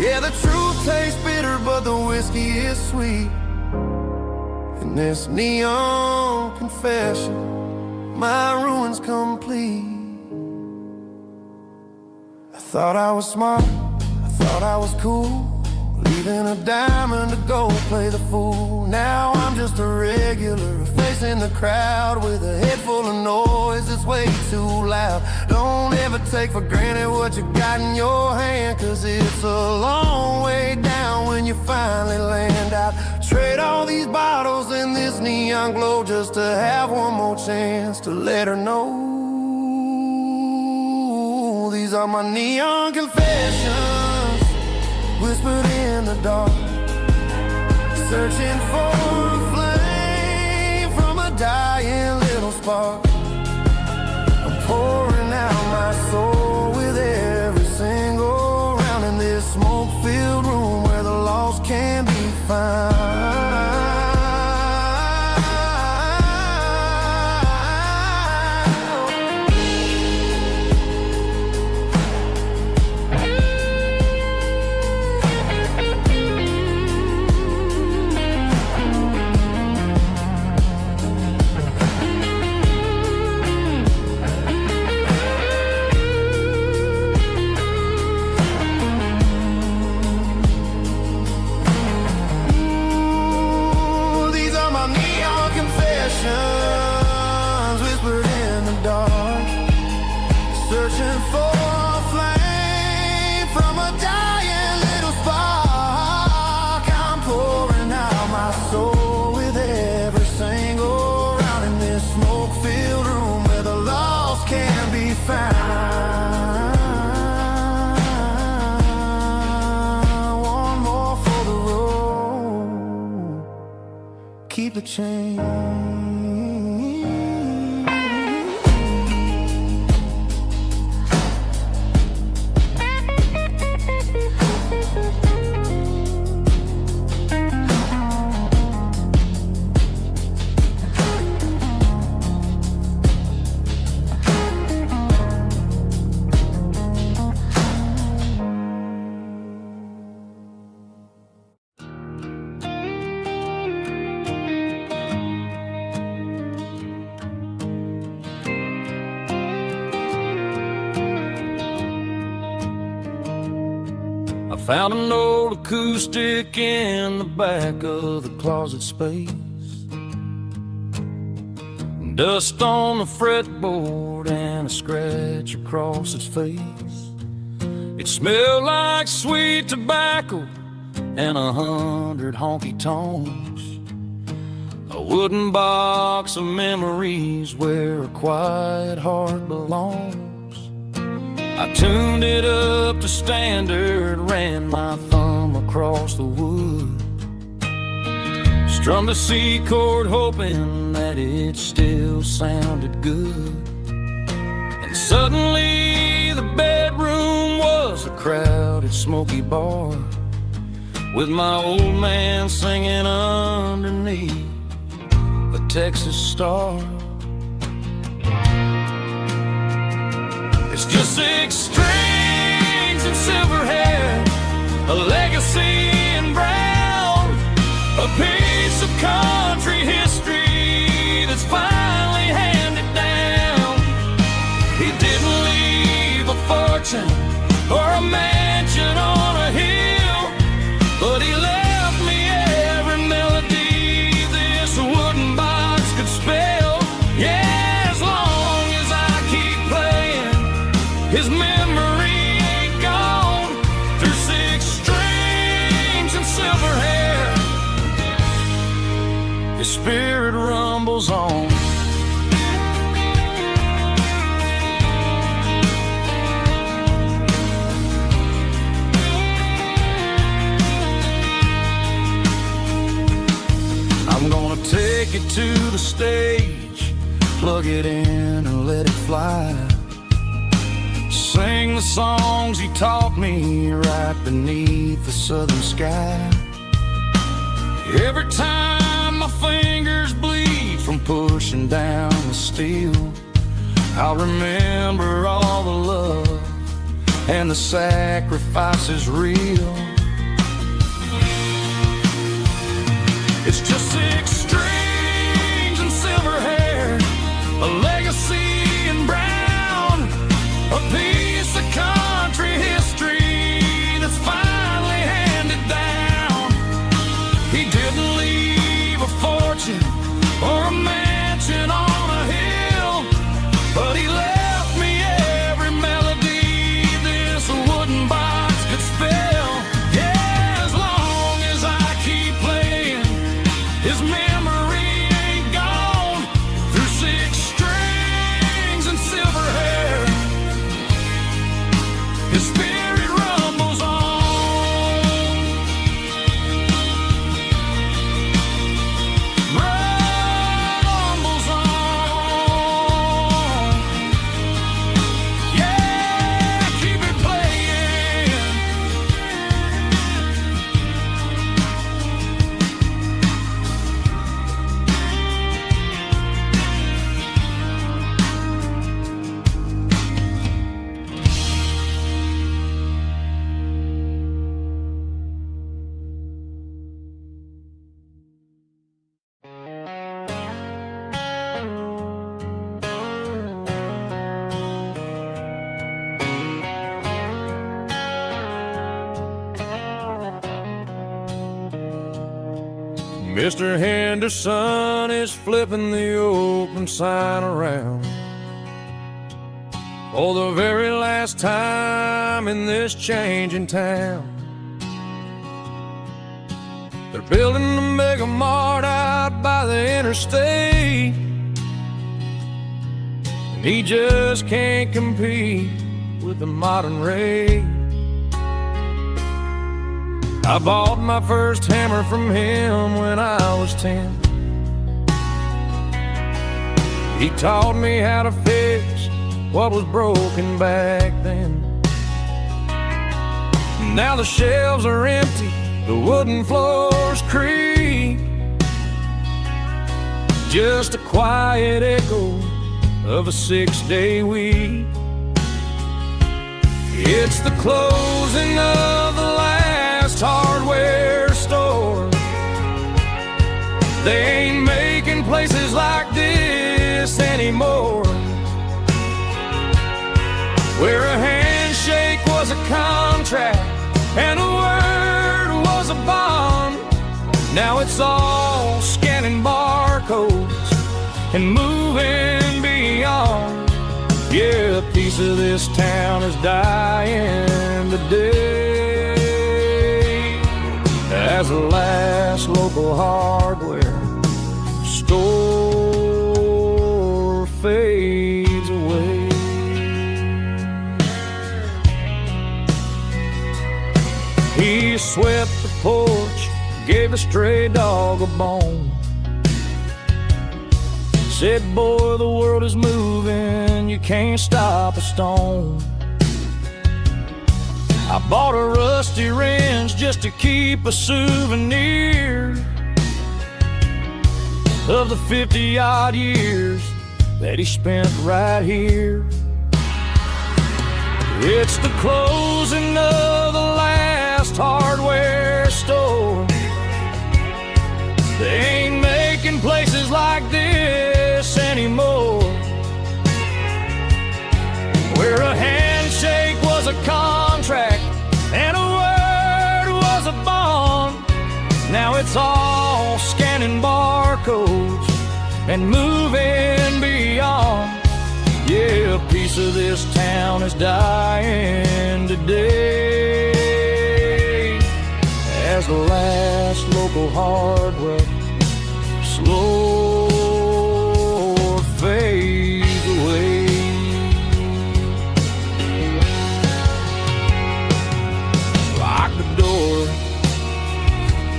Yeah, the truth tastes bitter, but the whiskey is sweet. In this neon confession, my ruin's complete. I thought I was smart, I thought I was cool, leaving a diamond to go play the fool. Now I'm just a regular, facing the crowd with a head full of noise that's way too loud. Don't ever take for granted what you got in your hand, cause it's a long way down when you finally land out. Trade all these bottles and this neon glow just to have one more chance to let her know. These are my neon confessions, whispered in the dark, searching for a flame from a dying little spark. I'm pouring out my soul with every single round in this smoke-filled room where the lost can be found. keep the change. Found an old acoustic in the back of the closet space. Dust on the fretboard and a scratch across its face. It smelled like sweet tobacco and 100 honky tonks. A wooden box of memories where a quiet heart belongs. I tuned it up to standard, ran my thumb across the wood, strummed a C chord hoping that it still sounded good. And suddenly the bedroom was a crowded smoky bar, with my old man singing underneath the Texas star. It's just 6 strings and silver hair, a legacy in brown, a piece of country history that's finally handed down. He didn't leave a fortune or a mansion on a hill, but he left me every melody this wooden box could spell. Yeah, as long as I keep playing, his memory ain't gone. Through 6 strings and silver hair, his spirit rumbles on. I'm gonna take it to the stage, plug it in and let it fly. Sing the songs he taught me right beneath the southern sky. Every time my fingers bleed from pushing down the steel, I'll remember all the love and the sacrifices real. It's just 6 strings and silver hair, a legacy in brown, a piece of country history that's finally handed down. He didn't leave a fortune or a mansion on a hill, but he left me every melody this wooden box could spell. Yeah, as long as I keep playing, his memory ain't gone. Through 6 strings and silver hair, his spirit rumbles on. Rumbles on. Yeah, keep it playing. Mr. Henderson is flipping the open sign around for the very last time in this changing town. They're building a mega mart out by the interstate, and he just can't compete with the modern rate. I bought my first hammer from him when I was 10. He taught me how to fix what was broken back then. Now the shelves are empty, the wooden floors creak, just a quiet echo of a 6-day week. It's the closing of the last hardware store. They ain't making places like this anymore, where a handshake was a contract and a word was a bond. Now it's all scanning barcodes and moving beyond. Yeah, a piece of this town is dying today as the last local hardware store fades away. He swept the porch, gave the stray dog a bone, said, boy, the world is moving, you can't stop a stone. I bought a rusty wrench just to keep a souvenir of the 50-odd years that he spent right here. It's the closing of the last hardware store. They ain't making places like this anymore, where a handshake was a contract and a word was a bond. Now it's all scanning barcodes and moving beyond. Yeah, a piece of this town is dying today as the last local hardware slow fades away. Lock the door,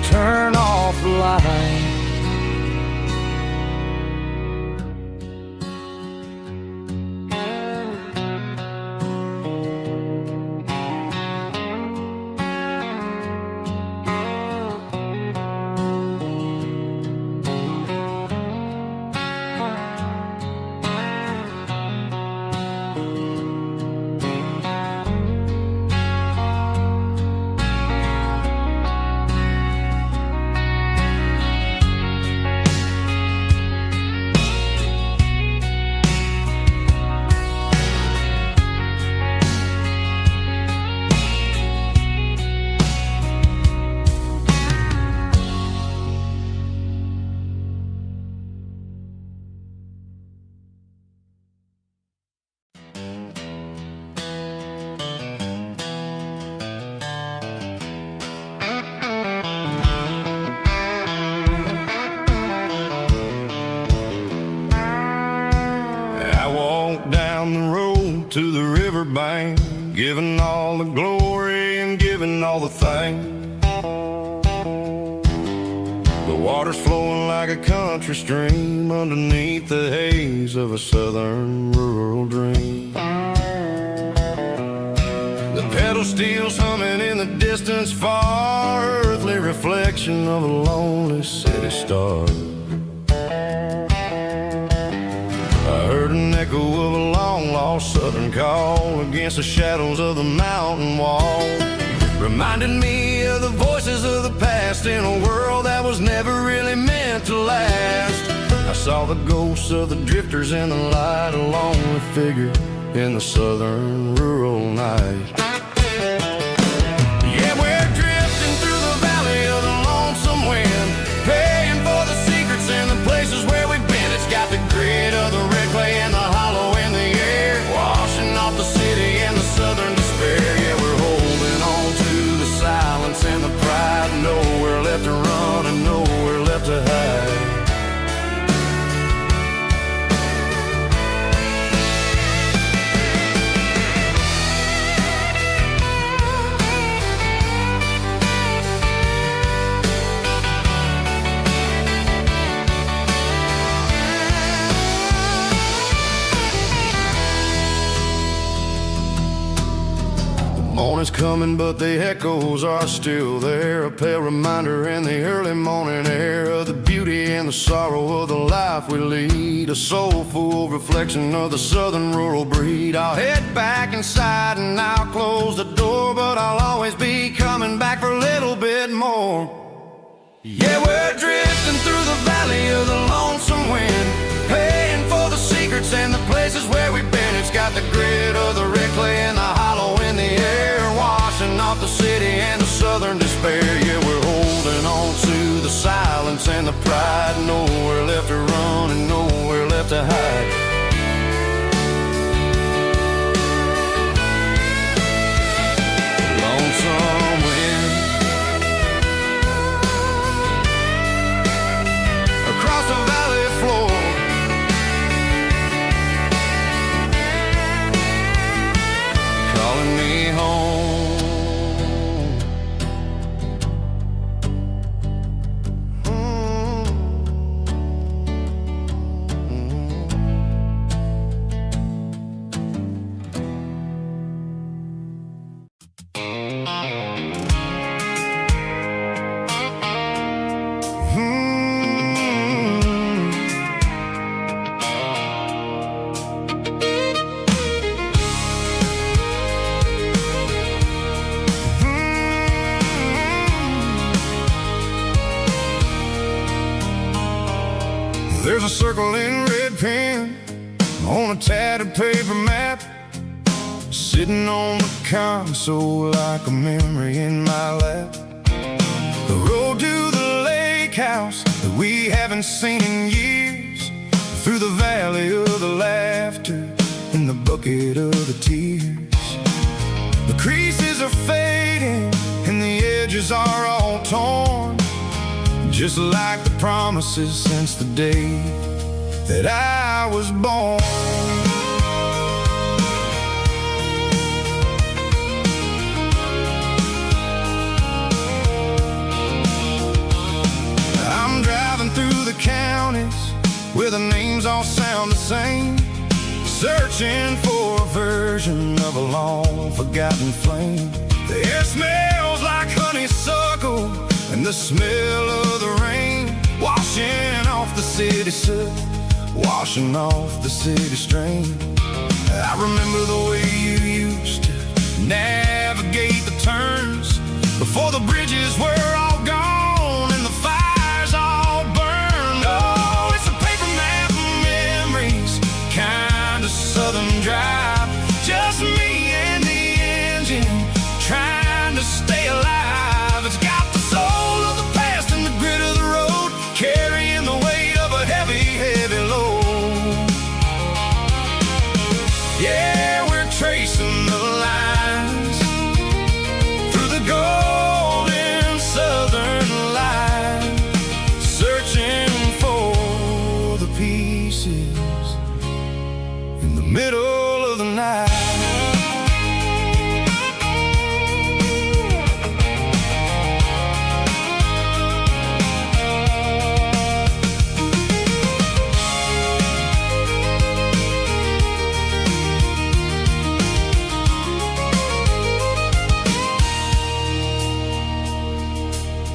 turn off the light. To the riverbank, giving all the glory and giving all the thanks. The water's flowing like a country stream underneath the haze of a southern rural dream. The pedal steel's humming in the distance far, earthly reflection of a lonely city star. I heard an echo of a long-lost southern call against the shadows of the mountain wall, reminded me of the voices of the past in a world that was never really meant to last. I saw the ghosts of the drifters in the light, a lonely figure in the southern rural night. Yeah, we're drifting through the valley of the lonesome wind, paying for the secrets and the places where we've been. It's got the grit of the red clay and the hollow in the air, washing off the city and the southern despair. Yeah, we're holding on to the silence and the pride, nowhere left to run and nowhere left to hide. coming, but the echoes are still there. A pale reminder in the early morning air of the beauty and the sorrow of the life we lead. A soulful reflection of the southern rural breed. I'll head back inside and I'll close the door, but I'll always be coming back for a little bit more. Yeah, we're drifting through the valley of the lonesome wind, paying for the secrets and the places where we've been. It's got the grit of the red clay and the hollow in the air, washing off the city and the southern despair. Yeah, we're holding on to the silence and the pride. Nowhere left to run and nowhere left to hide. Lonesome wind across the valley floor, calling me home. There's a circle in red pen on a tattered paper map, sitting on the console like a memory in my lap. The road to the lake house that we haven't seen in years, through the valley of the laughter and the bucket of the tears. The creases are fading and the edges are all torn, just like the promises since the day that I was born. I'm driving through the counties where the names all sound the same, searching for a version of a long forgotten flame. The air smells like honeysuckle and the smell of the rain, washing off the city soot, washing off the city strain. I remember the way you used to navigate the turns before the bridges were all gone and the fires all burned. Oh, it's a paper map of memories, kind of southern drive, just me and the engine trying to stay alive. It's got the soul of the past and the grit of the road, carrying the weight of a heavy, heavy load. Yeah, we're tracing the lines through the golden southern light, searching for the pieces in the middle of the night.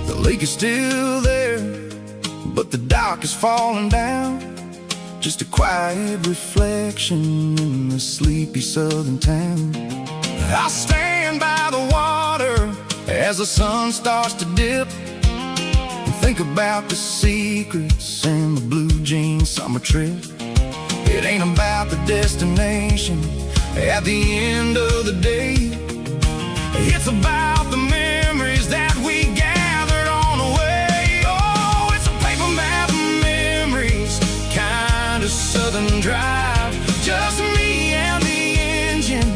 The lake is still there, but the dock is falling down, just a quiet reflection in the sleepy southern town. I stand by the water as the sun starts to dip, and think about the secrets and the blue jean summer trip. It ain't about the destination at the end of the day, it's about the memories that we gathered on the way. Oh, it's a paper map of memories, kind of southern drive, just me and the engine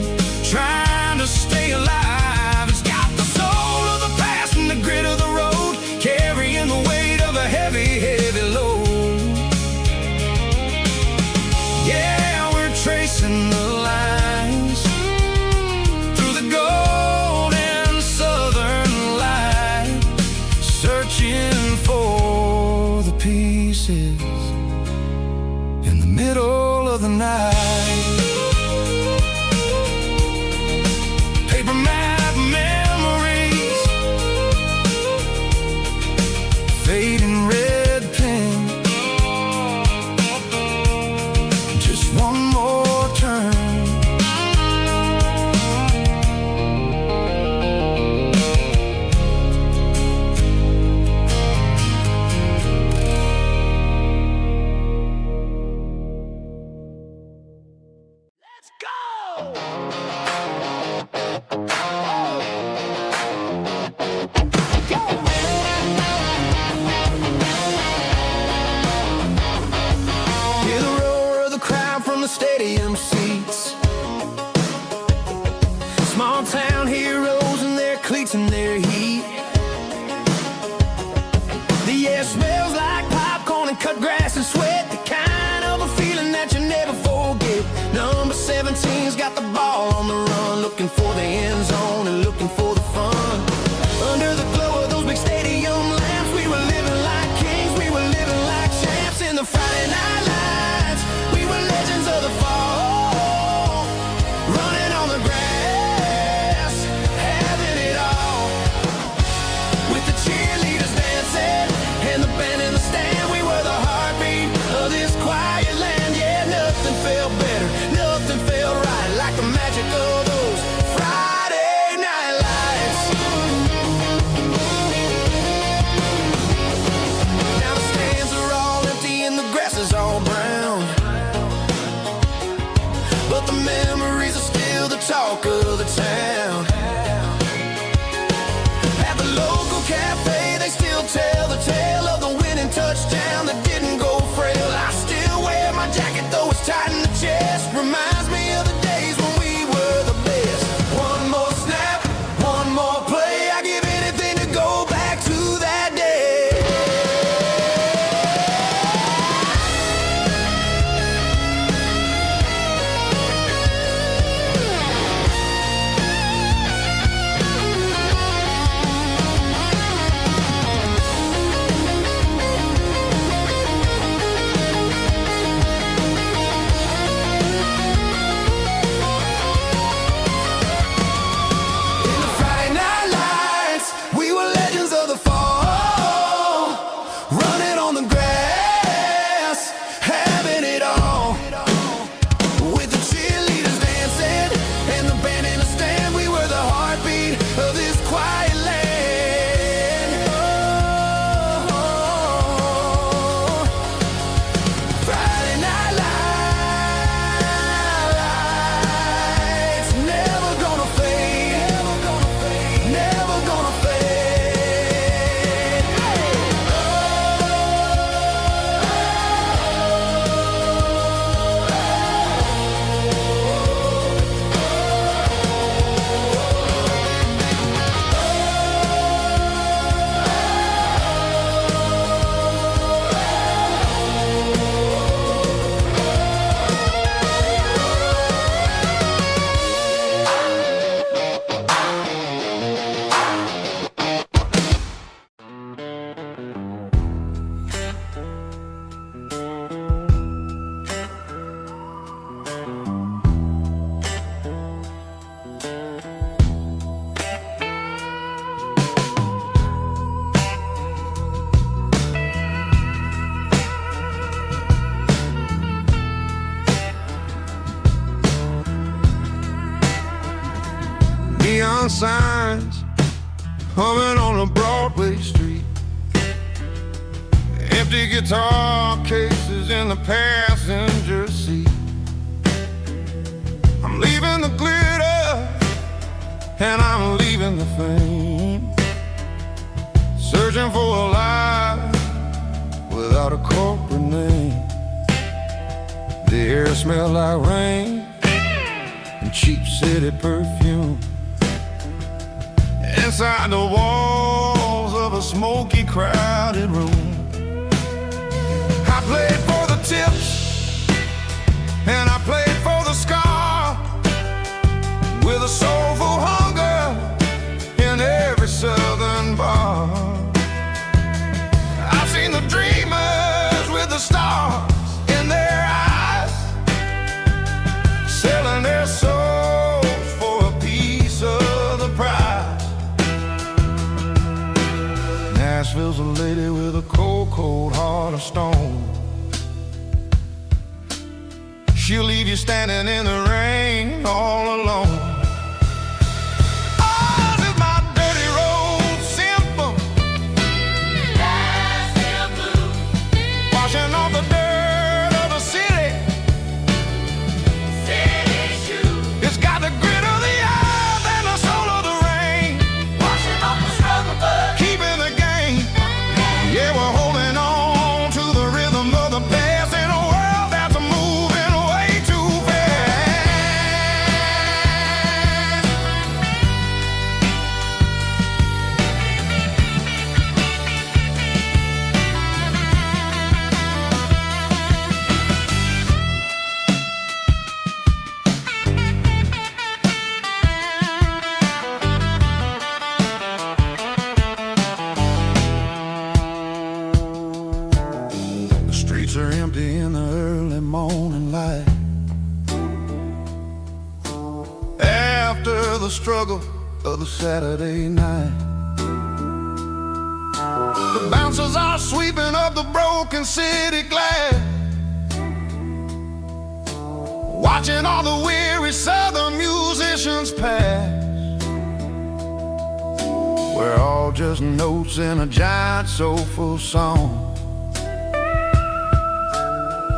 trying to stay alive. It's got the soul of the past and the grit of the road, carrying the weight of a heavy, heavy load. Yeah, we're tracing the lines through the golden looking for the fun. Under the glow of those big stadium lamps, we were living like kings, we were living like champs. In the Friday night lights, we were legends of the fall, running on the grass, having it all. With the cheerleaders dancing and the band in the stand, we were the heartbeat of this quiet land. Yeah, nothing felt better, nothing felt right like the magic of those Friday night lights. Now the stands are all empty and the grass is all brown, but the memories are still the talk of the town. At the local cafe, they still tell the tale of the winning touchdown that didn't go frail. I still wear my jacket though it's tight in the chest. Reminds me of the days when we were the best. One more snap, one more play. I give anything to go back to that day. In the Friday night lights, we were legends of the fall, running on the grass, having it all. With the cheerleaders dancing and the band in the stand, we were the heartbeat of this quiet land. Oh, Friday night lights, never gonna fade, never gonna fade. Neon signs humming on a Broadway street, empty guitar cases in the passenger seat. I'm leaving the glitter and I'm leaving the fame, searching for a life without a corporate name. The air smelled like rain and cheap city perfume. Inside the walls of a smoky, crowded room, I played for the tips and I played for the scar, with a soulful hunger in every southern bar. I've seen the dreamers with the stars in their eyes, selling their souls for a piece of the prize. Nashville's a lady with a cold, cold heart of stone. She'll leave you standing in the rain all alone. Ours is my dirty road simple, Nashville blues, washing off the dirt of the city shoes. It's got the grit of the earth and the soul of the rain, washing off the struggle but keeping the game. Yeah, we're holding on to the rhythm of the past in a world that's moving way too fast. streets are empty in the early morning light. After the struggle of the Saturday night, the bouncers are sweeping up the broken city glass, watching all the weary southern musicians pass. We're all just notes in a giant soulful song,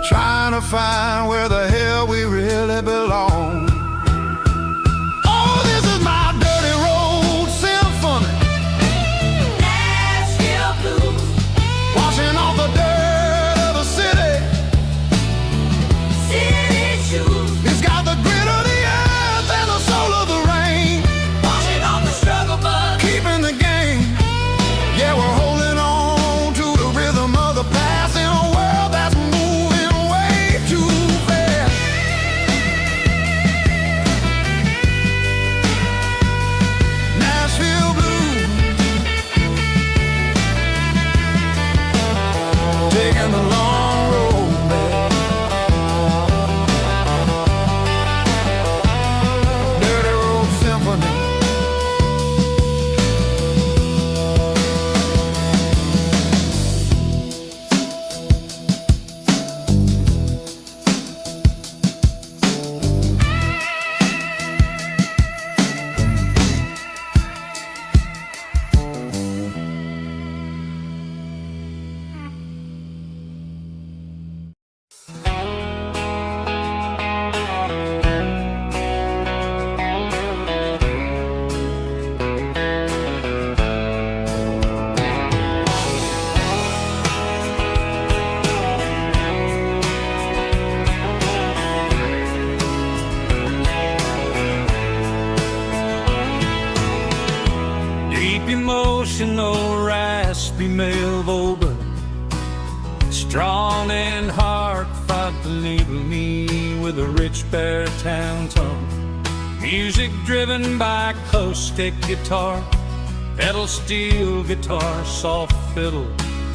trying to find where the hell we really belong. Oh, this is my dirty road symphony, Nashville blues, washing off the dirt of the city. city shoes, It's got the grit of the earth and the soul of the rain, washing off the struggle bug. keeping the game. Yeah, we're holding on to the rhythm of the past in a world that's moving way too fast. Nashville blues, taking the long road back. Dirty Road Symphony. Deep emotional, raspy male vulgar, strong and hard, fight to label me with a rich baritone tone. Music driven by acoustic guitar, pedal steel guitar, soft fiddle,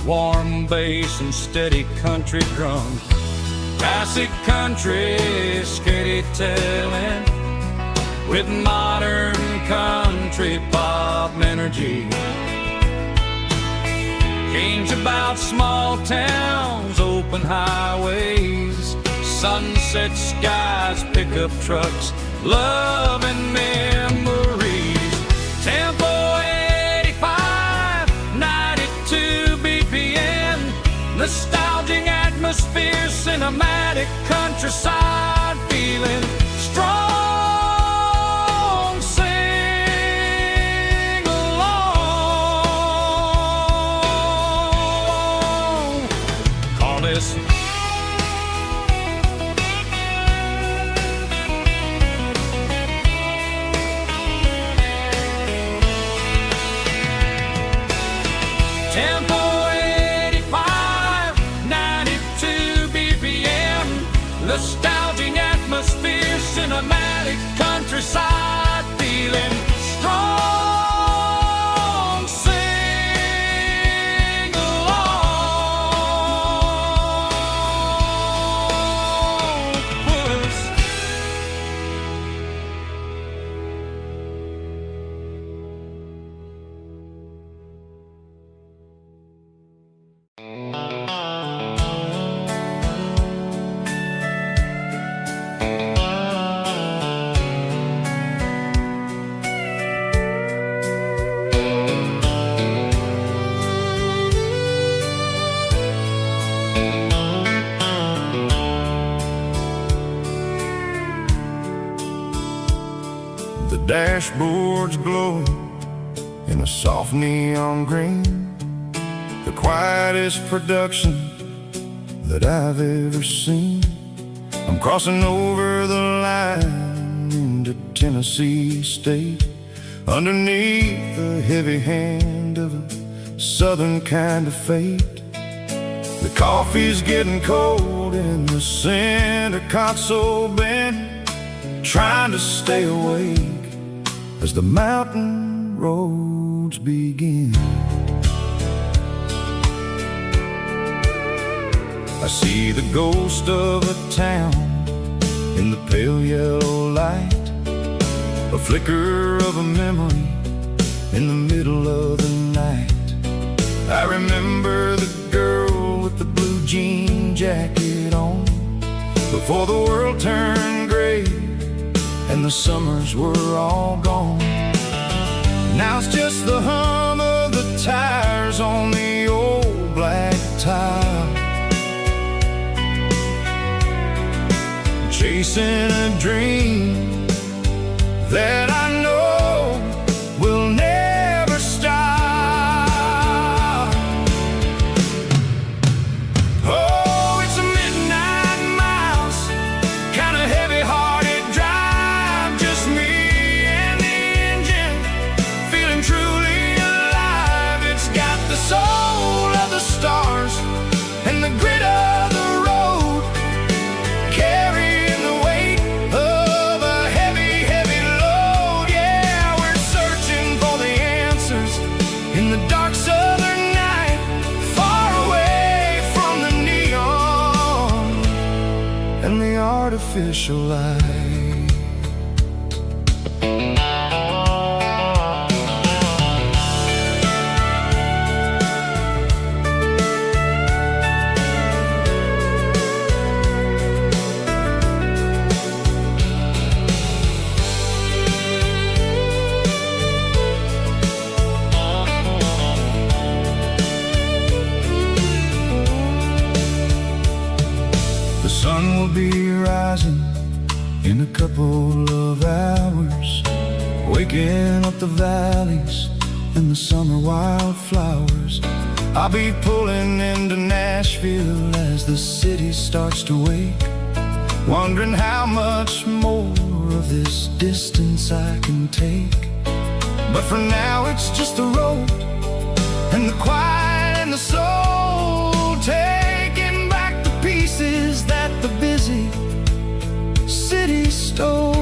warm bass and steady country drums. Classic country storytelling with modern country pop energy. Games about small towns, open highways, sunset skies, pickup trucks, love and memories. Tempo 85, 92 BPM, nostalgic atmosphere, cinematic countryside feeling strong. Tempo 85, 92 BPM, nostalgic atmosphere, cinematic countryside feeling strong. Sing along with us. The dashboard's glowing in a soft neon green, the quietest production that I've ever seen. I'm crossing over the line into Tennessee State, underneath the heavy hand of a southern kind of fate. The coffee's getting cold in the center console bin, trying to stay awake as the mountain roads begin. I see the ghost of a town in the pale yellow light, a flicker of a memory in the middle of the night. I remember the girl with the blue jean jacket on, before the world turned gray and the summers were all gone. Now it's just the hum of the tires on the old black tile, chasing a dream that I know will never stop. Oh, it's a midnight mouse, kind of heavy-hearted drive, just me and the engine, feeling truly alive. It's got the soul of the stars and the grit of the road, carrying the weight of a heavy, heavy load. Yeah, we're searching for the answers in the dark southern night, far away from the neon and the artificial light. The sun will be rising in a couple of hours, waking up the valleys and the summer wildflowers. I'll be pulling into Nashville as the city starts to wake, wondering how much more of this distance I can take. But for now it's just the road and the quiet and the soul, taking back the pieces that the busy city stole.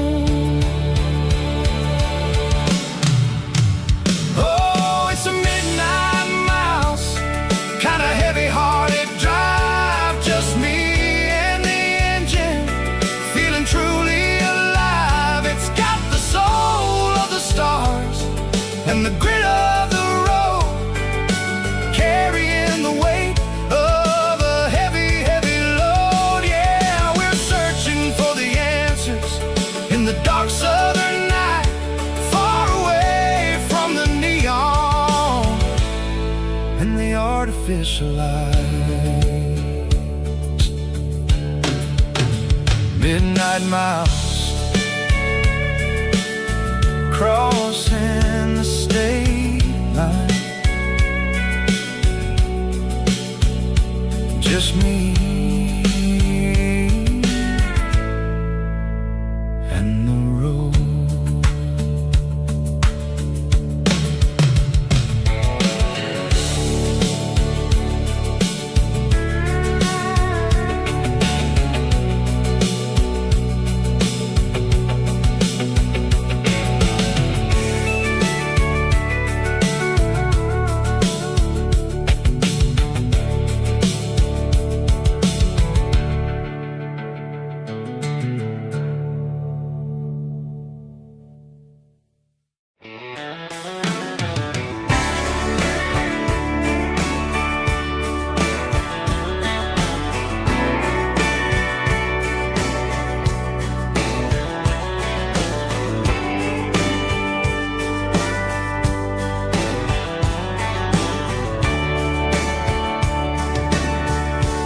Oh, it's a midnight mouse, kind of heavy-hearted drive, just me and the engine, feeling truly alive. It's got the soul of the stars and the grit of the road, carrying the weight of a heavy, heavy load. Yeah, we're searching for the answers in the dark southern night, far away from the neon and the artificial lights. Midnight mouse, crossing the state line, just me and the road.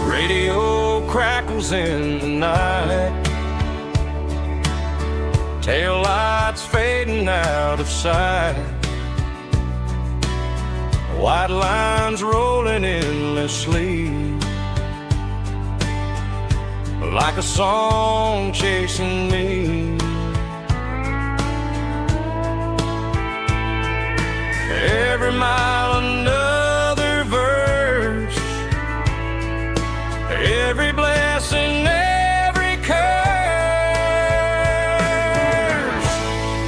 Radio crackles in the night, tail lights fading out of sight, white lines rolling endlessly, like a song chasing me. Every mile another verse, every blessing, every curse.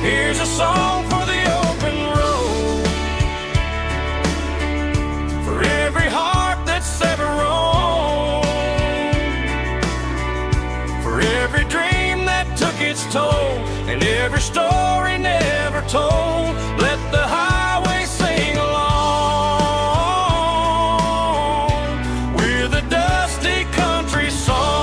Here's a song for the open road, for every heart that's ever roamed. every story never told. Let the highway sing along with a dusty country song.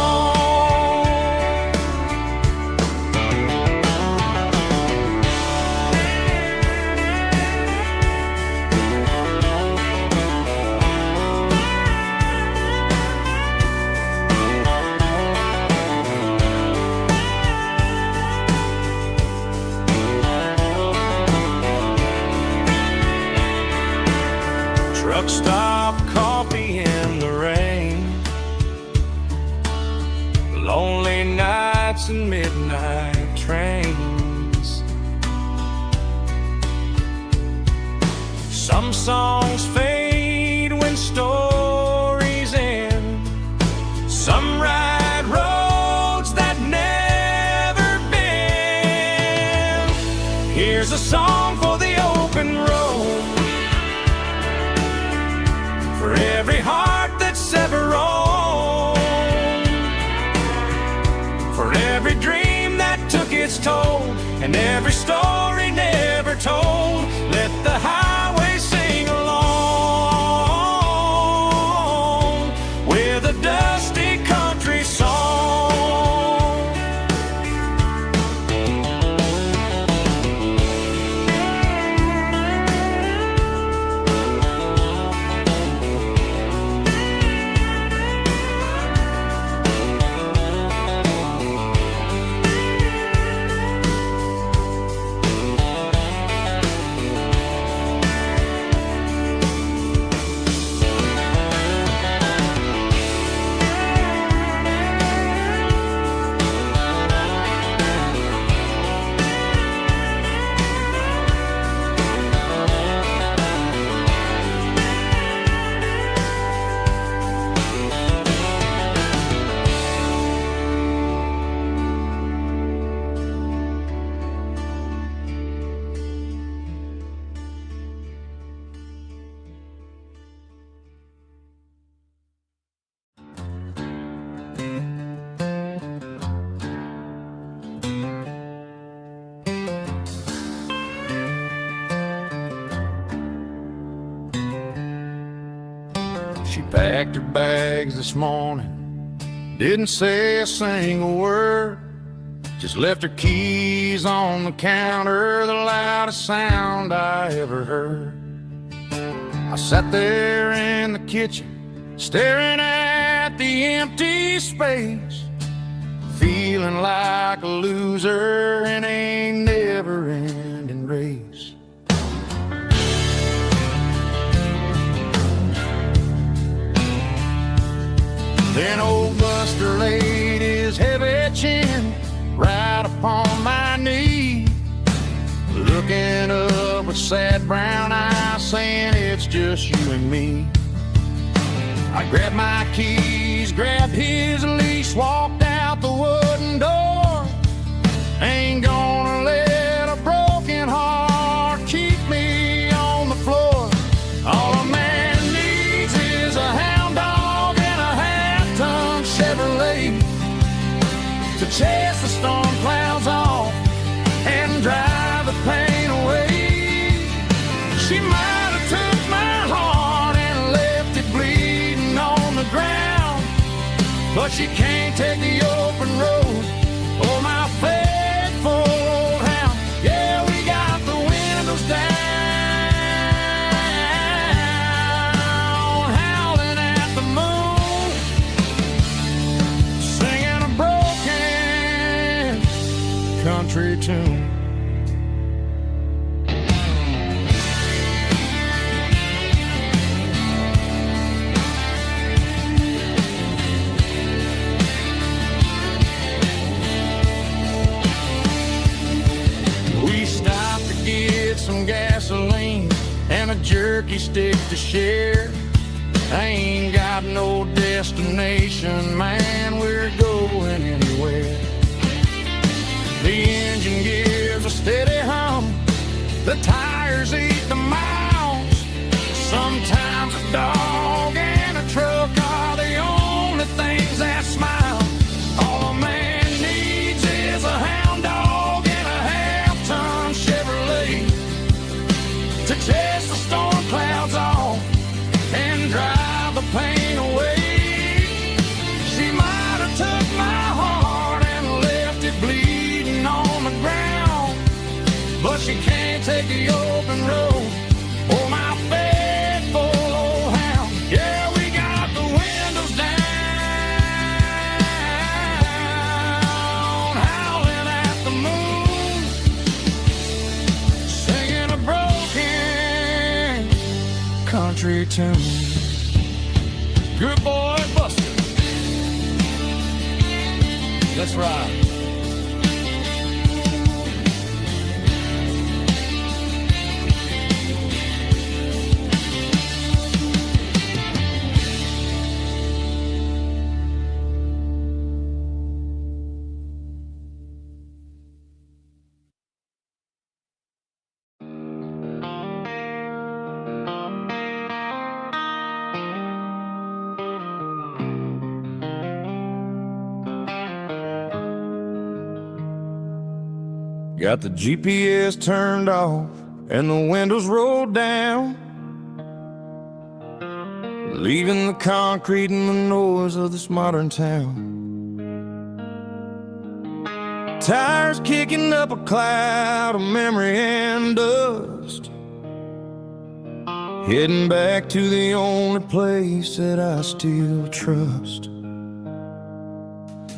Truck stop, coffee in the rain, lonely nights and midnight trains. Some songs fade when stories end. Some ride roads that never bend. Here's a song for the open road, for every heart that's ever roamed, for every dream that took its toll, and every story never told. Let the highway sing along with a dusty country song. She packed her bags this morning, didn't say a single word, just left her keys on the counter, the loudest sound I ever heard. I sat there in the kitchen, staring at the empty space, feeling like a loser in a never-ending race. Then old Buster laid his heavy chin right upon my knee, looking up with sad brown eyes, saying it's just you and me. I grabbed my keys, grabbed his leash, walked out the wooden door. Ain't gonna let a broken heart keep me on the floor. All a man needs is a hound dog and a half-ton Chevrolet to chase the storm clouds off and drive the pain away. She might have took my heart and left it bleeding on the ground, but she can't take the open road or my faithful old hound. Yeah, we got the windows down, howling at the moon, singing a broken country tune. We stopped to get some gasoline and a jerky stick to share. I ain't got no destination, man, we're going anywhere. The engine gives a steady hum, the tires eat the miles. Sometimes a dog and a truck are the only things that smile. All a man needs is a hound dog and a tune. Good boy, Buster. Let's ride. Got the GPS turned off and the windows rolled down, leaving the concrete and the noise of this modern town. Tires kicking up a cloud of memory and dust, heading back to the only place that I still trust.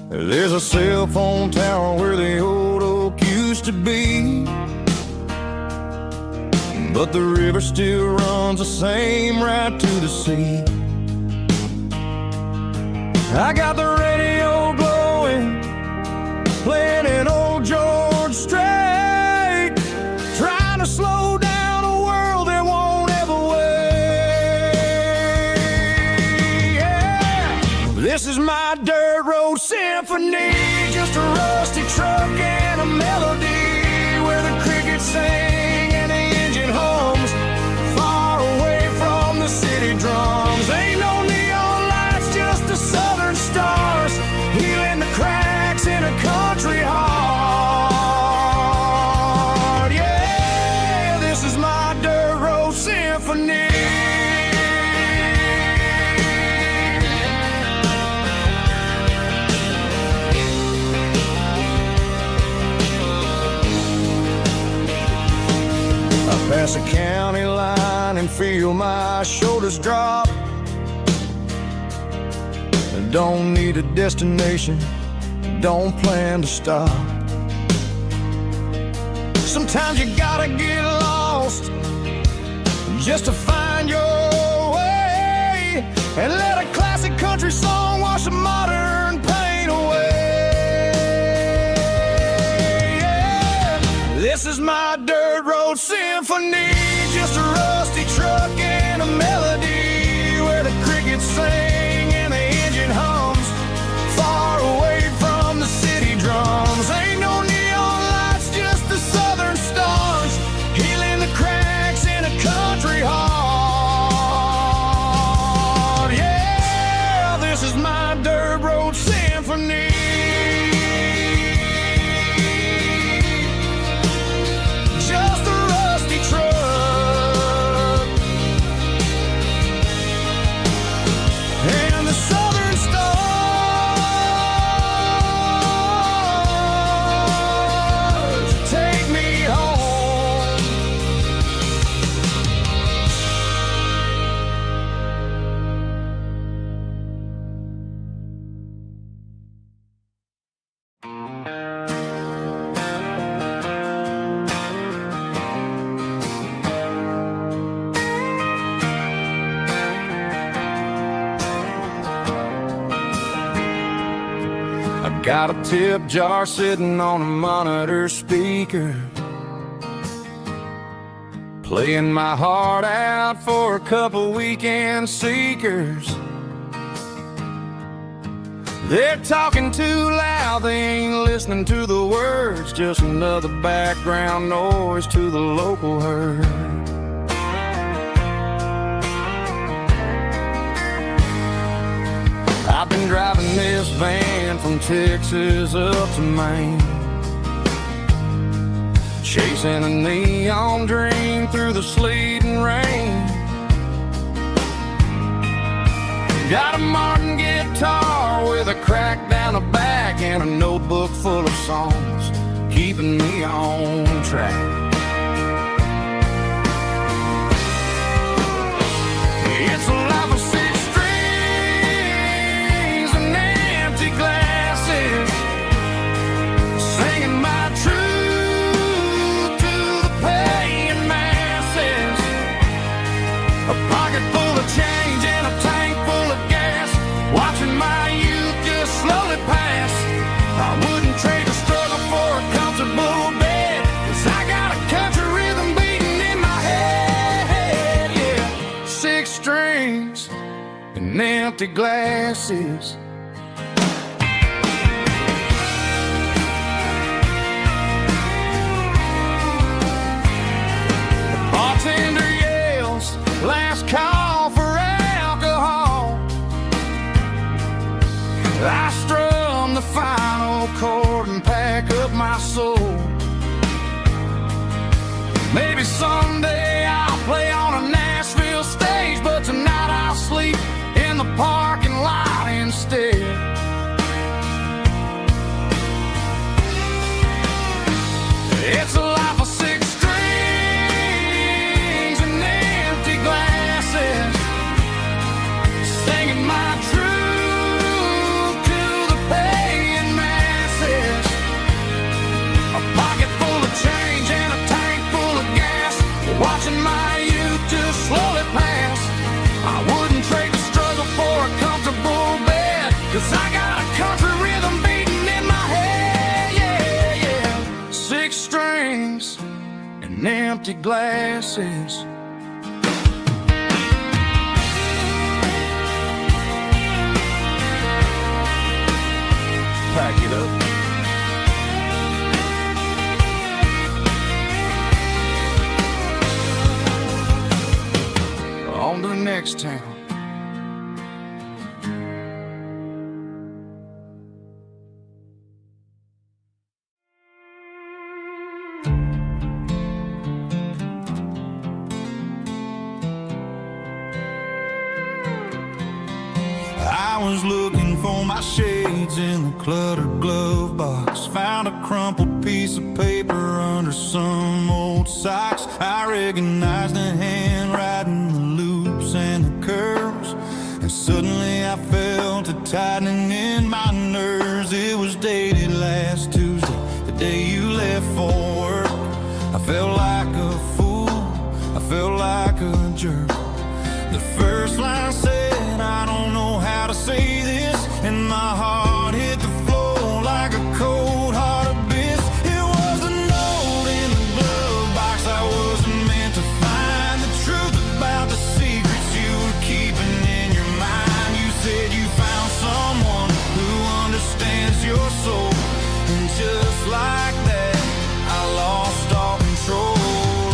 There's a cell phone tower where the old oak used to be, but the river still runs the same right to the sea. I got the radio glowing, playing an old George Strait, trying to slow down a world that won't ever wait. Yeah. This is my dirt road symphony, just a rusty truck and a melody where the crickets sing and the engine hums, far away from the city drums. Ain't no neon lights, just the southern stars, healing the cracks in a country heart. Yeah, this is my dirt road symphony. Pass a county line and feel my shoulders drop. Don't need a destination, don't plan to stop. Sometimes you gotta get lost just to find your way, and let a classic country song wash a modern pain away. Yeah. This is my dirt road symphony, just a rusty truck and a melody where the crickets sing and the engine hums, far away from the city drums. Ain't no neon lights, just the southern stars, healing the cracks in a country heart. Yeah, this is my dirt road symphony. Just a rusty truck and the southern stars take me home. I got a tip jar sitting on a monitor speaker, playing my heart out for a couple weekend seekers. They're talking too loud, they ain't listening to the words, just another background noise to the local herd. I've been driving this van from Texas up to Maine, chasing a neon dream through the sleet and rain. Got a Martin guitar with a crack down the back and a notebook full of songs, keeping me on track. It's a life of six strings and empty glasses, singing my truth to the paying masses. A pocket full of and empty glasses. The bartender yells, last call for alcohol. I strum the final chord and pack up my soul. Maybe someday I'll play on a Nashville stage, but tonight I'll sleep in the parking lot instead. It's a life of six strings and empty glasses, singing my truth to the paying masses. A pocket full of change and a tank full of gas, watching my youth just slowly pass. I wouldn't trade the struggle for a comfortable bed, 'cause I got a country rhythm beating in my head, yeah, yeah. Six strings and empty glasses. Pack it up. On to the next town. I was looking for my shades in the cluttered glove box. Found a crumpled piece of paper under some old socks. I recognized the handwriting, the loops and the curves, and suddenly I felt a tightening in my nerves. It was dated last Tuesday, the day you left for work. I felt like a fool, I felt like a jerk. The first line said, I don't know how to say this, and my heart hit the floor like a cold heart abyss. It was a note in the glove box I wasn't meant to find. The truth about the secrets you were keeping in your mind. You said you found someone who understands your soul, and just like that I lost all control.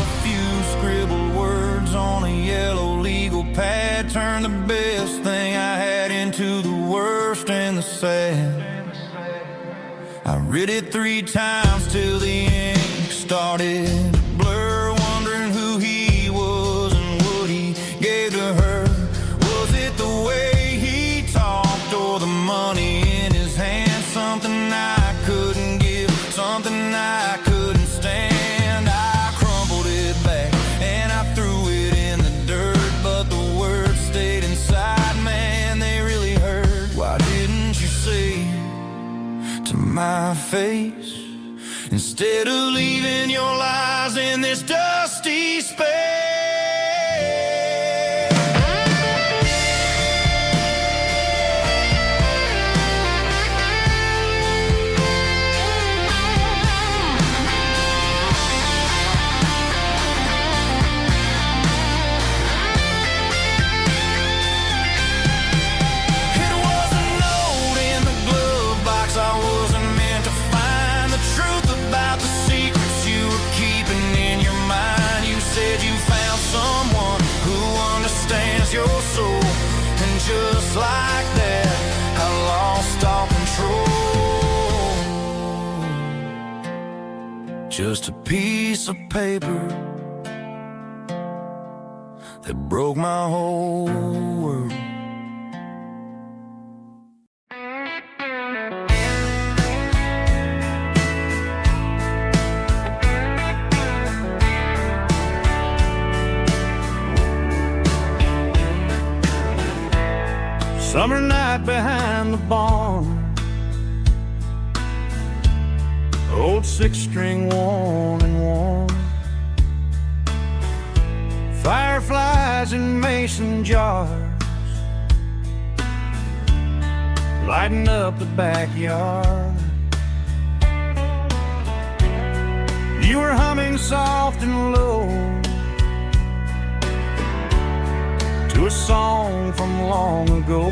A few scribbled words on a yellow legal pad turned the best thing I had into the worst and the sad. I read it 3 times till the ink started to blur, wondering who he was and what he gave to her. Was it the way he talked or the money in his hand? Something I couldn't give, something I couldn't stand. I crumpled it back and I threw it in the dirt, but the words stayed inside, man, they really hurt. Why didn't you say to my face, instead of leaving your lies in this dusty space? It was a note in the glove box I wasn't meant to find. The truth about the secrets you were keeping in your mind. You said you found someone who understands your soul, and just like that I lost all control. Just a piece of paper that broke my whole world. Summer night behind the barn, old 6-string worn and worn. Fireflies in mason jars, lighting up the backyard. You were humming soft and low to to a song from long ago.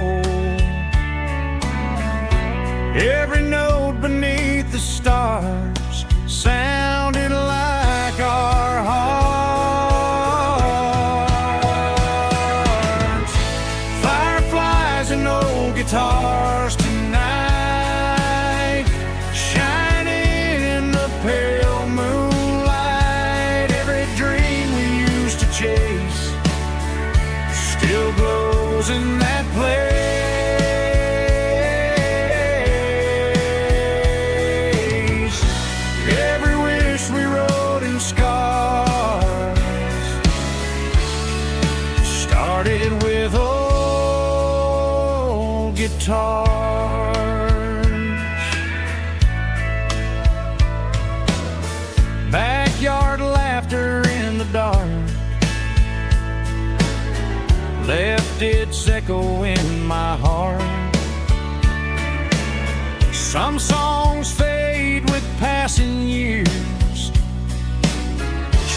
Every note beneath the stars sounded like our hearts. Fireflies and old guitars tonight, shining in the pale moonlight. Every dream we used to chase still glows in that place. Every wish we wrote in scars started with old guitars. Backyard laughter in the dark left its echo in my heart. Some songs fade with passing years,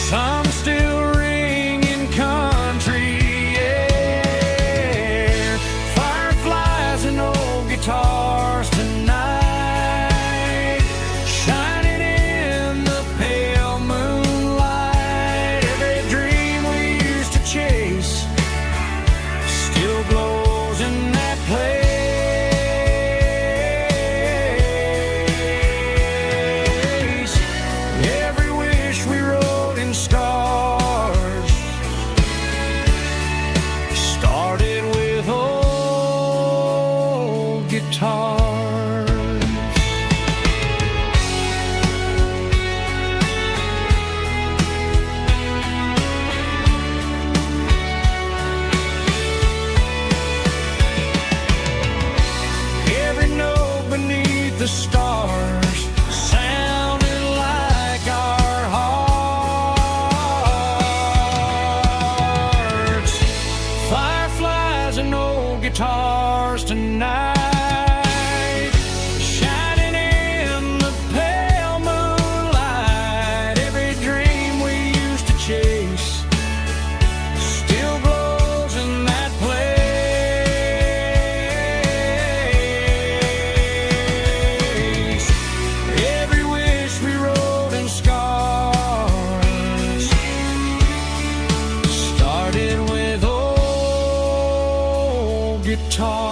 some still ring in country air. Fireflies and old guitars tonight, shining in the pale moonlight. Every dream we used to chase still glows in that place. Every wish we wrote in stars started with old guitars. Every note beneath the stars sounded like our hearts. Fireflies and old guitars tonight, shining in the pale moonlight. Every dream we used to chase still glows in that place. Every wish we wrote in scars started with old guitars.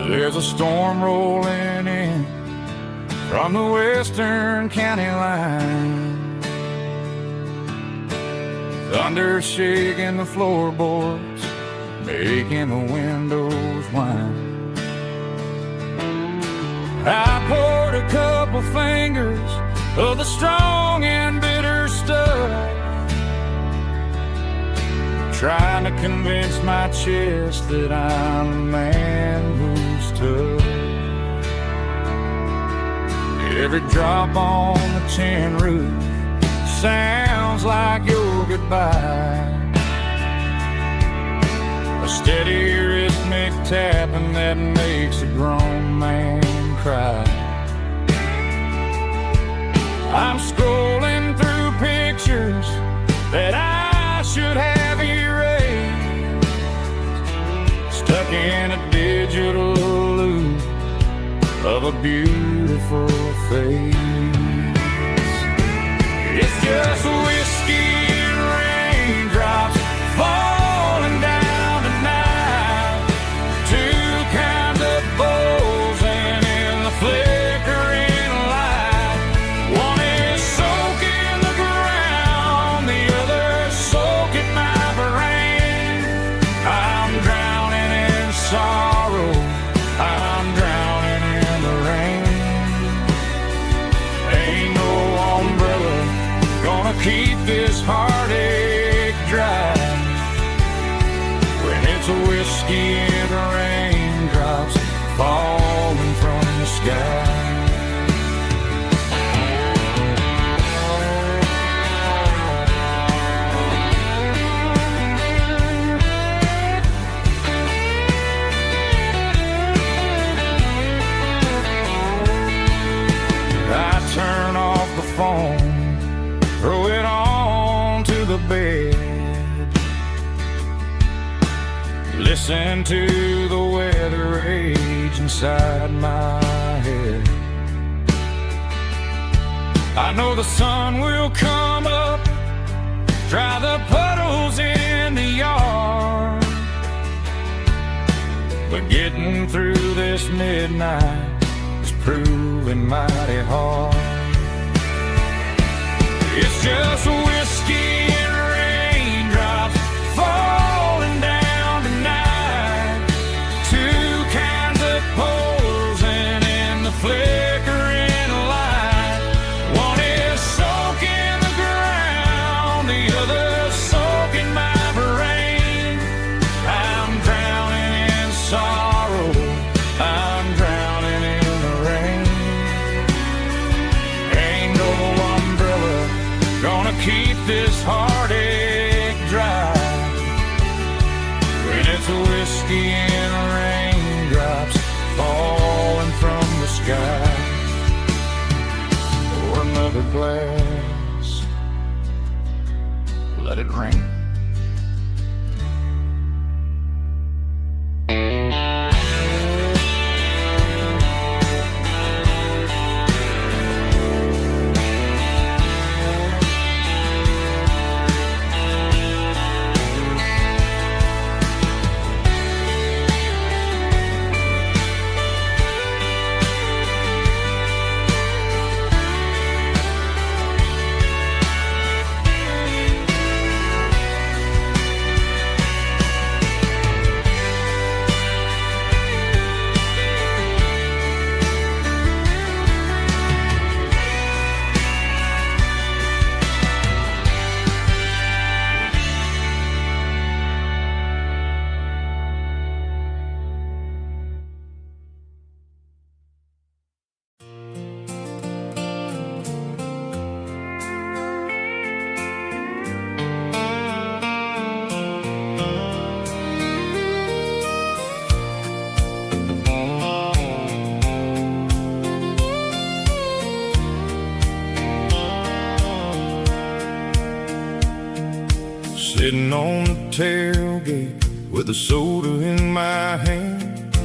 There's a storm rolling in from the western county line. Thunder shaking the floorboards, making the windows whine. I poured a couple fingers of the strong and bitter stuff, trying to convince my chest that I'm a man who's tough. Every drop on the tin roof sounds like your goodbye, a steady rhythmic tapping that makes a grown man cry. I'm scrolling through pictures that I should have erased, stuck in a digital loop of a beautiful face. It's just whiskey and raindrops falling down tonight, two kinds of bowls and in the flickering light. One is soaking the ground, the other soaking my brain. I'm drowning in sorrow, I'm drowning in the rain. Ain't no umbrella gonna keep this whiskey and raindrops falling from the sky. Turn off the phone, throw it on to the bed, listen to the weather rage inside my head. I know the sun will come up, dry the puddles in the yard, but getting through this midnight is proving mighty hard. It's just whiskey and raindrops falling down tonight. Two kinds of posing in the flickering light. One is soaking the ground, the other soaking my brain. I'm drowning in sorrow, I'm drowning in the rain. Ain't no umbrella gonna keep this heartache dry when it's whiskey and raindrops falling from the sky. Pour another glass, let it rain. Sitting on the tailgate with a soda in my hand,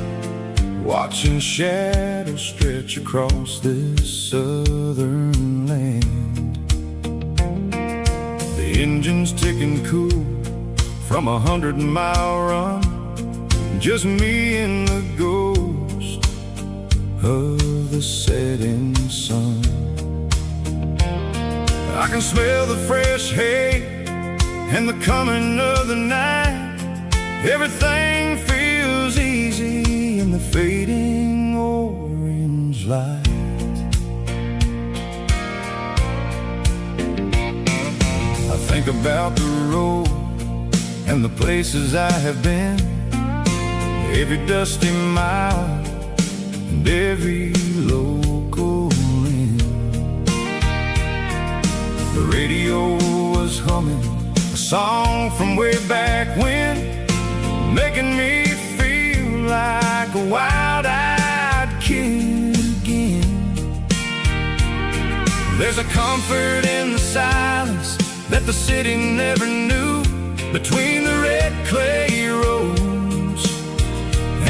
watching shadows stretch across this southern land. The engine's ticking cool from 100-mile run, just me and the ghost of the setting sun. I can smell the fresh hay and the coming of the night. Everything feels easy in the fading orange light. I think about the road and the places I have been, every dusty mile and every local inn. The radio was humming a song from way back when, making me feel like a wild-eyed kid again. There's a comfort in the silence that the city never knew, between the red clay roads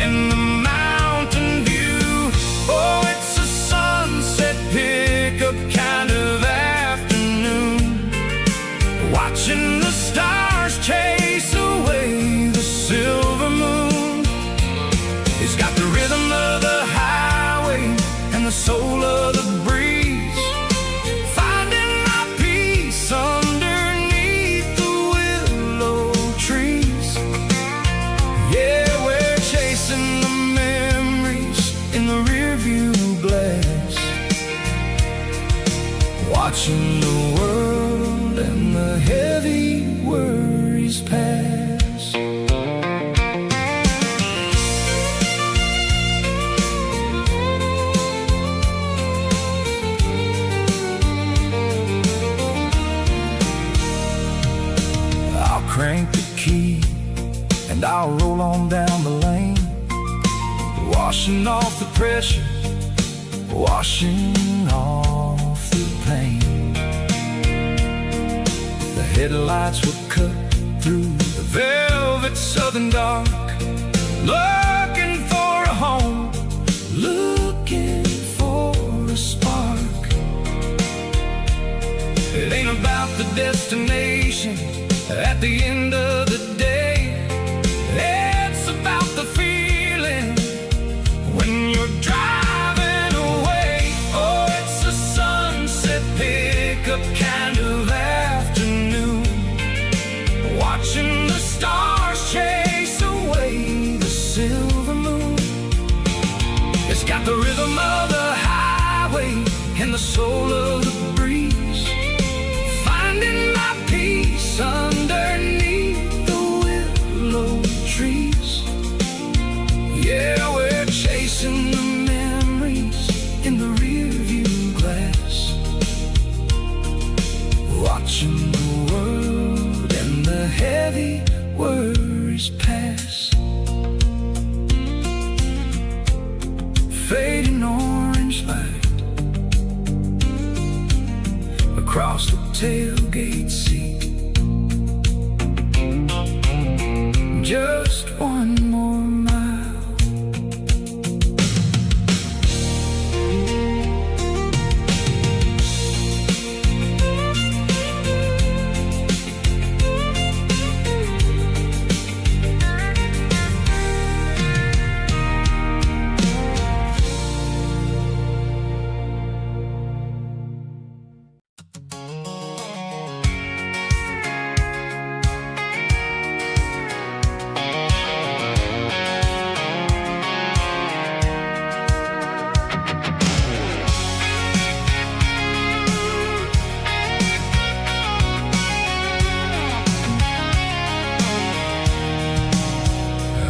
and the mountain view. Oh, it's a sunset pickup kind of afternoon, watching the stars chase away the silver moon. It's got the rhythm of the highway and the soul of the breeze, finding my peace underneath the willow trees. Yeah, we're chasing the memories in the rearview glass, watching the world and the heavy worries pass. crank the key and I'll roll on down the lane, washing off the pressure, washing off the pain. The headlights will cut through the velvet southern dark, looking for a home, looking for a spark. It ain't about the destination at the end of the day, it's about the feeling when you're driving away. Oh, it's a sunset pickup kind of afternoon, watching the stars chase away the silver moon. It's got the rhythm of the highway and the soul of the breeze, finding my peace underneath the willow trees. Yeah, we're chasing the memories in the rearview glass, watching the world and the heavy worries pass. Fading orange light across the tailgate seat. Just one more mile.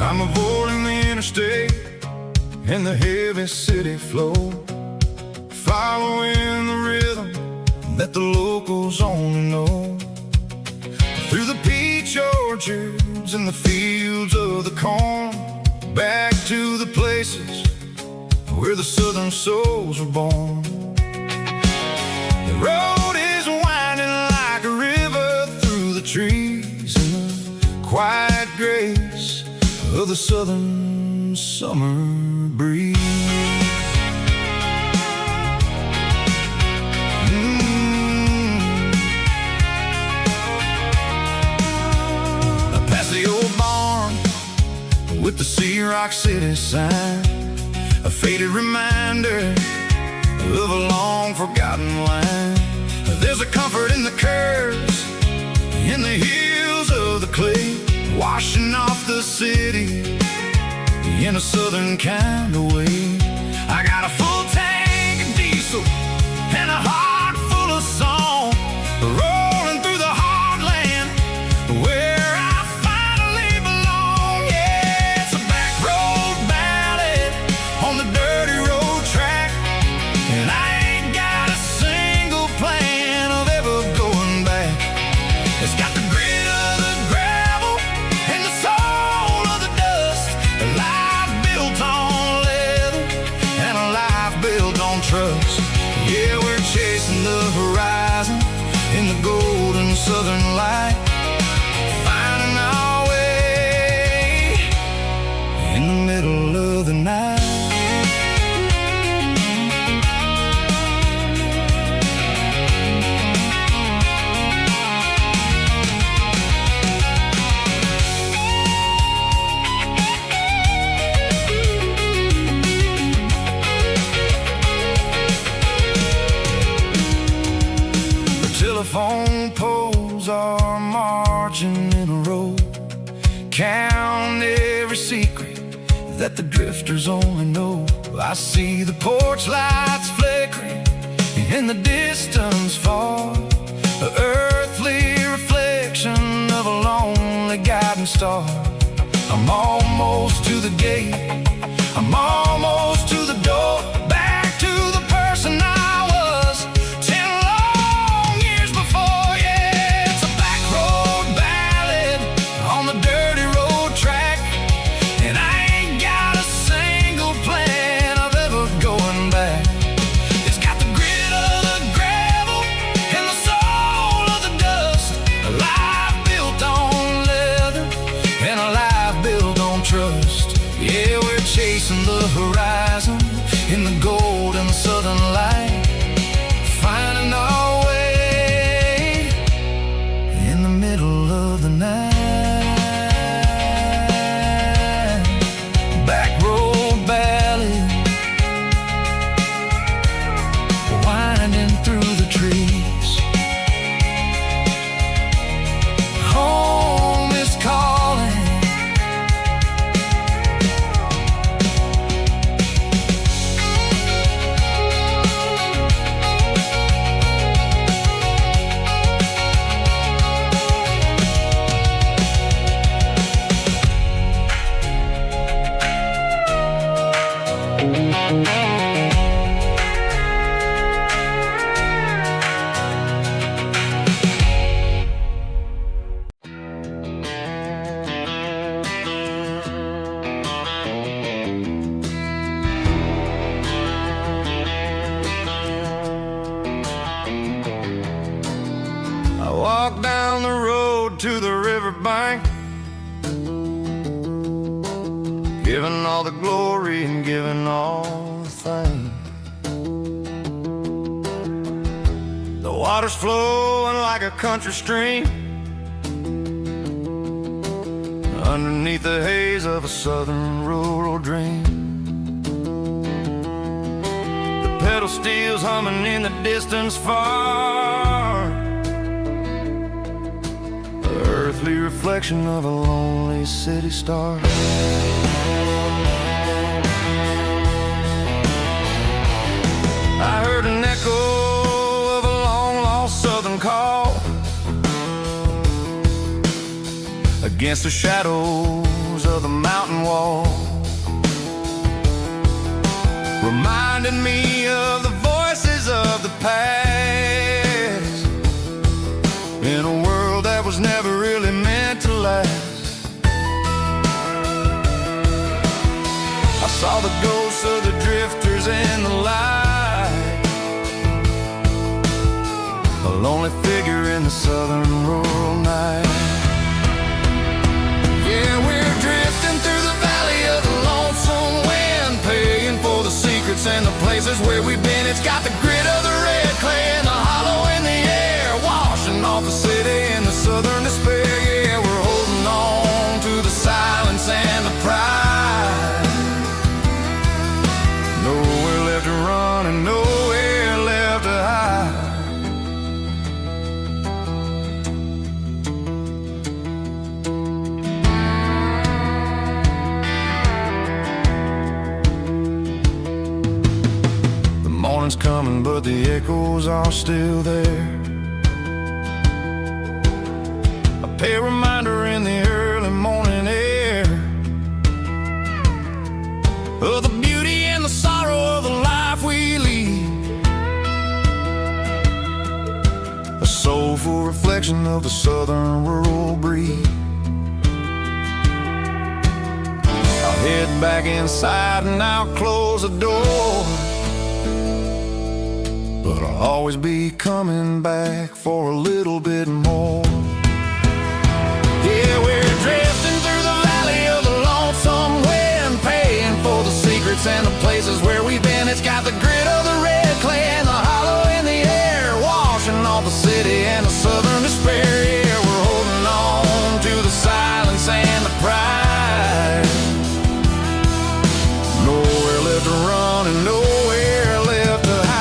I'm avoiding the interstate and the heavy city flow, following the rhythm that the locals only know. Through the peach orchards and the fields of the corn, back to the places where the southern souls were born. The road is winding like a river through the trees in the quiet grace of the southern summer breeze. Past the old barn with the Sea Rock City sign, a faded reminder of a long forgotten line. There's a comfort in the curves, in the hills of the clay, washing off the city in a southern kind of way. I got a full tank of diesel and a heart full of song, rolling through the heartland where I finally belong. Yeah, it's a back road ballad on the dirty road track, and I ain't got a single plan of ever going back. It's got the grit of the gravel and the soul of the dust, a life built on leather and a life built on trust. Yeah, we're chasing the horizon in the golden southern light, finding our way in the middle of the night. Telephone poles are marching in a row, count every secret that the drifters only know. I see the porch lights flickering in the distance far, an earthly reflection of a lonely guiding star. I'm almost to the gate, I'm almost to the door, back to the person I was 10 long years before. Yeah, it's a back road ballad chasing the horizon in the golden southern light, finding our way in the middle of the night. Back road ballad, winding through the trees. Home is calling. I walked down the road to the riverbank, giving all the glory and giving all the thanks. The water's flowing like a country stream underneath the haze of a southern rural dream. The pedal steel's humming in the distance far, earthly reflection of a lonely city star. I heard an echo of a long-lost southern call against the shadows of the mountain wall, reminding me of the voices of the past in a world that was never really meant to last. I saw the ghosts of the drifters in the light, a lonely figure in the southern rural night. Yeah, we're drifting through the valley of the lonesome wind, paying for the secrets and the places where we've been. It's got the grit of the red clay and the hollow in the air, washing off the city and the southern despair. Yeah, we're holding on to the silence and the pride. Nowhere left to run and nowhere left to hide. The morning's coming, but the echoes are still there. A pale reminder in the early morning air of the beauty and the sorrow of the life we lead, a soulful reflection of the southern rural breed. I'll head back inside and I'll close the door, but I'll always be coming back for a little bit more. Yeah, we're drifting through the valley of the lonesome wind, paying for the secrets and the places where we've been. It's got the grit of the red clay and the hollow in the air, washing off the city and the southern despair. Yeah, we're holding on to the silence and the pride. Nowhere left to run and nowhere left to hide.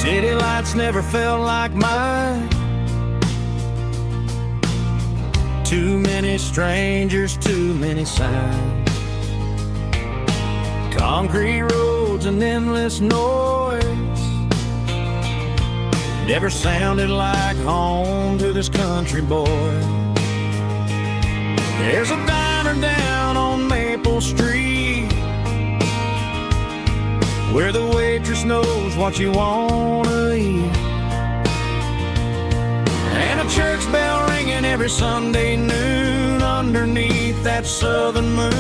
City lights never felt like mine. Too many strangers, too many signs. Concrete roads and endless noise never sounded like home to this country boy. There's a diner down on Maple Street where the waitress knows what you wanna eat, and a church bell ringing every Sunday noon underneath that southern moon.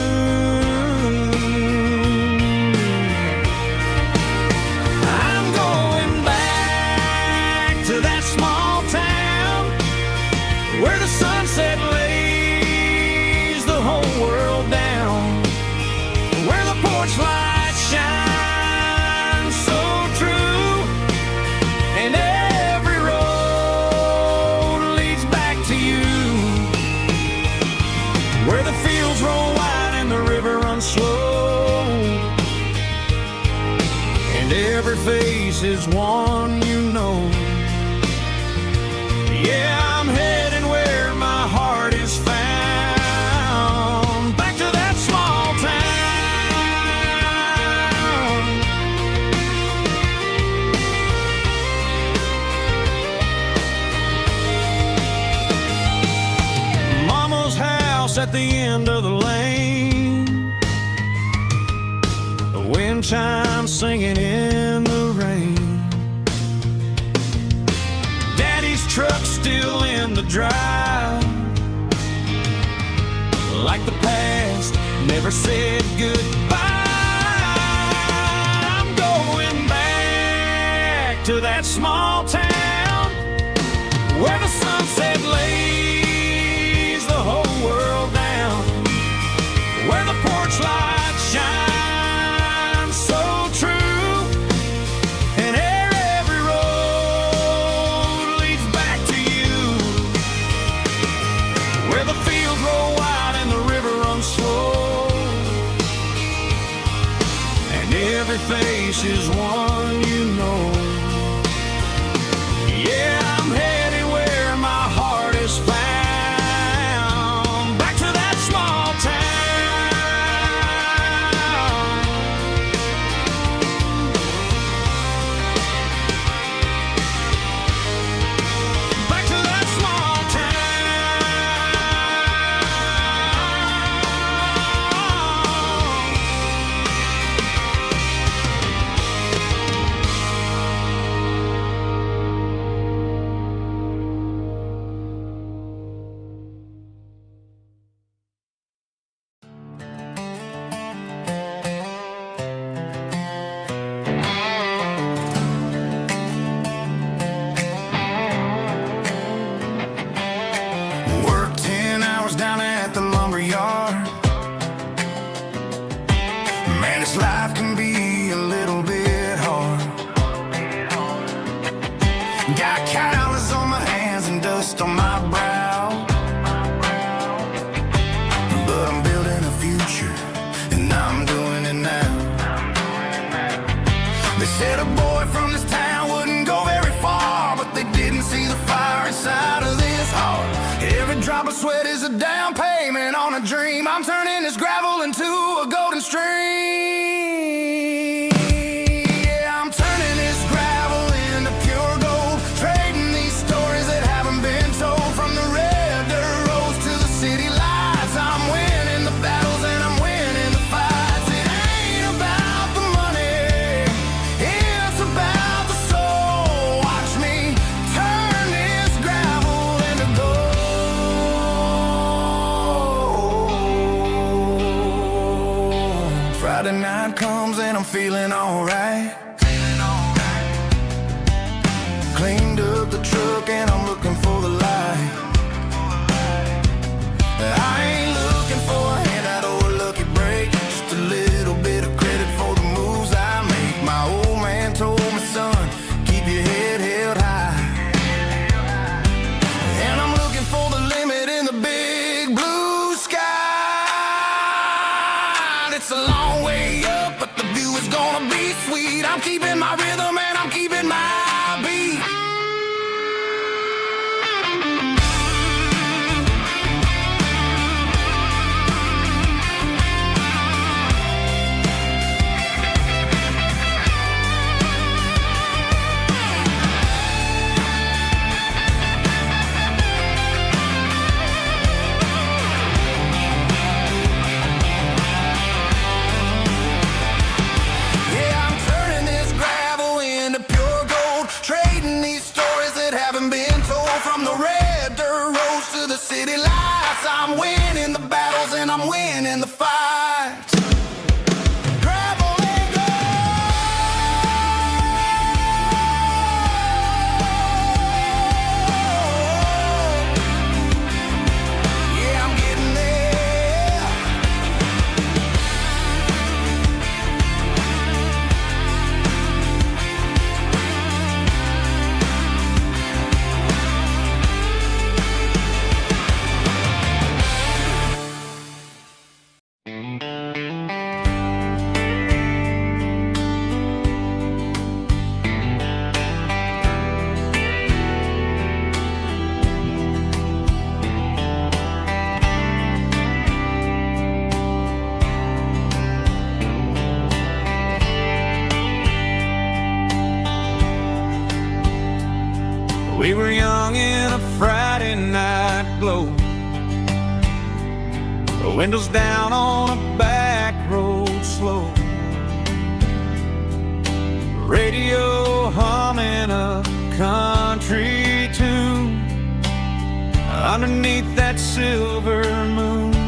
I'm going back to that small town where the sunset lays the whole world down, where the porch lights shine so true, and every road leads back to you, where the fields roll wide and the river runs slow, and every face is one you know. Yeah, I'm heading where my heart is found, back to that small town. Mama's house at the end of the lane, the wind chimes singing in the rain, Daddy's truck still in the drive, like the past never said goodbye. I'm going back to that small town where the sunset lays the whole world down, where the porch lights shine so true, and every road leads back to you, where the fields roll wide and the river runs slow, and every face is one you know. Yeah, I'm headed where my heart is found, back to that small town. Back to that small Worked 10 hours down at the lumber yard. Man, this life can be a little bit hard. Got calluses on my hands and dust on my brow, but I'm building a future, and I'm doing it now. They said a boy from this town wouldn't go very far, but they didn't see the fire inside of this heart. Every drop of sweat is a down payment on a dream. I'm turning this gravel into a golden stream. Yeah, I'm turning this gravel into pure gold, trading these stories that haven't been told. From the red dirt roads to the city lights, I'm winning the battles and I'm winning the fights. It ain't about the money, it's about the soul. Watch me turn this gravel into gold. Friday night comes and I'm feeling alright. Cleaned up the truck and I'm looking for the light. I ain't looking for a handout or a lucky break, just a little bit of credit for the moves I make. My old man told me, son, keep your head held high. And I'm looking for the limit in the big blue sky. It's a long way up, but the view is gonna be sweet. and I'm winning the fight. Gravel and gold. Yeah, I'm getting there. We were young in a Friday night glow, the windows down on a back road slow, radio humming a country tune underneath that silver moon.